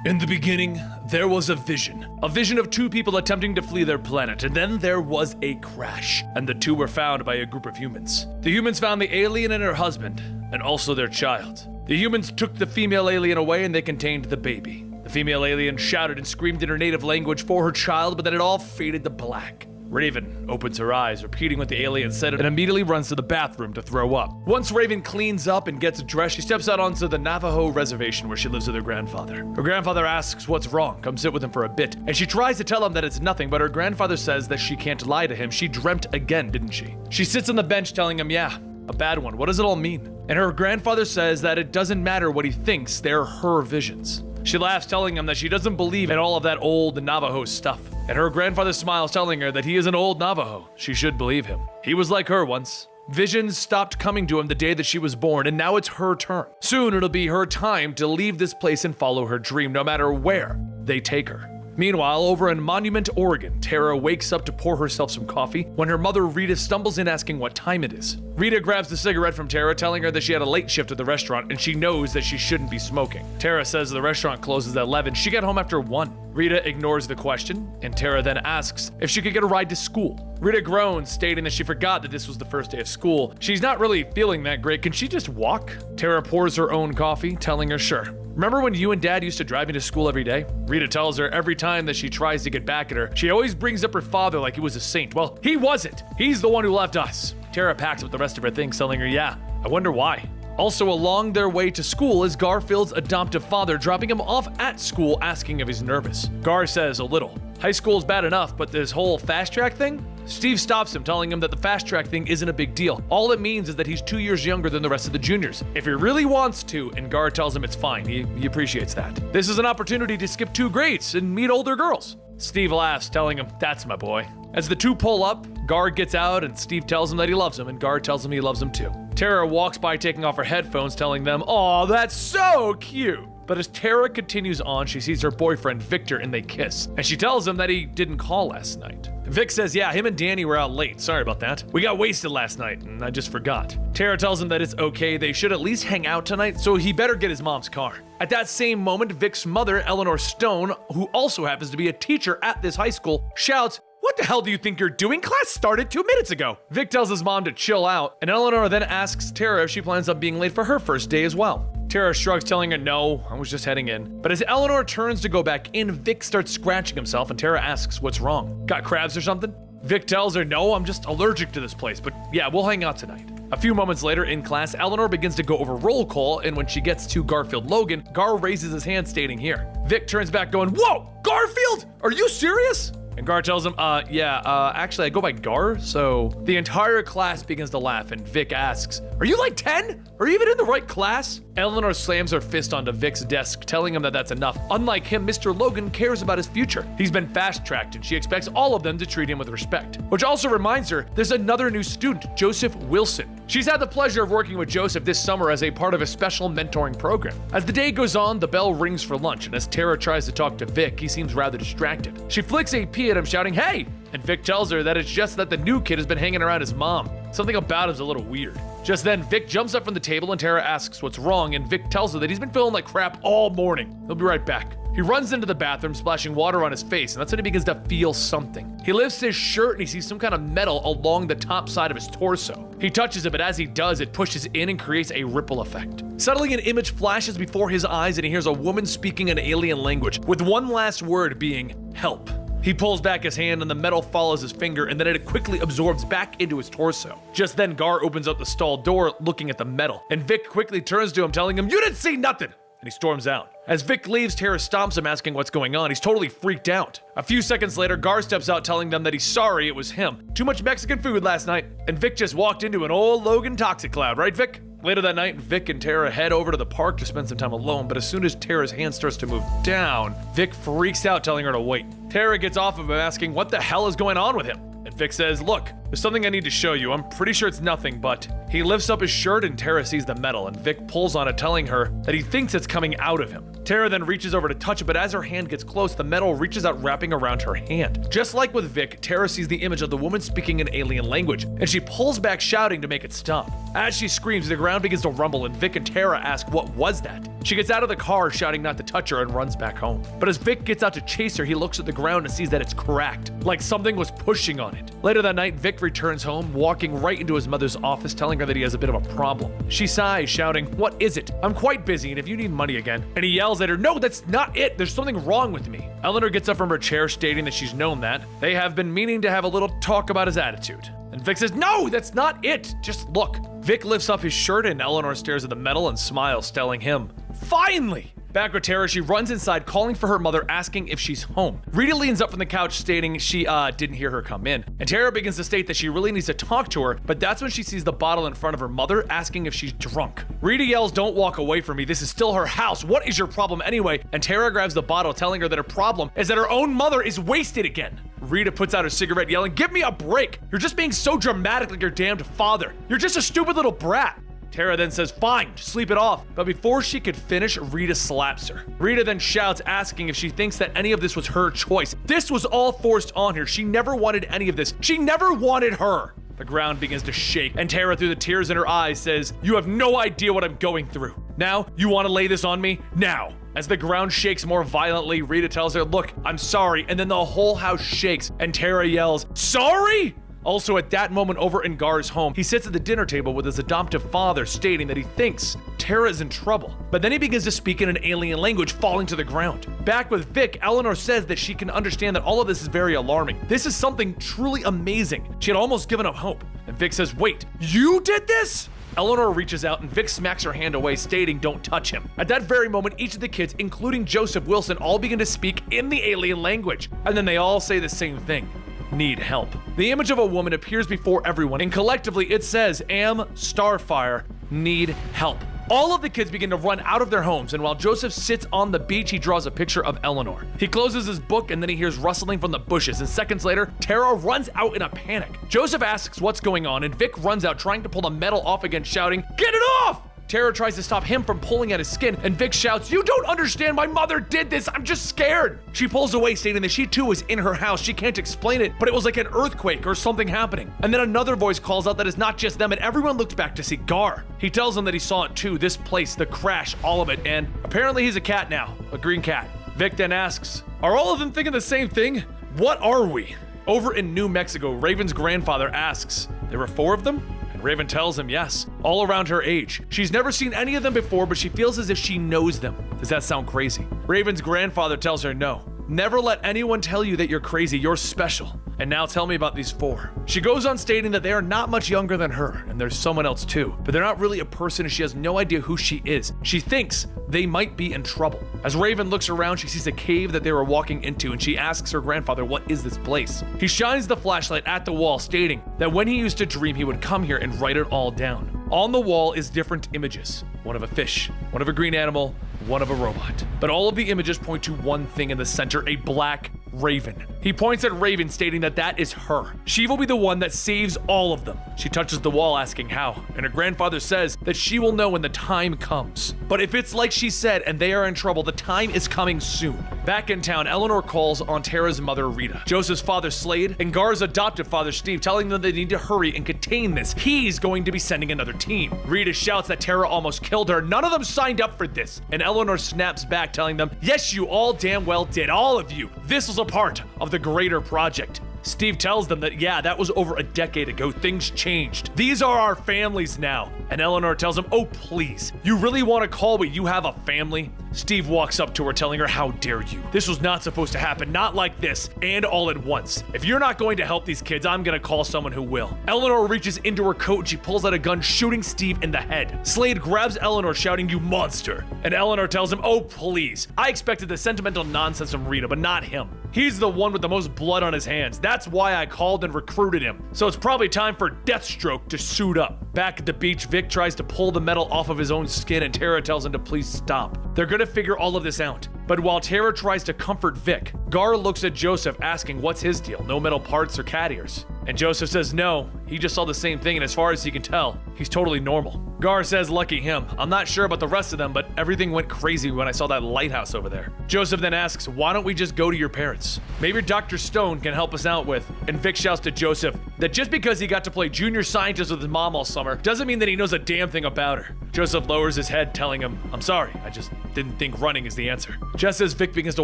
In the beginning, there was a vision of two people attempting to flee their planet, and then there was a crash, and the two were found by a group of humans. The humans found the alien and her husband, and also their child. The humans took the female alien away and they contained the baby. The female alien shouted and screamed in her native language for her child, but then it all faded to black. Raven opens her eyes, repeating what the alien said, and immediately runs to the bathroom to throw up. Once Raven cleans up and gets dressed, she steps out onto the Navajo reservation where she lives with her grandfather. Her grandfather asks what's wrong, come sit with him for a bit, and she tries to tell him that it's nothing, but her grandfather says that she can't lie to him. She dreamt again, didn't she? She sits on the bench telling him, yeah, a bad one. What does it all mean? And her grandfather says that it doesn't matter what he thinks, they're her visions. She laughs, telling him that she doesn't believe in all of that old Navajo stuff. And her grandfather smiles, telling her that he is an old Navajo. She should believe him. He was like her once. Visions stopped coming to him the day that she was born, and now it's her turn. Soon it'll be her time to leave this place and follow her dream, no matter where they take her. Meanwhile, over in Monument, Oregon, Tara wakes up to pour herself some coffee when her mother Rita stumbles in asking what time it is. Rita grabs the cigarette from Tara, telling her that she had a late shift at the restaurant and she knows that she shouldn't be smoking. Tara says the restaurant closes at 11. She got home after 1. Rita ignores the question, and Tara then asks if she could get a ride to school. Rita groans, stating that she forgot that this was the first day of school. She's not really feeling that great. Can she just walk? Tara pours her own coffee, telling her sure. Remember when you and Dad used to drive me to school every day? Rita tells her every time that she tries to get back at her, she always brings up her father like he was a saint. Well, he wasn't. He's the one who left us. Tara packs up the rest of her things, telling her, yeah, I wonder why. Also along their way to school is Garfield's adoptive father, dropping him off at school, asking if he's nervous. Gar says a little. High school's bad enough, but this whole fast track thing? Steve stops him, telling him that the fast track thing isn't a big deal. All it means is that he's 2 years younger than the rest of the juniors. If he really wants to, and Gar tells him it's fine. He appreciates that. This is an opportunity to skip 2 grades and meet older girls. Steve laughs, telling him, that's my boy. As the two pull up, Gar gets out and Steve tells him that he loves him, and Gar tells him he loves him too. Tara walks by taking off her headphones, telling them, "Aw, that's so cute." But as Tara continues on, she sees her boyfriend Victor and they kiss. And she tells him that he didn't call last night. Vic says, yeah, him and Danny were out late. Sorry about that. We got wasted last night and I just forgot. Tara tells him that it's okay. They should at least hang out tonight, so he better get his mom's car. At that same moment, Vic's mother, Eleanor Stone, who also happens to be a teacher at this high school, shouts, "What the hell do you think you're doing? Class started 2 minutes ago." Vic tells his mom to chill out, and Eleanor then asks Tara if she plans on being late for her first day as well. Tara shrugs, telling her, no, I was just heading in. But as Eleanor turns to go back in, Vic starts scratching himself, and Tara asks what's wrong. Got crabs or something? Vic tells her, no, I'm just allergic to this place, but yeah, we'll hang out tonight. A few moments later in class, Eleanor begins to go over roll call, and when she gets to Garfield Logan, Gar raises his hand stating here. Vic turns back going, whoa, Garfield? Are you serious? And Gar tells him, actually I go by Gar, so the entire class begins to laugh, and Vic asks, are you like 10? Are you even in the right class? Eleanor slams her fist onto Vic's desk, telling him that that's enough. Unlike him, Mr. Logan cares about his future. He's been fast-tracked, and she expects all of them to treat him with respect. Which also reminds her, there's another new student, Joseph Wilson. She's had the pleasure of working with Joseph this summer as a part of a special mentoring program. As the day goes on, the bell rings for lunch, and as Tara tries to talk to Vic, he seems rather distracted. She flicks a pea at him, shouting, hey! And Vic tells her that it's just that the new kid has been hanging around his mom. Something about him's a little weird. Just then, Vic jumps up from the table and Tara asks what's wrong, and Vic tells her that he's been feeling like crap all morning. He'll be right back. He runs into the bathroom, splashing water on his face, and that's when he begins to feel something. He lifts his shirt and he sees some kind of metal along the top side of his torso. He touches it, but as he does, it pushes in and creates a ripple effect. Suddenly, an image flashes before his eyes and he hears a woman speaking an alien language, with one last word being, help. He pulls back his hand and the metal follows his finger, and then it quickly absorbs back into his torso. Just then, Gar opens up the stall door looking at the metal, and Vic quickly turns to him, telling him, you didn't see nothing! And he storms out. As Vic leaves, Tara stomps him, asking what's going on. He's totally freaked out. A few seconds later, Gar steps out, telling them that he's sorry it was him. Too much Mexican food last night. And Vic just walked into an old Logan toxic cloud, right, Vic? Later that night, Vic and Tara head over to the park to spend some time alone, but as soon as Tara's hand starts to move down, Vic freaks out, telling her to wait. Tara gets off of him, asking what the hell is going on with him. And Vic says, look, there's something I need to show you. I'm pretty sure it's nothing, but... He lifts up his shirt and Tara sees the metal, and Vic pulls on it, telling her that he thinks it's coming out of him. Tara then reaches over to touch it, but as her hand gets close, the metal reaches out, wrapping around her hand. Just like with Vic, Tara sees the image of the woman speaking an alien language, and she pulls back, shouting to make it stop. As she screams, the ground begins to rumble, and Vic and Tara ask what was that. She gets out of the car, shouting not to touch her, and runs back home. But as Vic gets out to chase her, he looks at the ground and sees that it's cracked, like something was pushing on it. Later that night, Vic returns home, walking right into his mother's office, telling her that he has a bit of a problem. She sighs, shouting, what is it? I'm quite busy, and if you need money again. And he yells at her, no, that's not it. There's something wrong with me. Eleanor gets up from her chair, stating that she's known that. They have been meaning to have a little talk about his attitude. And Vic says, no, that's not it. Just look. Vic lifts up his shirt, and Eleanor stares at the metal and smiles, telling him, finally! Back with Tara, she runs inside, calling for her mother, asking if she's home. Rita leans up from the couch, stating she didn't hear her come in. And Tara begins to state that she really needs to talk to her, but that's when she sees the bottle in front of her mother, asking if she's drunk. Rita yells, don't walk away from me. This is still her house. What is your problem anyway? And Tara grabs the bottle, telling her that her problem is that her own mother is wasted again. Rita puts out her cigarette, yelling, give me a break. You're just being so dramatic like your damned father. You're just a stupid little brat. Tara then says, fine, sleep it off. But before she could finish, Rita slaps her. Rita then shouts, asking if she thinks that any of this was her choice. This was all forced on her. She never wanted any of this. She never wanted her. The ground begins to shake, and Tara, through the tears in her eyes, says, you have no idea what I'm going through. Now, you want to lay this on me? Now. As the ground shakes more violently, Rita tells her, look, I'm sorry. And then the whole house shakes, and Tara yells, sorry? Also, at that moment over in Gar's home, he sits at the dinner table with his adoptive father, stating that he thinks Tara is in trouble. But then he begins to speak in an alien language, falling to the ground. Back with Vic, Eleanor says that she can understand that all of this is very alarming. This is something truly amazing. She had almost given up hope. And Vic says, wait, you did this? Eleanor reaches out and Vic smacks her hand away, stating don't touch him. At that very moment, each of the kids, including Joseph Wilson, all begin to speak in the alien language. And then they all say the same thing. need help. The image of a woman appears before everyone, and collectively it says, Am Starfire need help. All of the kids begin to run out of their homes, and while Joseph sits on the beach, he draws a picture of Eleanor. He closes his book, and then he hears rustling from the bushes, and seconds later, Tara runs out in a panic. Joseph asks what's going on, and Vic runs out trying to pull the metal off again, shouting, Get it off! Tara tries to stop him from pulling at his skin, and Vic shouts, You don't understand, my mother did this, I'm just scared. She pulls away, stating that she too was in her house. She can't explain it, but it was like an earthquake or something happening. And then another voice calls out that it's not just them, and everyone looks back to see Gar. He tells them that he saw it too, this place, the crash, all of it, and apparently he's a cat now, a green cat. Vic then asks, Are all of them thinking the same thing? What are we? Over in New Mexico, Raven's grandfather asks, There were 4 of them? Raven tells him yes, all around her age. She's never seen any of them before, but she feels as if she knows them. Does that sound crazy? Raven's grandfather tells her no. Never let anyone tell you that you're crazy, you're special. And now tell me about these 4. She goes on stating that they are not much younger than her, and there's someone else too, but they're not really a person and she has no idea who she is. She thinks they might be in trouble. As Raven looks around, she sees a cave that they were walking into, and she asks her grandfather, what is this place? He shines the flashlight at the wall, stating that when he used to dream, he would come here and write it all down. On the wall is different images. One of a fish, one of a green animal, one of a robot. But all of the images point to one thing in the center, a black Raven. He points at Raven, stating that that is her. She will be the one that saves all of them. She touches the wall, asking how, and her grandfather says that she will know when the time comes. But if it's like she said and they are in trouble, the time is coming soon. Back in town, Eleanor calls on Tara's mother, Rita, Joseph's father, Slade, and Gar's adoptive father, Steve, telling them they need to hurry and contain this. He's going to be sending another team. Rita shouts that Tara almost killed her. None of them signed up for this. And Eleanor snaps back, telling them, yes, you all damn well did, all of you. This was a part of the greater project. Steve tells them that, yeah, that was over a decade ago. Things changed. These are our families now. And Eleanor tells him, oh, please, you really want to call what you have a family? Steve walks up to her, telling her, how dare you? This was not supposed to happen, not like this, and all at once. If you're not going to help these kids, I'm gonna call someone who will. Eleanor reaches into her coat and she pulls out a gun, shooting Steve in the head. Slade grabs Eleanor, shouting, you monster. And Eleanor tells him, oh, please. I expected the sentimental nonsense from Rita, but not him. He's the one with the most blood on his hands. That's why I called and recruited him. So it's probably time for Deathstroke to suit up. Back at the beach, Vic tries to pull the metal off of his own skin, and Tara tells him to please stop. They're gonna figure all of this out. But while Tara tries to comfort Vic, Gar looks at Joseph, asking what's his deal, no metal parts or cat ears. And Joseph says no, he just saw the same thing, and as far as he can tell, he's totally normal. Gar says lucky him. I'm not sure about the rest of them, but everything went crazy when I saw that lighthouse over there. Joseph then asks, why don't we just go to your parents? Maybe Dr. Stone can help us out with. And Vic shouts to Joseph that just because he got to play junior scientist with his mom all summer doesn't mean that he knows a damn thing about her. Joseph lowers his head, telling him, I'm sorry, I just didn't think running is the answer. Just as Vic begins to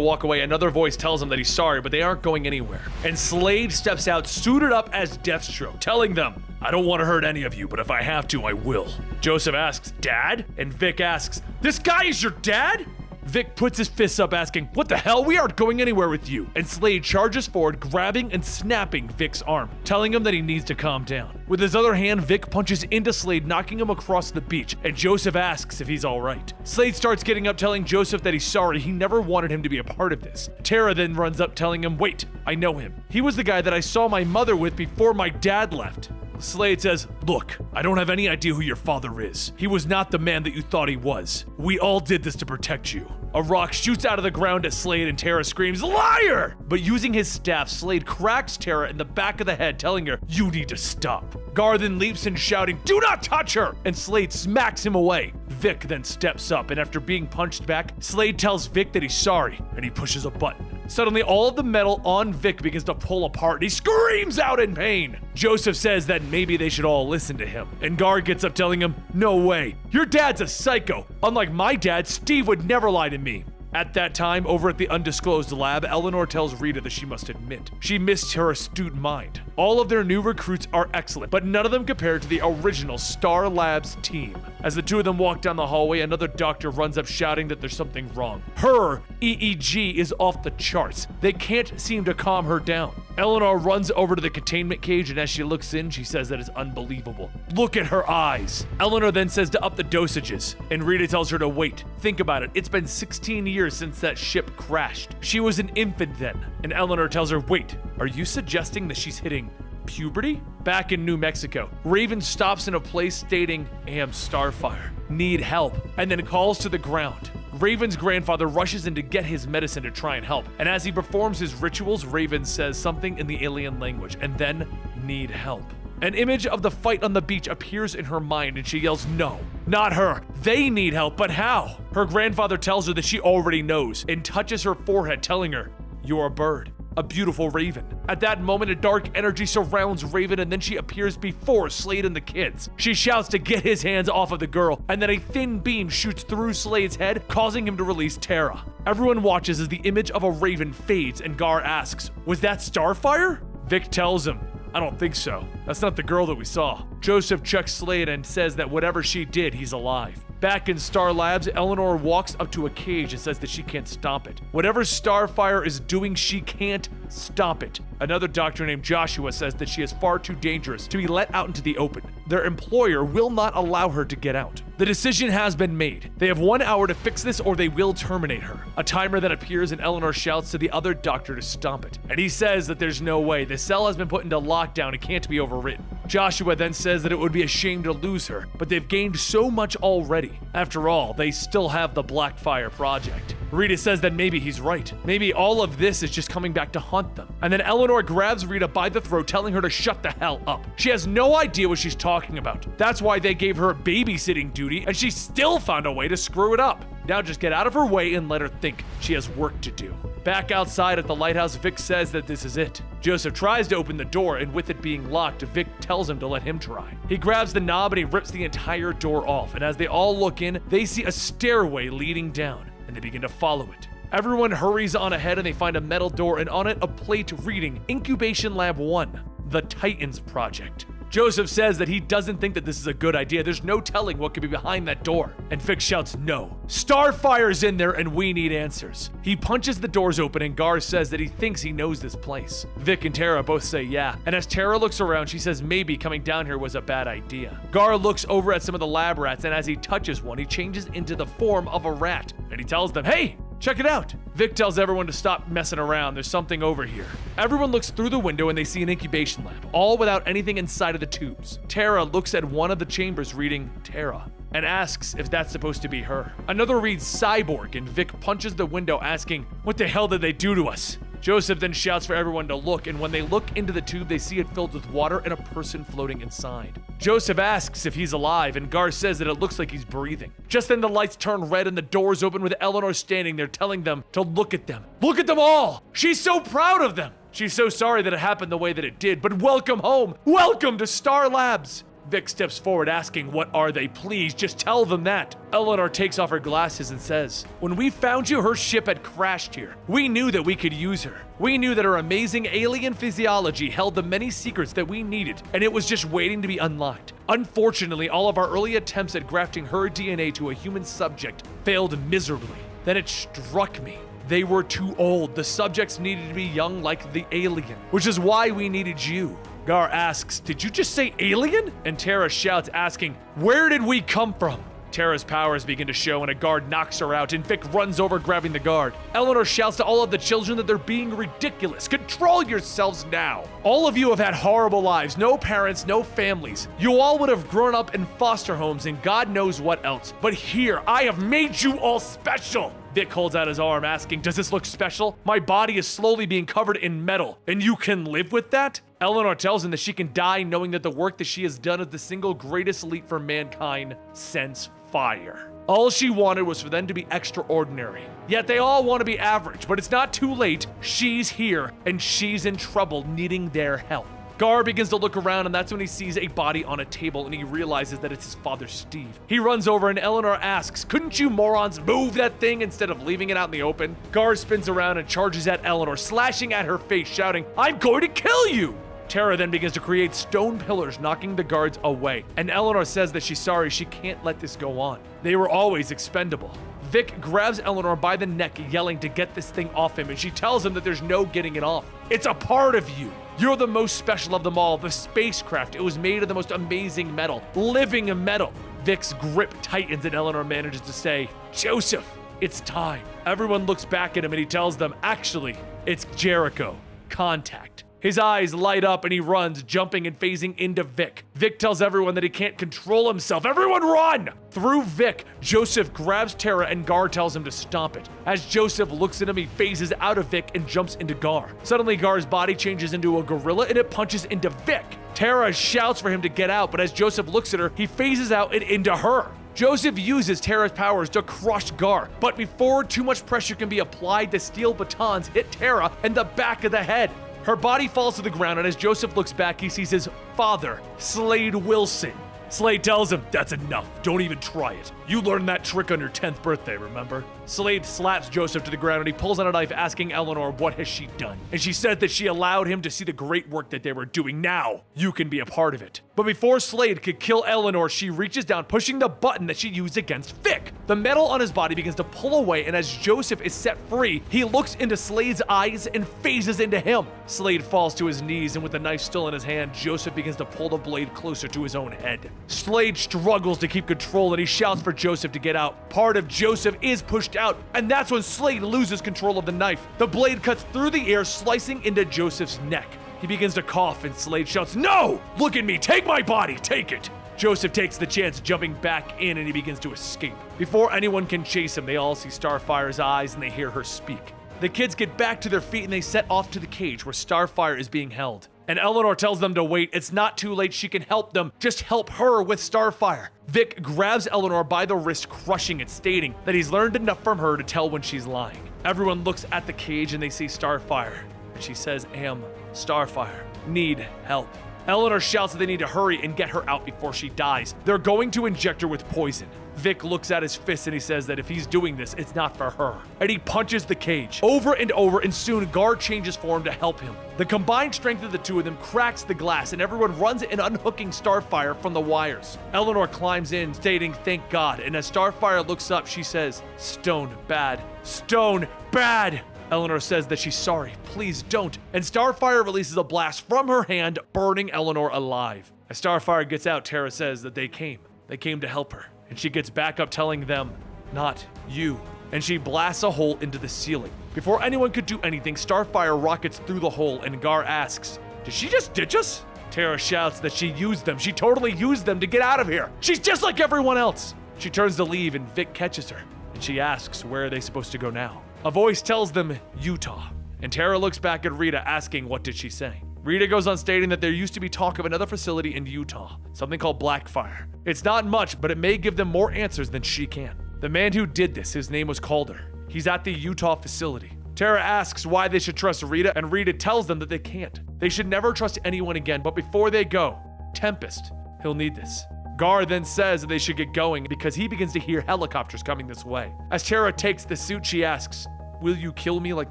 walk away, another voice tells him that he's sorry, but they aren't going anywhere. And Slade steps out, suited up as Deathstroke, telling them, I don't want to hurt any of you, but if I have to, I will. Joseph asks, Dad? And Vic asks, this guy is your dad? Vic puts his fists up, asking, what the hell? We aren't going anywhere with you. And Slade charges forward, grabbing and snapping Vic's arm, telling him that he needs to calm down. With his other hand, Vic punches into Slade, knocking him across the beach, and Joseph asks if he's all right. Slade starts getting up, telling Joseph that he's sorry, he never wanted him to be a part of this. Tara then runs up, telling him, wait, I know him. He was the guy that I saw my mother with before my dad left. Slade says, look, I don't have any idea who your father is. He was not the man that you thought he was. We all did this to protect you. A rock shoots out of the ground at Slade and Tara screams, liar! But using his staff, Slade cracks Tara in the back of the head, telling her, you need to stop. Gar then leaps in, shouting, do not touch her! And Slade smacks him away. Vic then steps up, and after being punched back, Slade tells Vic that he's sorry, and he pushes a button. Suddenly, all of the metal on Vic begins to pull apart, and he screams out in pain. Joseph says that maybe they should all listen to him, and Gar gets up, telling him, no way, your dad's a psycho. Unlike my dad, Steve would never lie to me. At that time, over at the undisclosed lab, Eleanor tells Rita that she must admit she missed her astute mind. All of their new recruits are excellent, but none of them compare to the original Star Labs team. As the two of them walk down the hallway, another doctor runs up, shouting that there's something wrong. Her EEG is off the charts. They can't seem to calm her down. Eleanor runs over to the containment cage, and as she looks in, she says that it's unbelievable. Look at her eyes. Eleanor then says to up the dosages, and Rita tells her to wait. Think about it. It's been 16 years since that ship crashed. She was an infant then. And Eleanor tells her, wait, are you suggesting that she's hitting puberty? Back in New Mexico, Raven stops in a place stating, "Am Starfire, need help," and then calls to the ground. Raven's grandfather rushes in to get his medicine to try and help, and as he performs his rituals, Raven says something in the alien language, and then, "Need help." An image of the fight on the beach appears in her mind, and she yells, "No, not her. They need help, but how?" Her grandfather tells her that she already knows, and touches her forehead, telling her, "You're a bird. A beautiful raven." At that moment, a dark energy surrounds Raven, and then she appears before Slade and the kids. She shouts to get his hands off of the girl, and then a thin beam shoots through Slade's head, causing him to release Tara. Everyone watches as the image of a raven fades, and Gar asks, "Was that Starfire?" Vic tells him, "I don't think so. That's not the girl that we saw." Joseph checks Slade and says that whatever she did, he's alive. Back in Star Labs, Eleanor walks up to a cage and says that she can't stop it. Whatever Starfire is doing, she can't stop it. Another doctor named Joshua says that she is far too dangerous to be let out into the open. Their employer will not allow her to get out. The decision has been made. They have 1 hour to fix this or they will terminate her. A timer then appears and Eleanor shouts to the other doctor to stop it. And he says that there's no way. The cell has been put into lockdown and can't be overwritten. Joshua then says that it would be a shame to lose her, but they've gained so much already. After all, they still have the Blackfire Project. Rita says that maybe he's right. Maybe all of this is just coming back to haunt them. And then Eleanor grabs Rita by the throat, telling her to shut the hell up. She has no idea what she's talking about. That's why they gave her babysitting duty, and she still found a way to screw it up. Now just get out of her way and let her think. She has work to do. Back outside at the lighthouse, Vic says that this is it. Joseph tries to open the door, and with it being locked, Vic tells him to let him try. He grabs the knob and he rips the entire door off, and as they all look in, they see a stairway leading down, and they begin to follow it. Everyone hurries on ahead and they find a metal door, and on it a plate reading Incubation Lab 1, the Titans Project. Joseph says that he doesn't think that this is a good idea. There's no telling what could be behind that door. And Vic shouts, "No. Starfire's in there and we need answers." He punches the doors open and Gar says that he thinks he knows this place. Vic and Tara both say yeah. And as Tara looks around, she says maybe coming down here was a bad idea. Gar looks over at some of the lab rats, and as he touches one, he changes into the form of a rat. And he tells them, "Hey, check it out." Vic tells everyone to stop messing around. There's something over here. Everyone looks through the window and they see an incubation lab, all without anything inside of the tubes. Tara looks at one of the chambers reading Tara and asks if that's supposed to be her. Another reads Cyborg, and Vic punches the window asking, "What the hell did they do to us?" Joseph then shouts for everyone to look, and when they look into the tube, they see it filled with water and a person floating inside. Joseph asks if he's alive, and Gar says that it looks like he's breathing. Just then the lights turn red and the doors open with Eleanor standing there telling them to look at them. Look at them all! She's so proud of them! She's so sorry that it happened the way that it did, but welcome home! Welcome to Star Labs! Vic steps forward asking, "What are they? Please, just tell them that." Eleanor takes off her glasses and says, "When we found you, her ship had crashed here. We knew that we could use her. We knew that her amazing alien physiology held the many secrets that we needed, and it was just waiting to be unlocked. Unfortunately, all of our early attempts at grafting her DNA to a human subject failed miserably. Then it struck me. They were too old. The subjects needed to be young like the alien, which is why we needed you." Gar asks, "Did you just say alien?" And Tara shouts asking, "Where did we come from?" Tara's powers begin to show and a guard knocks her out, and Vic runs over grabbing the guard. Eleanor shouts to all of the children that they're being ridiculous. Control yourselves now. All of you have had horrible lives, no parents, no families. You all would have grown up in foster homes and God knows what else. But here, I have made you all special. Vic holds out his arm asking, "Does this look special? My body is slowly being covered in metal, and you can live with that?" Eleanor tells him that she can die knowing that the work that she has done is the single greatest leap for mankind since fire. All she wanted was for them to be extraordinary. Yet they all want to be average, but it's not too late. She's here, and she's in trouble, needing their help. Gar begins to look around, and that's when he sees a body on a table, and he realizes that it's his father, Steve. He runs over, and Eleanor asks, "Couldn't you morons move that thing instead of leaving it out in the open?" Gar spins around and charges at Eleanor, slashing at her face, shouting, "I'm going to kill you!" Tara then begins to create stone pillars, knocking the guards away, and Eleanor says that she's sorry she can't let this go on. They were always expendable. Vic grabs Eleanor by the neck, yelling to get this thing off him, and she tells him that there's no getting it off. It's a part of you. You're the most special of them all, the spacecraft. It was made of the most amazing metal, living metal. Vic's grip tightens and Eleanor manages to say, Joseph, it's time. Everyone looks back at him and he tells them, actually, it's Jericho. Contact. His eyes light up and he runs, jumping and phasing into Vic. Vic tells everyone that he can't control himself. Everyone run! Through Vic, Joseph grabs Tara and Gar tells him to stomp it. As Joseph looks at him, he phases out of Vic and jumps into Gar. Suddenly, Gar's body changes into a gorilla and it punches into Vic. Tara shouts for him to get out, but as Joseph looks at her, he phases out and into her. Joseph uses Tara's powers to crush Gar, but before too much pressure can be applied, the steel batons hit Tara in the back of the head. Her body falls to the ground, and as Joseph looks back, he sees his father, Slade Wilson. Slade tells him, that's enough, don't even try it. You learned that trick on your 10th birthday, remember? Slade slaps Joseph to the ground and he pulls out a knife asking Eleanor what has she done. And she said that she allowed him to see the great work that they were doing. Now, you can be a part of it. But before Slade could kill Eleanor, she reaches down, pushing the button that she used against Vic. The metal on his body begins to pull away, and as Joseph is set free, he looks into Slade's eyes and phases into him. Slade falls to his knees, and with the knife still in his hand, Joseph begins to pull the blade closer to his own head. Slade struggles to keep control, and he shouts for Joseph to get out. Part of Joseph is pushed out, and that's when Slade loses control of the knife. The blade cuts through the air, slicing into Joseph's neck. He begins to cough, and Slade shouts, no! Look at me! Take my body! Take it! Joseph takes the chance, jumping back in, and he begins to escape. Before anyone can chase him, they all see Starfire's eyes, and they hear her speak. The kids get back to their feet, and they set off to the cage where Starfire is being held. And Eleanor tells them to wait. It's not too late. She can help them. Just help her with Starfire. Vic grabs Eleanor by the wrist, crushing it, stating that he's learned enough from her to tell when she's lying. Everyone looks at the cage and they see Starfire. And she says, am Starfire. Need help. Eleanor shouts that they need to hurry and get her out before she dies. They're going to inject her with poison. Vic looks at his fist and he says that if he's doing this, it's not for her. And he punches the cage over and over, and soon Gar changes form to help him. The combined strength of the two of them cracks the glass, and everyone runs in, unhooking Starfire from the wires. Eleanor climbs in, stating, thank God, and as Starfire looks up, she says, stone bad. Stone bad! Eleanor says that she's sorry, please don't, and Starfire releases a blast from her hand, burning Eleanor alive. As Starfire gets out, Tara says that they came to help her, and she gets back up telling them, not you, and she blasts a hole into the ceiling. Before anyone could do anything, Starfire rockets through the hole, and Gar asks, did she just ditch us? Tara shouts that she used them, she totally used them to get out of here. She's just like everyone else. She turns to leave, and Vic catches her, and she asks, where are they supposed to go now? A voice tells them, Utah. And Tara looks back at Rita asking, what did she say? Rita goes on stating that there used to be talk of another facility in Utah, something called Blackfire. It's not much, but it may give them more answers than she can. The man who did this, his name was Calder. He's at the Utah facility. Tara asks why they should trust Rita, and Rita tells them that they can't. They should never trust anyone again, but before they go, Tempest, he'll need this. Gar then says that they should get going because he begins to hear helicopters coming this way. As Tara takes the suit, she asks, will you kill me like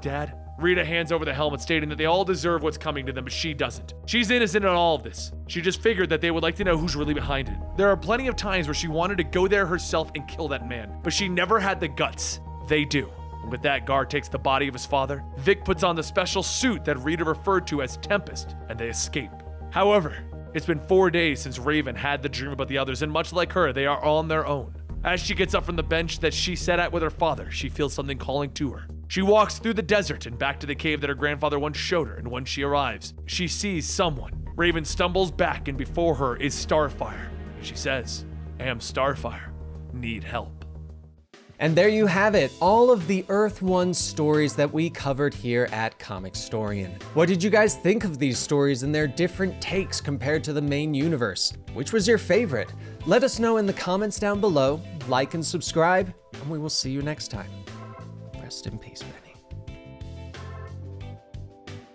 Dad? Rita hands over the helmet, stating that they all deserve what's coming to them, but she doesn't. She's innocent in all of this. She just figured that they would like to know who's really behind it. There are plenty of times where she wanted to go there herself and kill that man, but she never had the guts. They do. And with that, Gar takes the body of his father. Vic puts on the special suit that Rita referred to as Tempest, and they escape. However, it's been 4 days since Raven had the dream about the others, and much like her, they are on their own. As she gets up from the bench that she sat at with her father, she feels something calling to her. She walks through the desert and back to the cave that her grandfather once showed her, and when she arrives, she sees someone. Raven stumbles back, and before her is Starfire. And she says, am Starfire. Need help. And there you have it, all of the Earth 1 stories that we covered here at Comicstorian. What did you guys think of these stories and their different takes compared to the main universe? Which was your favorite? Let us know in the comments down below, like and subscribe, and we will see you next time. Rest in peace, man.